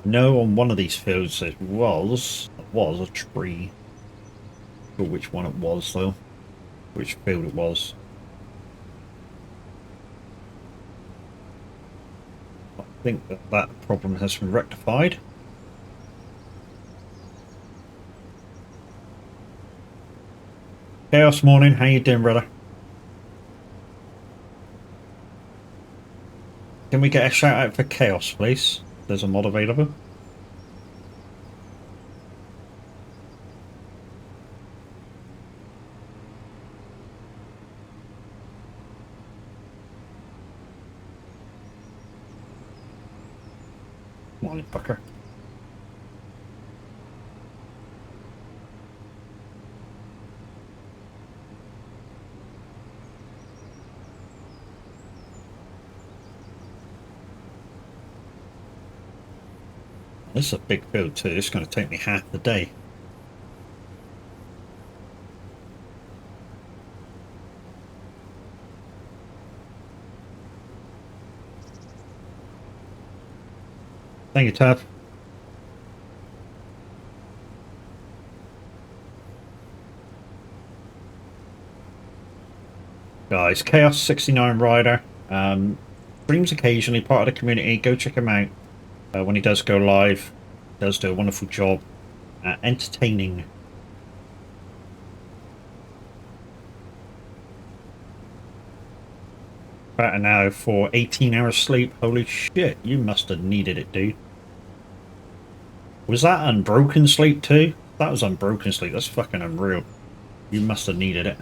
No, on one of these fields there was a tree. I'm not sure which one it was though. Which field it was. I think that problem has been rectified. Chaos morning, how you doing, brother? Can we get a shout out for Chaos, please? There's a mod available. Morning, fucker. This is a big build too. It's going to take me half the day. Thank you, Tav. Guys, Chaos 69 Rider. streams occasionally, part of the community. Go check him out when he does go live. He does do a wonderful job at entertaining. Better now for 18 hours sleep. Holy shit, you must have needed it, dude. Was that unbroken sleep too? That was unbroken sleep. That's fucking unreal. You must have needed it.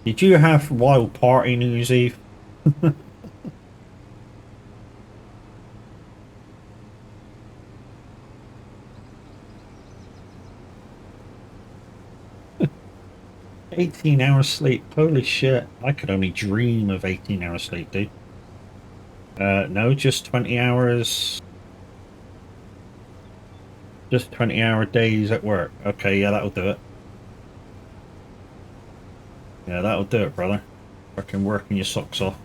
Did you have wild party New Year's Eve? 18 hours sleep. Holy shit. I could only dream of 18 hours sleep, dude. No, just 20 hours. Just 20-hour days at work. Okay, yeah, that'll do it. Yeah, that'll do it, brother. Fucking working your socks off.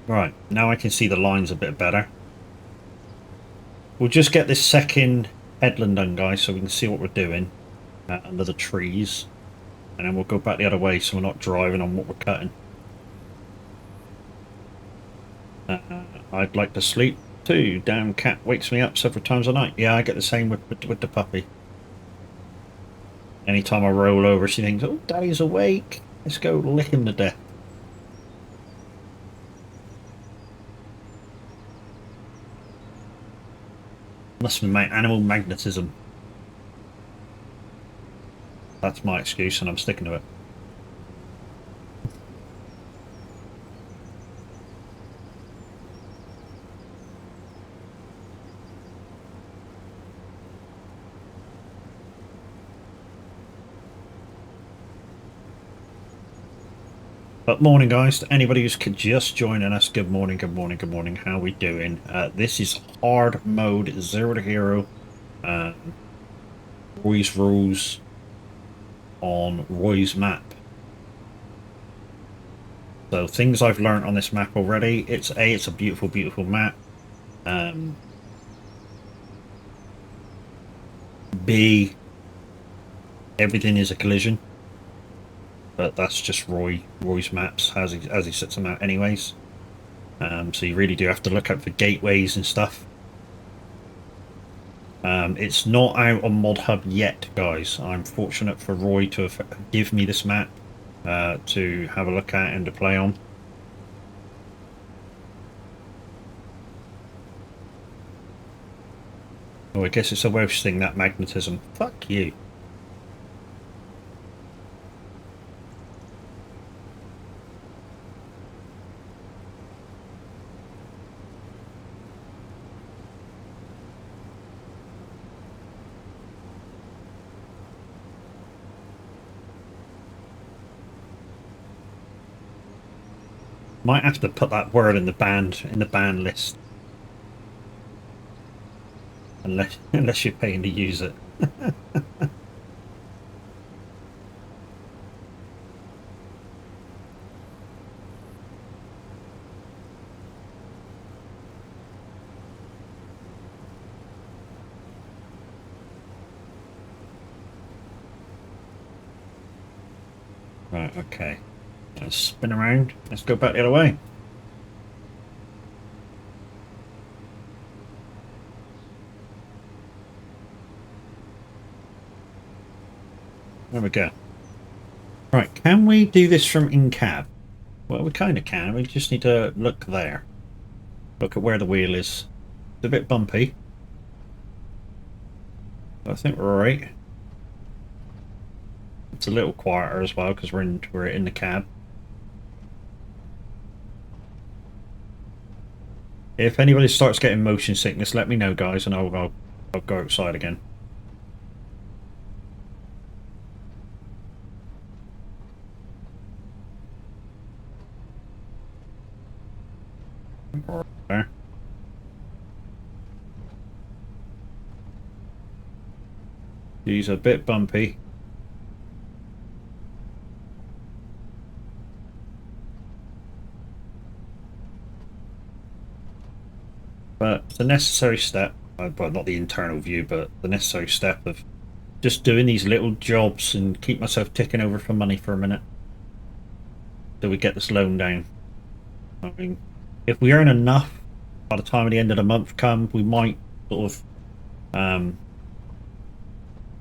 Right, now I can see the lines a bit better. We'll just get this second headland done, guys, so we can see what we're doing under the trees. And then we'll go back the other way so we're not driving on what we're cutting. I'd like to sleep too. Damn cat wakes me up several times a night. Yeah, I get the same with the puppy. Anytime I roll over, she thinks, oh, daddy's awake. Let's go lick him to death. Must be my animal magnetism. That's my excuse and I'm sticking to it. But morning, guys. To anybody who's just joining us, good morning, good morning, good morning. How are we doing? This is hard mode, 0 to hero. Roy's rules on Roy's map. So things I've learned on this map already. It's a beautiful, beautiful map. B, everything is a collision. But that's just Roy's maps as he sets them out anyways. So you really do have to look out for gateways and stuff. It's not out on Mod Hub yet, guys. I'm fortunate for Roy to give me this map to have a look at and to play on. Oh, I guess it's a Welsh thing, that magnetism. Fuck you. Might have to put that word in the ban list. Unless you're paying to use it. Right, okay. Let's spin around. Let's go back the other way. There we go. Right, can we do this from in-cab? Well, we kind of can. We just need to look there. Look at where the wheel is. It's a bit bumpy. I think we're alright. It's a little quieter as well because we're in the cab. If anybody starts getting motion sickness, let me know, guys, and I'll go outside again. There. He's a bit bumpy. But it's a necessary step. well, not the internal view, but the necessary step of just doing these little jobs and keep myself ticking over for money for a minute till we get this loan down. I mean, if we earn enough by the time the end of the month come, we might sort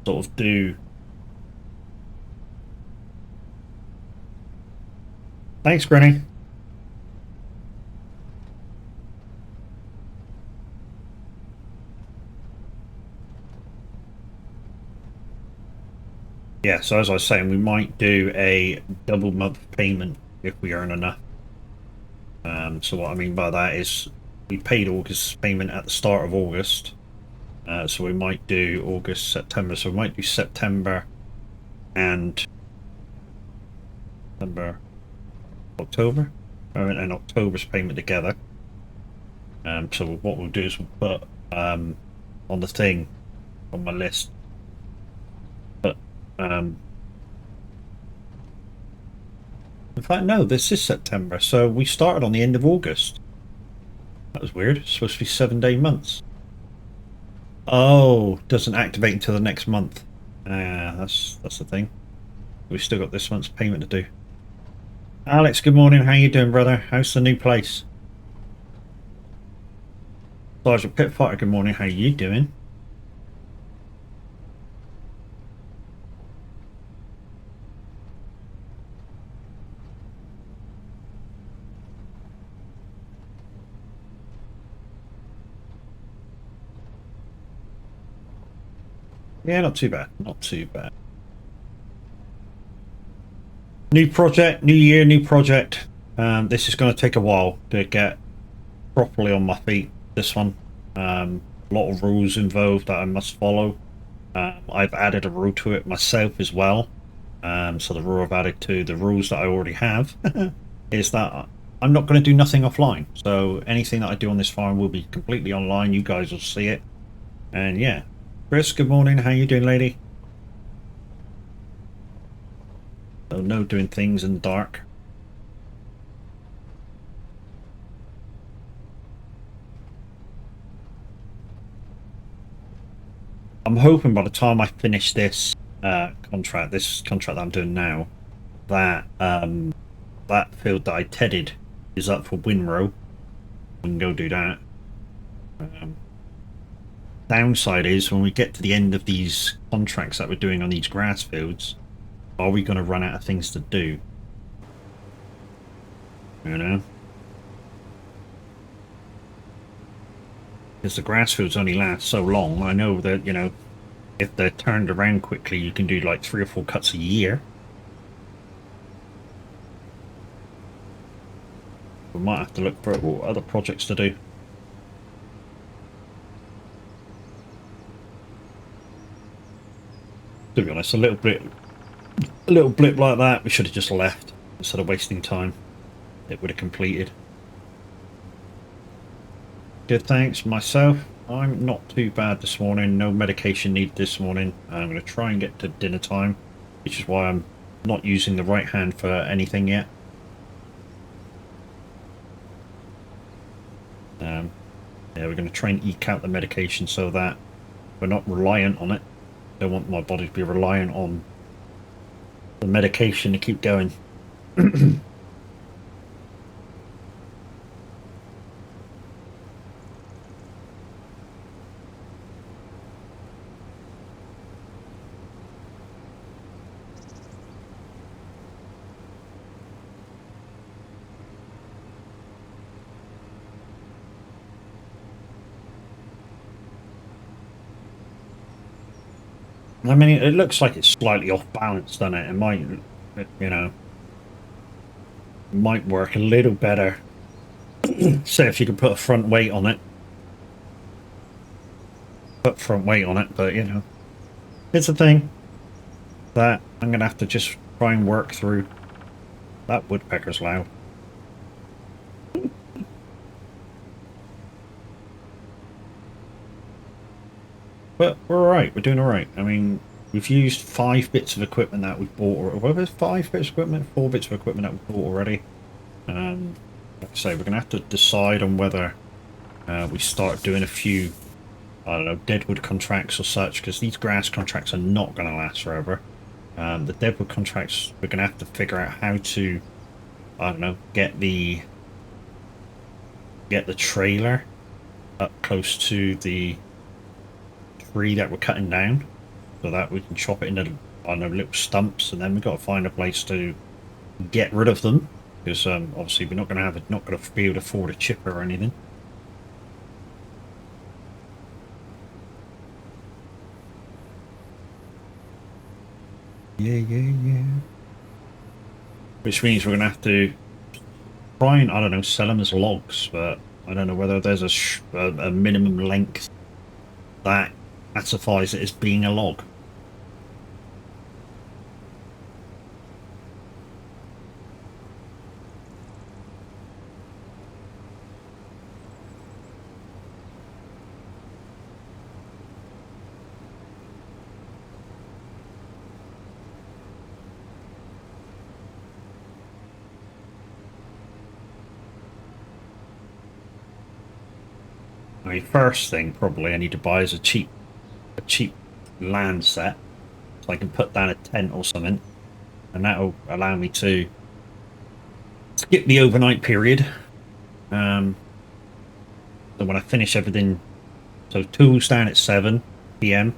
of do. Thanks, Granny. Yeah, so as I was saying, we might do a double month payment if we earn enough. So what I mean by that is we paid August's payment at the start of August. So we might do August, September. So we might do September and October, and October's payment together. So what we'll do is we'll put on the thing on my list. But in fact, no, this is September. So we started on the end of August. That was weird. It's supposed to be 7-day months. Oh, doesn't activate until the next month. That's the thing. We've still got this month's payment to do. Alex, good morning. How you doing, brother? How's the new place? Sergeant Pitfighter, good morning. How you doing? Yeah, not too bad. Not too bad. New project, new year, new project. This is going to take a while to get properly on my feet. This one. A lot of rules involved that I must follow. I've added a rule to it myself as well. So the rule I've added to the rules that I already have is that I'm not going to do nothing offline. So anything that I do on this farm will be completely online. You guys will see it. And yeah. Chris, good morning. How you doing, lady? So no doing things in the dark. I'm hoping by the time I finish this contract that I'm doing now, that that field that I tedded is up for Winrow. We can go do that. Downside is when we get to the end of these contracts that we're doing on these grass fields, are we going to run out of things to do? You know? Because the grass fields only last so long. I know that, you know, if they're turned around quickly, you can do like 3 or 4 cuts a year. We might have to look for other projects to do. To be honest, a little blip like that, we should have just left instead of wasting time. It would have completed. Good, thanks. Myself, I'm not too bad this morning. No medication needed this morning. I'm going to try and get to dinner time, which is why I'm not using the right hand for anything yet. Yeah, we're going to try and eke out the medication so that we're not reliant on it. Don't want my body to be reliant on the medication to keep going. I mean, it looks like it's slightly off balance, doesn't it? It might, you know, might work a little better. Say if you could put a front weight on it. Put front weight on it, but you know, it's a thing that I'm going to have to just try and work through. That woodpecker's loud. But we're alright, we're doing alright. I mean, we've used 5 bits of equipment that we've bought, or what was 5 bits of equipment? 4 bits of equipment that we've bought already. Like I say, we're going to have to decide on whether we start doing a few I don't know, deadwood contracts or such, because these grass contracts are not going to last forever. The deadwood contracts, we're going to have to figure out how to, I don't know, get the trailer up close to the tree that we're cutting down, so that we can chop it into, I don't know, little stumps, and then we've got to find a place to get rid of them, because obviously we're not going to have it, not going to be able to afford a chipper or anything. Yeah. Which means we're going to have to try and, I don't know, sell them as logs, but I don't know whether there's a minimum length that classifies it as being a log. I mean, first thing probably I need to buy is a cheap land set, so I can put down a tent or something, and that'll allow me to skip the overnight period. So when I finish everything, so tools down at 7 p.m.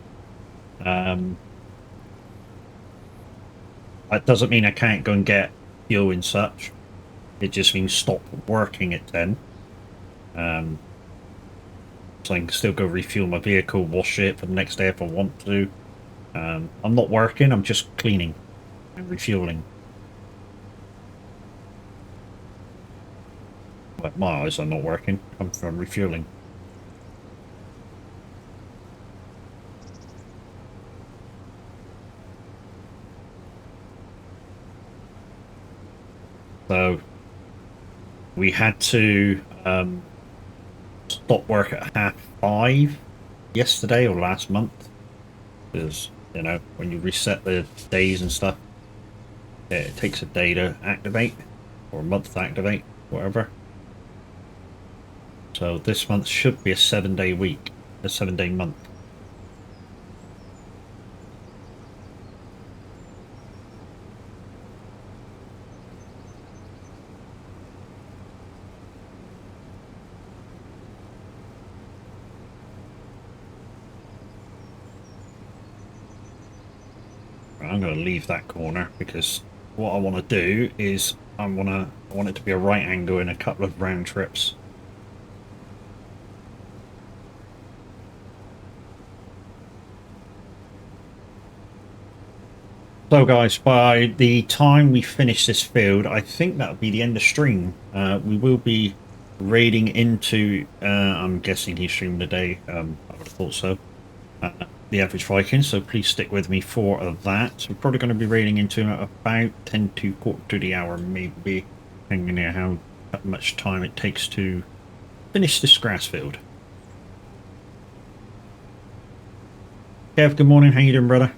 That doesn't mean I can't go and get fuel and such. It just means stop working at 10. So I can still go refuel my vehicle, wash it for the next day if I want to. I'm not working, I'm just cleaning and refueling. Well, my eyes are not working, I'm from refueling. So we had to stop work at 5:30 yesterday or last month, because you know when you reset the days and stuff, it takes a day to activate or a month to activate, whatever. So this month should be a 7-day week, a 7-day month. I'm going to leave that corner because what I want to do is I want it to be a right angle in a couple of round trips. So guys, by the time we finish this field, I think that'll be the end of stream. We will be raiding into, I'm guessing he's streaming today, I would have thought so, the Average Viking, so please stick with me for that. We're probably going to be raiding into him at about 10 to quarter to the hour, maybe, depending on how much time it takes to finish this grass field. Kev, good morning, how you doing, brother?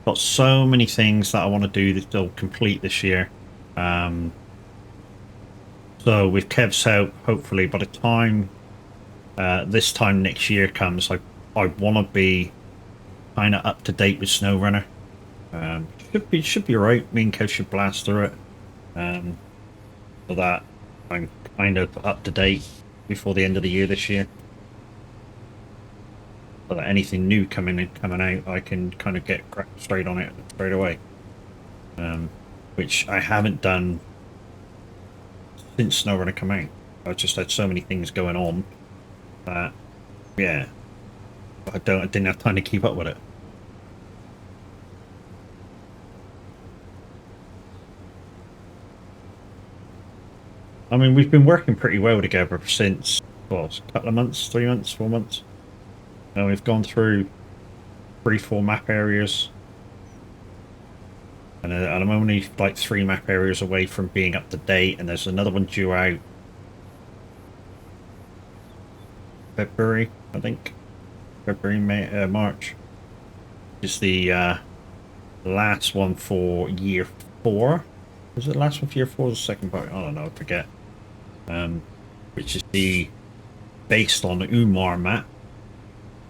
Got so many things that I want to do that will complete this year. So with Kev's help, hopefully by the time this time next year comes, I want to be kind of up to date with SnowRunner. Should be alright. Me and Kev should blast through it, so that I'm kind of up to date before the end of the year this year. So that anything new coming out, I can kind of get straight on it straight away. Which I haven't done since SnowRunner come out. I've just had so many things going on that, yeah, I didn't have time to keep up with it. I mean, we've been working pretty well together since, what, a couple of months, 3 months, 4 months. And we've gone through 3-4 map areas. And I'm only like 3 map areas away from being up to date, and there's another one due out February, I think. February, May, March. Is the last one for year 4. Was it the last one for year 4 or the second part? I don't know, I forget. Which is the based on the Umar map.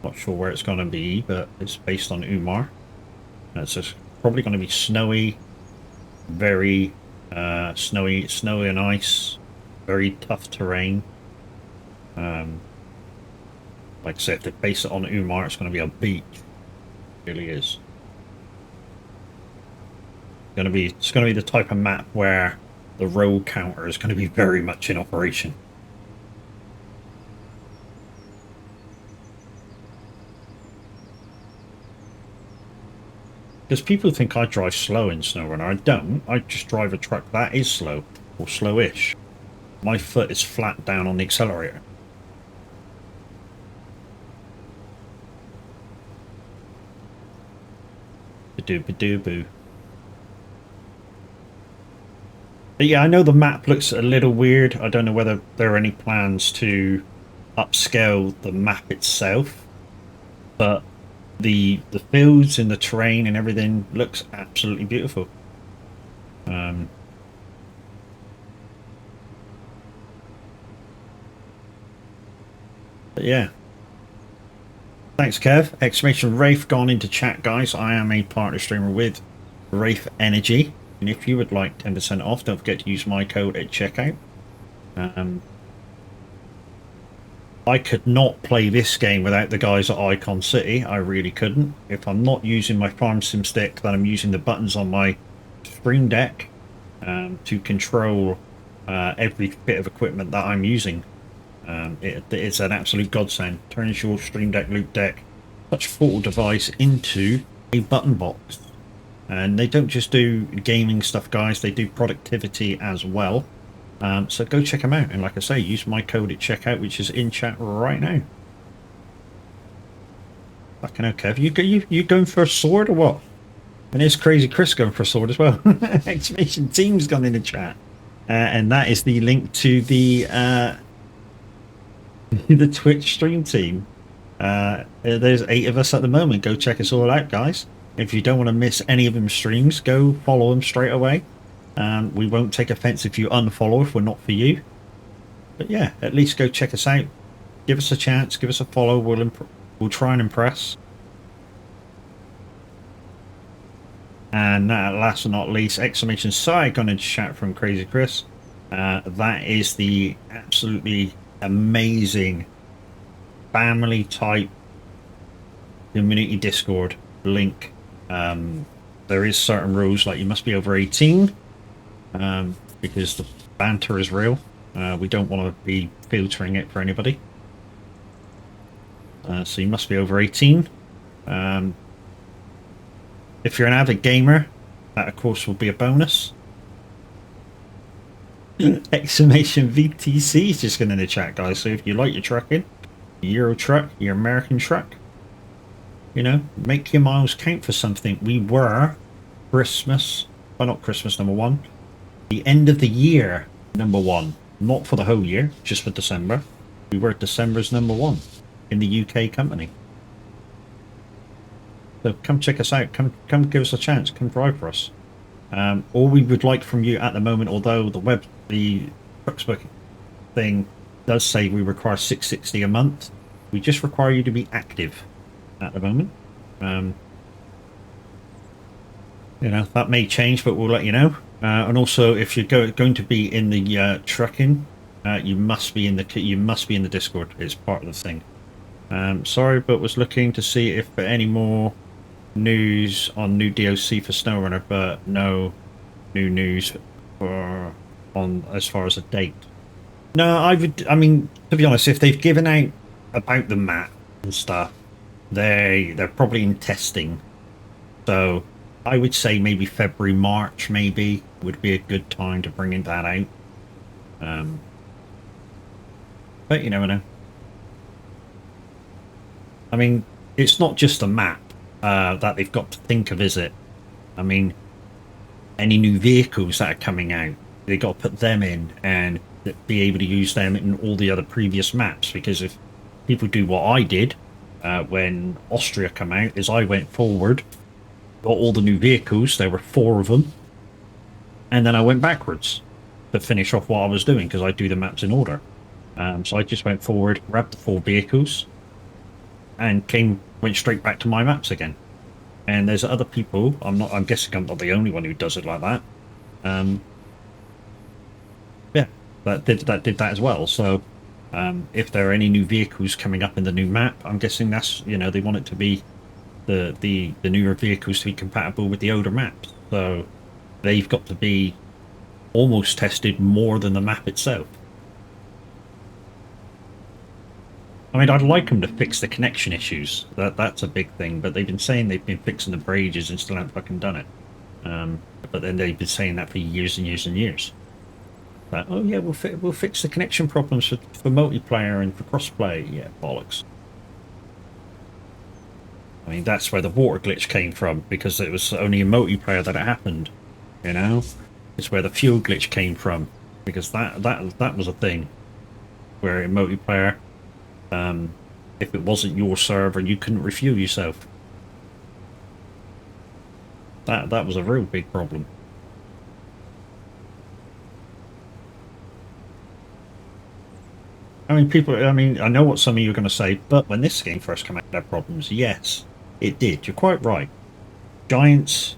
Not sure where it's going to be, but it's based on Umar. And it's just probably going to be snowy, very snowy and ice, very tough terrain. Like I said, if they base it on Umar, it's going to be a beach. It really is. It's going to be the type of map where the road counter is going to be very much in operation. Because people think I drive slow in SnowRunner. I don't. I just drive a truck that is slow, or slowish. My foot is flat down on the accelerator. Ba-doo-ba-doo-boo. But yeah, I know the map looks a little weird. I don't know whether there are any plans to upscale the map itself, but the fields and the terrain and everything looks absolutely beautiful. But yeah. Thanks, Kev. Exclamation Wraith gone into chat, guys. I am a partner streamer with Wraith Energy. And if you would like 10% off, don't forget to use my code at checkout. I could not play this game without the guys at Icon City. I really couldn't. If I'm not using my Farm Sim stick, then I'm using the buttons on my Stream Deck to control every bit of equipment that I'm using. It's an absolute godsend. Turns your Stream Deck, Loop Deck, touch portal device into a button box. And they don't just do gaming stuff, guys. They do productivity as well. So go check them out. And like I say, use my code at checkout, which is in chat right now. Fucking hell, Kev. You going for a sword or what? And there's Crazy Chris going for a sword as well. Exclamation Team's gone in the chat. And that is the link to the the Twitch stream team. There's 8 of us at the moment. Go check us all out, guys. If you don't want to miss any of them streams, go follow them straight away. We won't take offense if you unfollow if we're not for you. But yeah, at least go check us out. Give us a chance. Give us a follow. We'll try and impress. And last but not least, exclamation soag gone into chat from Crazy Chris. That is the absolutely amazing family type community Discord link. There is certain rules, like you must be over 18 because the banter is real. We don't want to be filtering it for anybody, so you must be over 18. If you're an avid gamer, that of course will be a bonus. Exclamation VTC is just going in the chat, guys. So if you like your trucking, your Euro truck, your American truck, you know, make your miles count for something. We were Christmas, well, not Christmas #1, the end of the year #1, not for the whole year, just for December. We were December's #1 in the UK company. So come check us out. Come give us a chance. Come drive for us. All we would like from you at the moment, although the Trucksbook thing does say we require $660 a month, we just require you to be active at the moment. You know, that may change, but we'll let you know. And also, if you're going to be in the trucking, you must be in the Discord. It's part of the thing. Sorry, but was looking to see if there any more news on new DOC for SnowRunner, but no new news on as far as a date. No, I mean, to be honest, if they've given out about the map and stuff, they're probably in testing. So I would say maybe February, March maybe would be a good time to bring that out. But you never know. I mean, it's not just a map that they've got to think of, is it? I mean, any new vehicles that are coming out, they've got to put them in and be able to use them in all the other previous maps. Because if people do what I did when Austria came out, is I went forward, got all the new vehicles, there were 4 of them, And then I went backwards to finish off what I was doing, because I do the maps in order. So I just went forward, grabbed the 4 vehicles, and went straight back to my maps again. And there's other people. I'm guessing I'm not the only one who does it like that. Yeah, that did that as well. So if there are any new vehicles coming up in the new map, I'm guessing that's, they want it to be the newer vehicles to be compatible with the older maps. So they've got to be almost tested more than the map itself. I mean, I'd like them to fix the connection issues. That's a big thing, but they've been saying they've been fixing them for ages and still haven't fucking done it. But then they've been saying that for years and years and years. Like, oh yeah, we'll fix the connection problems for multiplayer and for crossplay. Yeah, bollocks. I mean, that's where the water glitch came from, because it was only in multiplayer that it happened. It's where the fuel glitch came from, because that was a thing where in multiplayer, if it wasn't your server, you couldn't refuel yourself. That was a real big problem. I mean, I know what some of you are going to say, but when this game first came out, it had problems. Yes, it did. You're quite right. Giants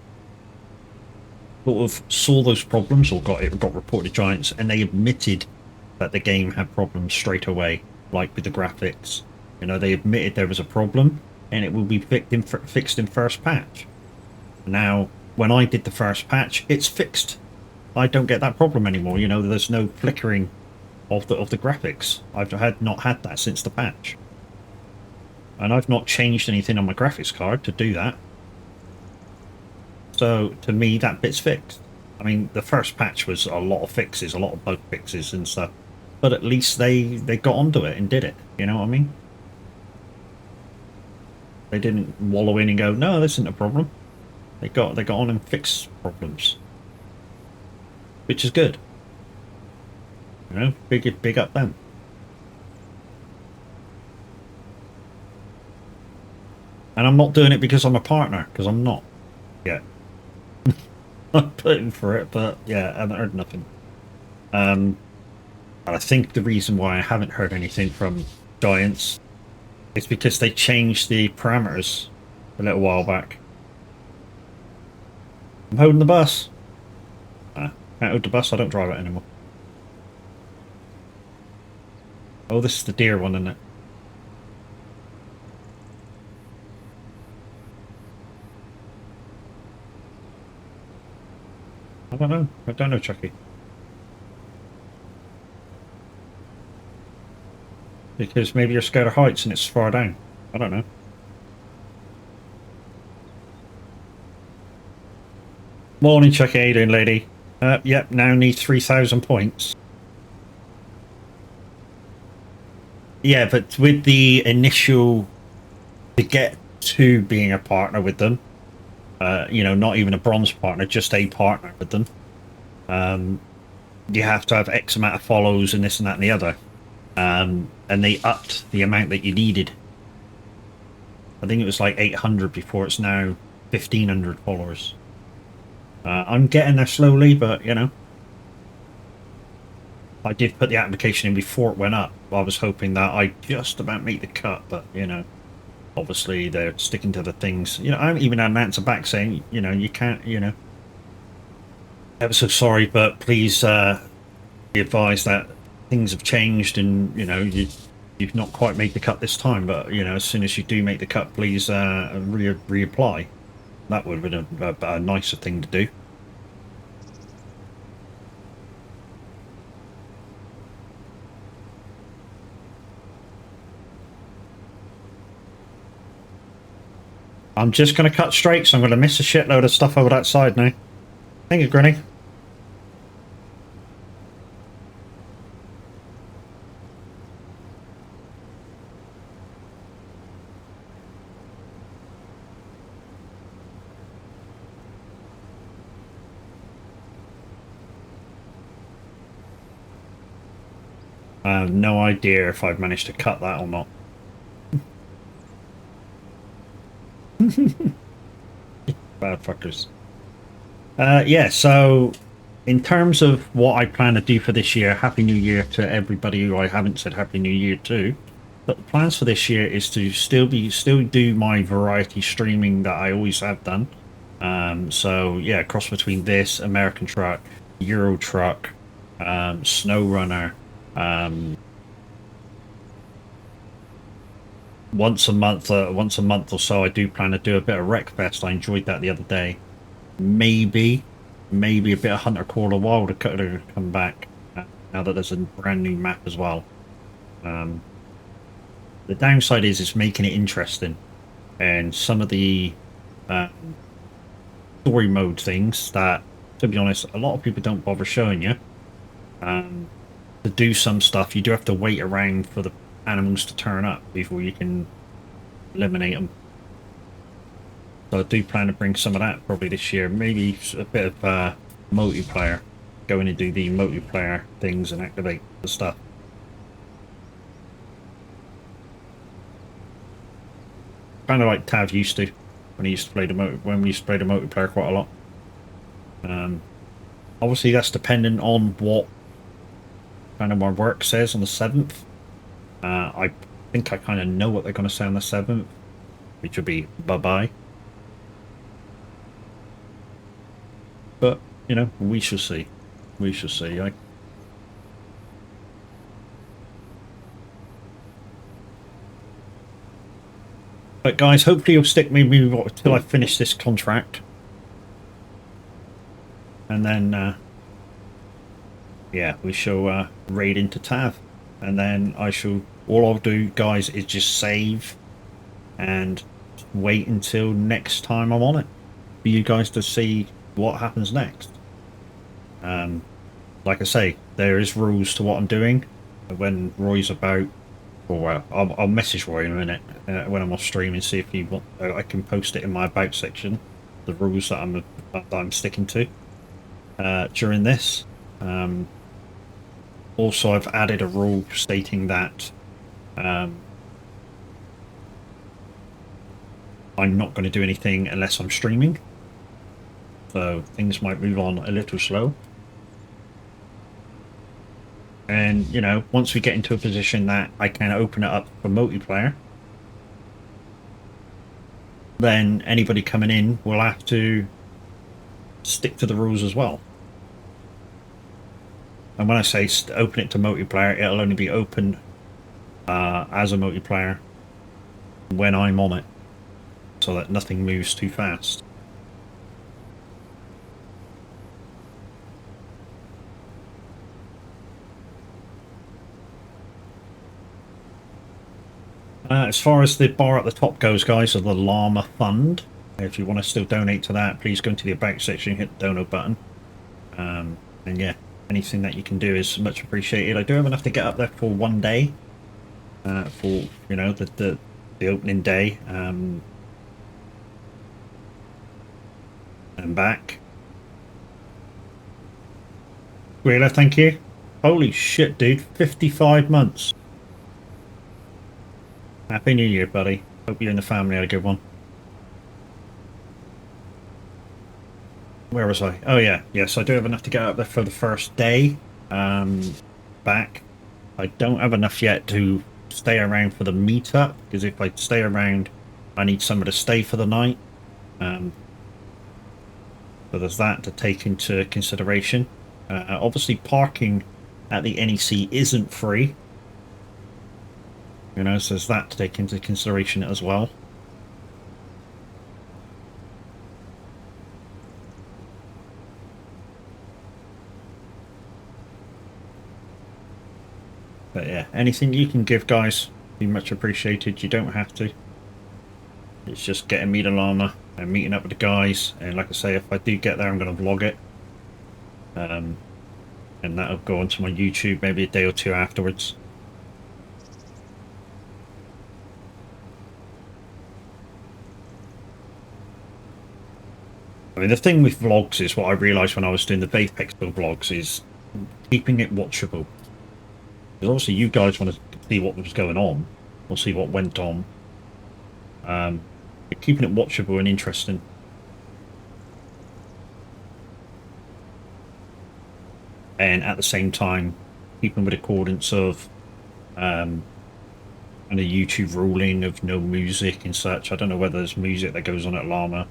sort of saw those problems, or got reported to Giants, and they admitted that the game had problems straight away, like with the graphics. They admitted there was a problem, and it will be fixed in first patch. Now, when I did the first patch, it's fixed. I don't get that problem anymore. There's no flickering of the graphics. I've not had that since the patch, and I've not changed anything on my graphics card to do that. So to me, that bit's fixed. I mean, the first patch was a lot of fixes, a lot of bug fixes and stuff, but at least they got onto it and did it. You know what I mean? They didn't wallow in and go, no, this isn't a problem. They got on and fixed problems, which is good. Big up them. And I'm not doing it because I'm a partner, because I'm not yet. I'm putting for it, but yeah, I haven't heard nothing. And I think the reason why I haven't heard anything from Giants is because they changed the parameters a little while back. I'm holding the bus. Can't hold the bus, I don't drive it anymore. Oh, this is the deer one, isn't it? I don't know. I don't know, Chucky. Because maybe you're scared of heights and it's far down. I don't know. Morning, Chucky. How you doing, lady? Yep, now need 3,000 points. Yeah, but with the initial, to get to being a partner with them, not even a bronze partner, just a partner with them, you have to have X amount of follows and this and that and the other. And they upped the amount that you needed. I think it was like 800 before, it's now 1,500 followers. I'm getting there slowly, but, I did put the application in before it went up. I was hoping that I'd just about make the cut, but, obviously they're sticking to the things. I haven't even had an answer back saying, you can't, ever so sorry, but please be advised that things have changed and, you've not quite made the cut this time, but, as soon as you do make the cut, please reapply. That would have been a nicer thing to do. I'm just going to cut straight, so I'm going to miss a shitload of stuff over that side now. Thank you, Granny. I have no idea if I've managed to cut that or not. Bad fuckers. Yeah, so in terms of what I plan to do for this year, Happy New Year to everybody who I haven't said Happy New Year to. But the plans for this year is to still do my variety streaming that I always have done. So yeah, cross between this, American Truck, Euro Truck, Snow Runner. Once a month or so, I do plan to do a bit of Wreckfest. I enjoyed that the other day. Maybe a bit of Hunter Call of Wild to come back now that there's a brand new map as well. The downside is it's making it interesting, and some of the story mode things that, to be honest, a lot of people don't bother showing you. To do some stuff, you do have to wait around for the animals to turn up before you can eliminate them. So I do plan to bring some of that probably this year. Maybe a bit of multiplayer. Go in and do the multiplayer things and activate the stuff. Kind of like Tav used to when he used to play when we used to play the multiplayer quite a lot. Obviously that's dependent on what kind of my work says on the 7th. I think I kind of know what they're going to say on the 7th, which would be bye-bye. But, you know, we shall see. We shall see. But guys, hopefully you'll stick me until I finish this contract. And then, yeah, we shall raid into Tav. And then all I'll do, guys, is just save and wait until next time I'm on it for you guys to see what happens next. Like I say, there is rules to what I'm doing. When Roy's about, or I'll message Roy in a minute when I'm off stream and see if he want. I can post it in my about section, the rules that I'm sticking to during this. Also, I've added a rule stating that I'm not going to do anything unless I'm streaming. So things might move on a little slow. And, you know, once we get into a position that I can open it up for multiplayer, then anybody coming in will have to stick to the rules as well. And when I say open it to multiplayer, it'll only be open as a multiplayer when I'm on it, so that nothing moves too fast. As far as the bar at the top goes, guys, of the Llama Fund, if you want to still donate to that, please go into the About section and hit the donate button. And yeah, anything that you can do is much appreciated. I do have enough to get up there for one day, for, you know, the opening day, and back. Wheeler, thank you. Holy shit, dude, 55 months. Happy New Year, buddy. Hope you and the family had a good one. Where was I? Oh yeah, yes, I do have enough to get up there for the first day. Back. I don't have enough yet to stay around for the meetup, because if I stay around, I need somewhere to stay for the night. So there's that to take into consideration. Obviously, parking at the NEC isn't free. You know, so there's that to take into consideration as well. But yeah, anything you can give, guys, be much appreciated. You don't have to. It's just getting me the llama and meeting up with the guys. And like I say, if I do get there, I'm going to vlog it. And that'll go onto my YouTube maybe a day or two afterwards. I mean, the thing with vlogs is what I realised when I was doing the Vapex vlogs is keeping it watchable. Because obviously you guys want to see what was going on, or see what went on. But keeping it watchable and interesting. and at the same time keeping with accordance of and a YouTube ruling of no music and such. I don't know whether there's music that goes on at Llama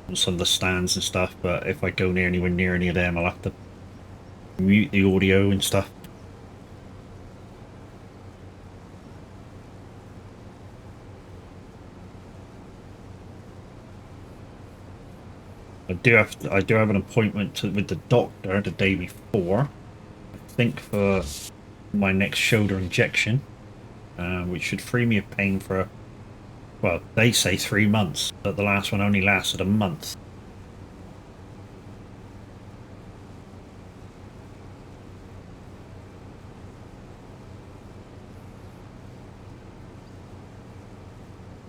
on some of the stands and stuff, but if I go anywhere near any of them, I'll have to mute the audio and stuff. I do have an appointment with the doctor the day before, I think, for my next shoulder injection, which should free me of pain for, well, they say 3 months, but the last one only lasted a month.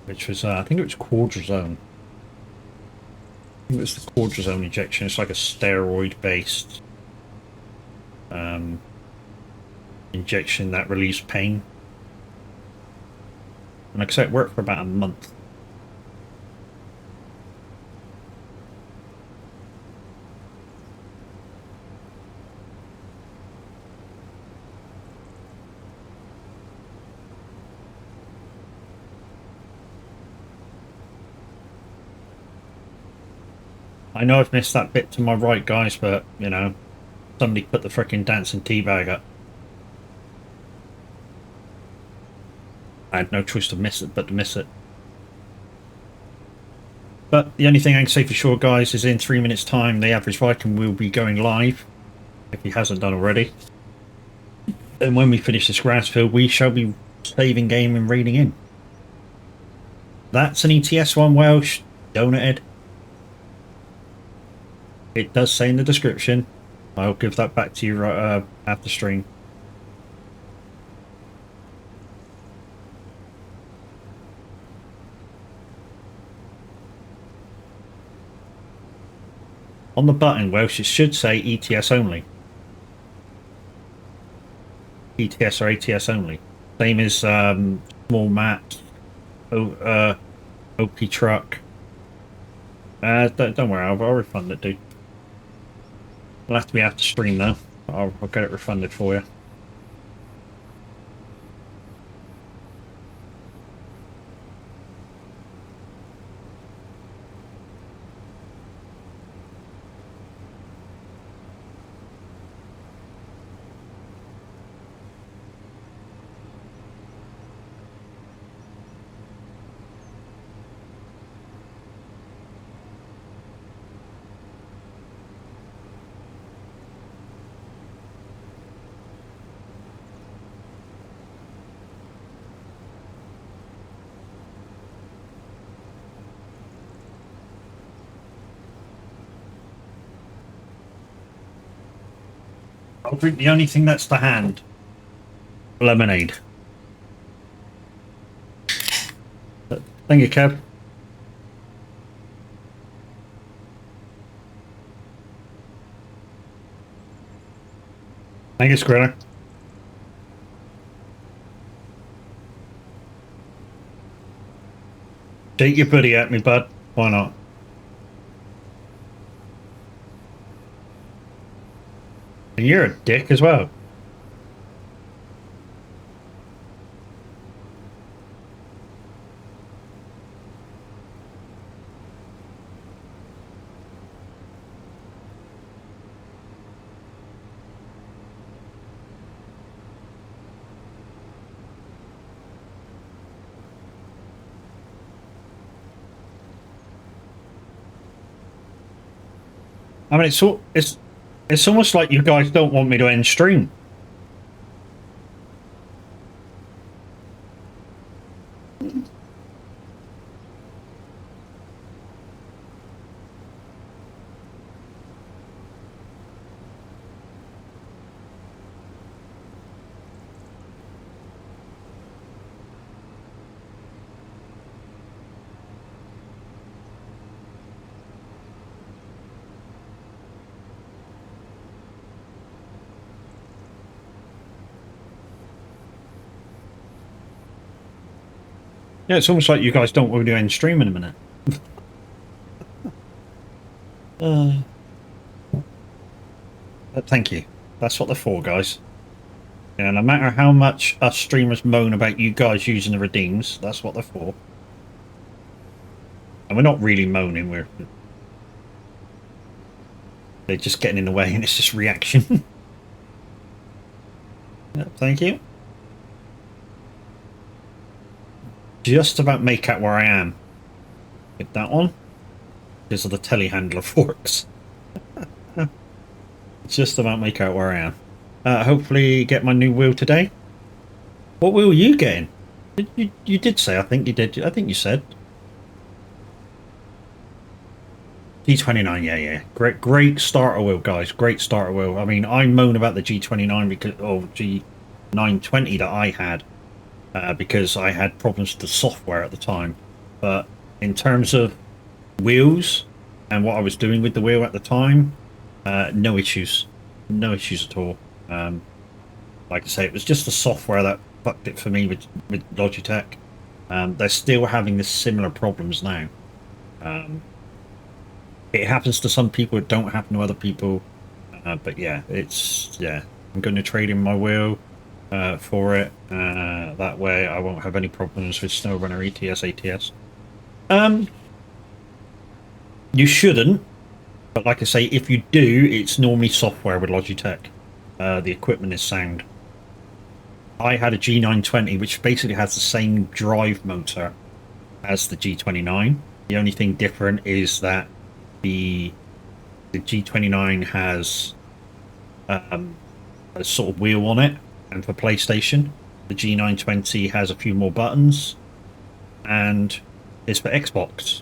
Which was, I think it was cortisone. I think it was the cortisone injection. It's like a steroid-based injection that relieves pain. And like I said, it worked for about a month. I know I've missed that bit to my right, guys, but, you know, somebody put the frickin' dancing teabag up. I had no choice to miss it but to miss it. But the only thing I can say for sure, guys, is in 3 minutes' time, the average Viking will be going live, if he hasn't done already. And when we finish this grass field, we shall be saving game and raiding in. That's an ETS1 Welsh, donated. It does say in the description. I'll give that back to you right after stream. On the button, Welsh, it should say ETS only. ETS or ATS only. Same as small map, OP truck. Don't worry, I'll refund it, dude. It'll have to be after stream though. I'll get it refunded for you. I'll drink the only thing that's to hand. Lemonade. Thank you, Kev. Thank you, Skrilla. Take your buddy at me, bud. Why not? And you're a dick as well. I mean, it's almost like you guys don't want me to end stream. Yeah, it's almost like you guys don't want me to end stream in a minute. Thank you. That's what they're for, guys. You know, no matter how much us streamers moan about you guys using the redeems, that's what they're for. And we're not really moaning, they're just getting in the way, and it's just reaction. Yeah, thank you. Just about make out where I am. Hit that one. Because of the telehandler forks. Just about make out where I am. Hopefully get my new wheel today. What wheel are you getting? You did say, I think you did. I think you said. G29, yeah. Great starter wheel, guys. Great starter wheel. I mean, I moan about the G29 because, or G920 that I had. Because I had problems with the software at the time. But in terms of wheels and what I was doing with the wheel at the time, no issues. No issues at all. Like I say, it was just the software that fucked it for me with Logitech. They're still having this similar problems now. It happens to some people, it don't happen to other people. But yeah, I'm going to trade in my wheel for it. That way I won't have any problems with SnowRunner ETS, ATS. You shouldn't, but like I say, if you do, it's normally software with Logitech. The equipment is sound. I had a G920, which basically has the same drive motor as the G29. The only thing different is that the G29 has a sort of wheel on it, and for PlayStation, the G920 has a few more buttons, and is for Xbox.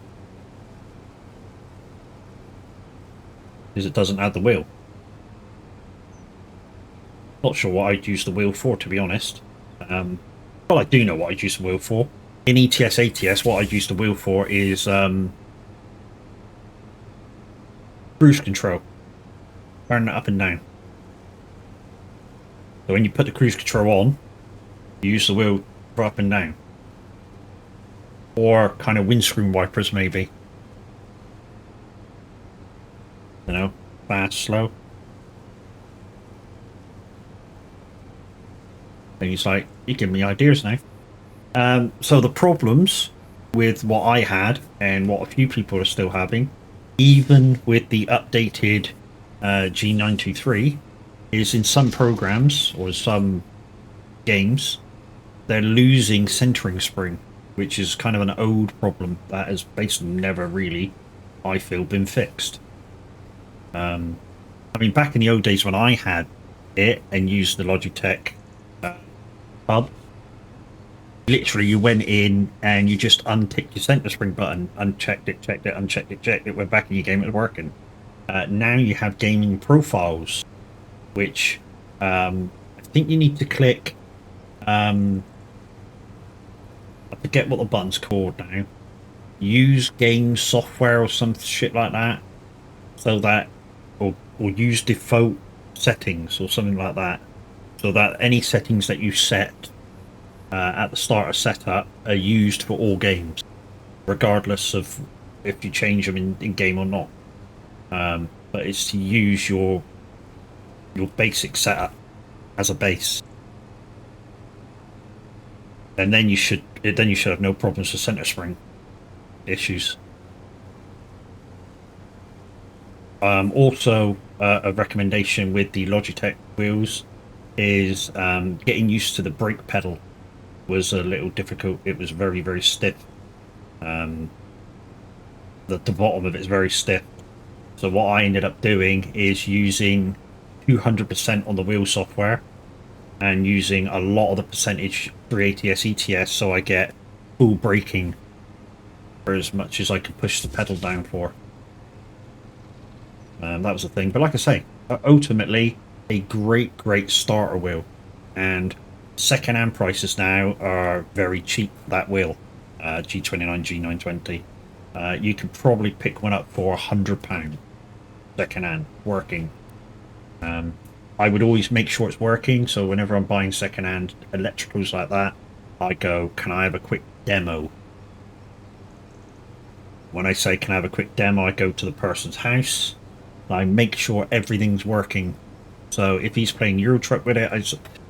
Because it doesn't have the wheel. Not sure what I'd use the wheel for, to be honest. Well, I do know what I'd use the wheel for. In ETS, ATS, what I'd use the wheel for is cruise control. Turn it up and down. So when you put the cruise control on, you use the wheel for up and down. Or kind of windscreen wipers, maybe. You know, fast, slow. And he's like, you're giving me ideas now. So the problems with what I had and what a few people are still having, even with the updated G923, is in some programs or some games, they're losing centering spring, which is kind of an old problem that has basically never really, I feel, been fixed. I mean, back in the old days when I had it and used the Logitech hub, literally you went in and you just unticked your center spring button, unchecked it, checked it, unchecked it, checked it, went back in your game, it was working. Now you have gaming profiles, which I think you need to click, I forget what the button's called now, use game software or some shit like that, so that, or use default settings or something like that, so that any settings that you set at the start of setup are used for all games, regardless of if you change them in game or not. But it's to use your basic setup as a base, and then you should have no problems with center spring issues. Also, a recommendation with the Logitech wheels is getting used to the brake pedal was a little difficult. It was very, very stiff. The bottom of it is very stiff. So what I ended up doing is using 200% on the wheel software and using a lot of the percentage through ATS, ETS, so I get full braking for as much as I can push the pedal down for. That was the thing. But like I say, ultimately, a great starter wheel. And second-hand prices now are very cheap for that wheel. G29, G920. You could probably pick one up for £100 second-hand, working. I would always make sure it's working, so whenever I'm buying second-hand electricals like that, I go, can I have a quick demo? When I say can I have a quick demo, I go to the person's house, I make sure everything's working So if he's playing Euro Truck with it,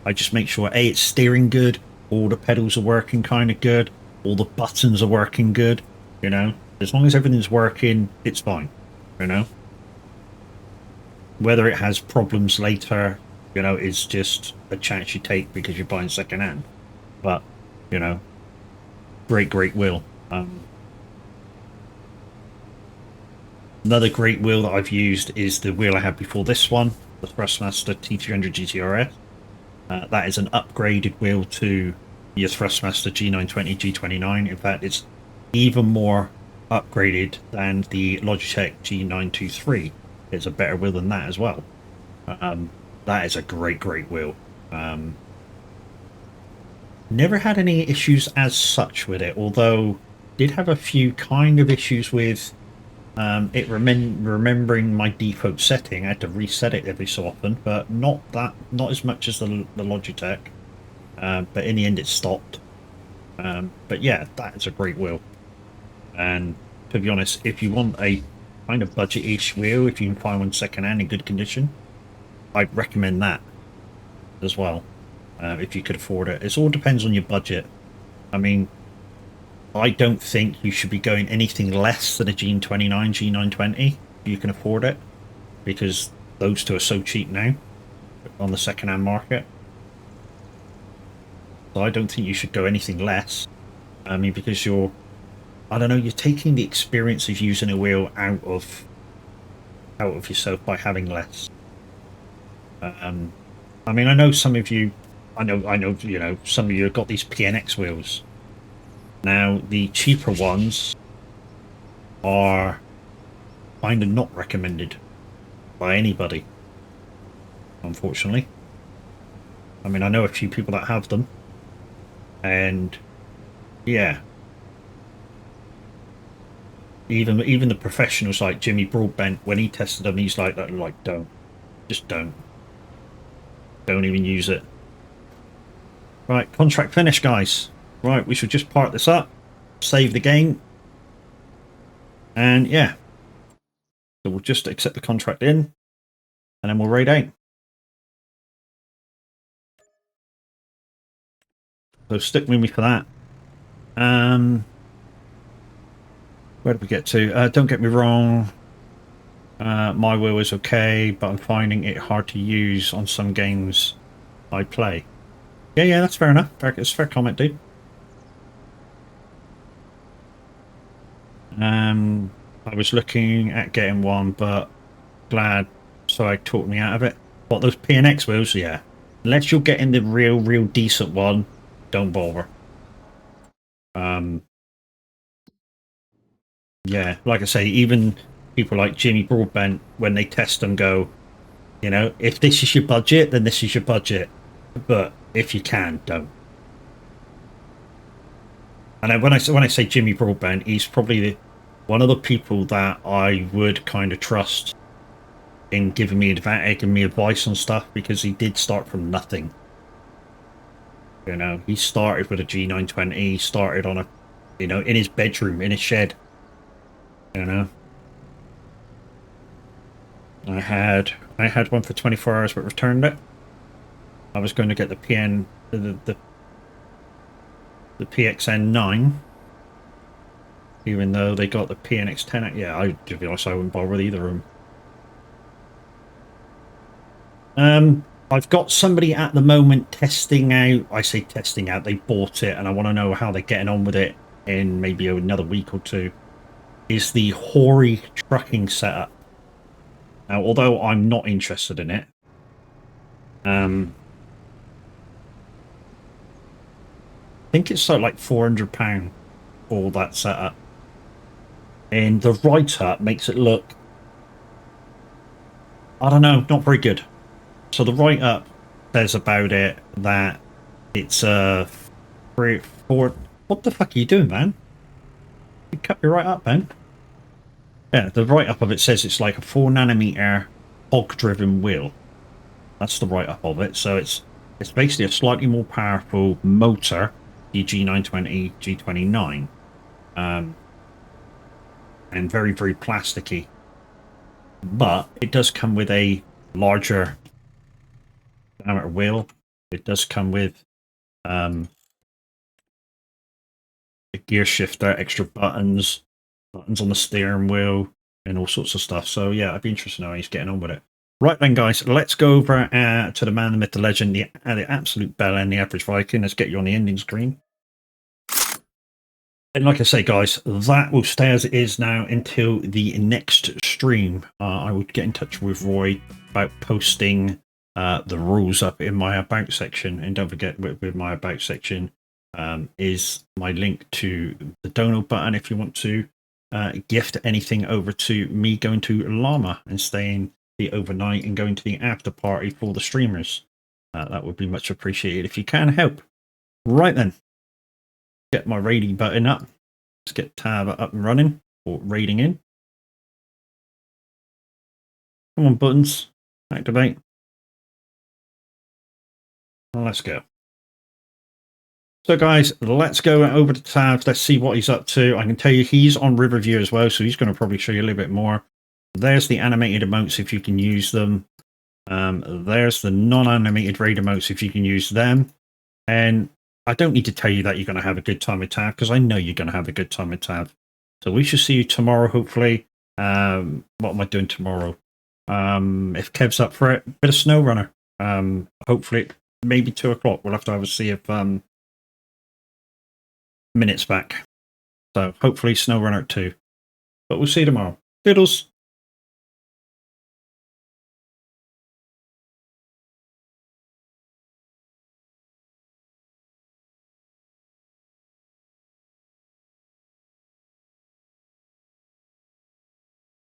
I just make sure A, it's steering good, all the pedals are working kind of good, all the buttons are working good, you know. As long as everything's working, it's fine, you know. Whether it has problems later, you know, is just a chance you take because you're buying second hand. But, you know, great wheel. Another great wheel that I've used is the wheel I had before this one, the Thrustmaster T300 GTRS. That is an upgraded wheel to your Thrustmaster G920, G29. In fact, it's even more upgraded than the Logitech G923. It's a better wheel than that as well. That is a great wheel. Never had any issues as such with it, although did have a few kind of issues with it remembering my default setting. I had to reset it every so often, but not as much as the Logitech. But in the end, it stopped. But yeah, that is a great wheel. And to be honest, if you want a kind of budget-ish wheel, if you can find one second-hand in good condition, I'd recommend that as well. If you could afford it, it all depends on your budget. I mean, I don't think you should be going anything less than a G29, G920 if you can afford it, because those two are so cheap now on the second-hand market. So I don't think you should go anything less. I mean, because I don't know, you're taking the experience of using a wheel out of yourself by having less. I mean, I know some of you, I know, you know, some of you have got these PNX wheels. Now, the cheaper ones are kind of not recommended by anybody, unfortunately. I mean, I know a few people that have them, and yeah, even the professionals like Jimmy Broadbent, when he tested them, he's like don't even use it. Right, contract finished, guys. Right, we should just park this up, save the game, and yeah, so we'll just accept the contract in, and then we'll raid out. So stick with me for that. Where did we get to? Don't get me wrong, my wheel is okay, but I'm finding it hard to use on some games I play. Yeah, that's fair enough. It's a fair comment, dude. I was looking at getting one, but glad soag talked me out of it. What, those PNX wheels? Yeah. Unless you're getting the real decent one, don't bother. Yeah, like I say, even people like Jimmy Broadbent, when they test them, go, you know, if this is your budget, then this is your budget. But if you can, don't. And when I say Jimmy Broadbent, he's probably one of the people that I would kind of trust in giving me advice on stuff, because he did start from nothing. You know, he started with a G920. He started on a, you know, in his bedroom, in his shed. You know, I had one for 24 hours, but returned it. I was going to get the PXN9, even though they got the PNX10. Yeah, to be honest, I wouldn't bother with either of them. I've got somebody at the moment testing out. I say testing out. They bought it, and I want to know how they're getting on with it in maybe another week or two. Is the Hori trucking setup. Now, although I'm not interested in it, I think it's like £400 for that setup. And the write-up makes it look, I don't know, not very good. So the write-up says about it that it's what the fuck are you doing, man? You cut your write-up, man. Yeah, the write-up of it says it's like a 4nm hog-driven wheel. That's the write-up of it. So it's basically a slightly more powerful motor, the G920, G29, and very plasticky. But it does come with a larger diameter wheel. It does come with a gear shifter, extra buttons on the steering wheel, and all sorts of stuff. So yeah, I'd be interested to know how he's getting on with it. Right then, guys, let's go over to the man, the myth, the legend, the absolute bellend, the average Viking. Let's get you on the ending screen. And like I say, guys, that will stay as it is now until the next stream. I will get in touch with Roy about posting the rules up in my about section. And don't forget, with my about section is my link to the donate button if you want to gift anything over to me going to Llama and staying the overnight and going to the after party for the streamers. That would be much appreciated if you can help. Right then. Get my raiding button up. Let's get tab up and running, or raiding in. Come on, buttons. Activate. Well, let's go. So guys, let's go over to tabs. Let's see what he's up to. I can tell you he's on Riverview as well, so he's going to probably show you a little bit more. There's the animated emotes if you can use them. There's the non-animated raid emotes if you can use them. And I don't need to tell you that you're going to have a good time with Tab, because I know you're going to have a good time with Tab. So we should see you tomorrow, hopefully. What am I doing tomorrow? If Kev's up for it, bit of SnowRunner. Hopefully, maybe 2 o'clock. We'll have to have a see if Minutes back. So hopefully SnowRunner at 2. But we'll see you tomorrow. Doodles.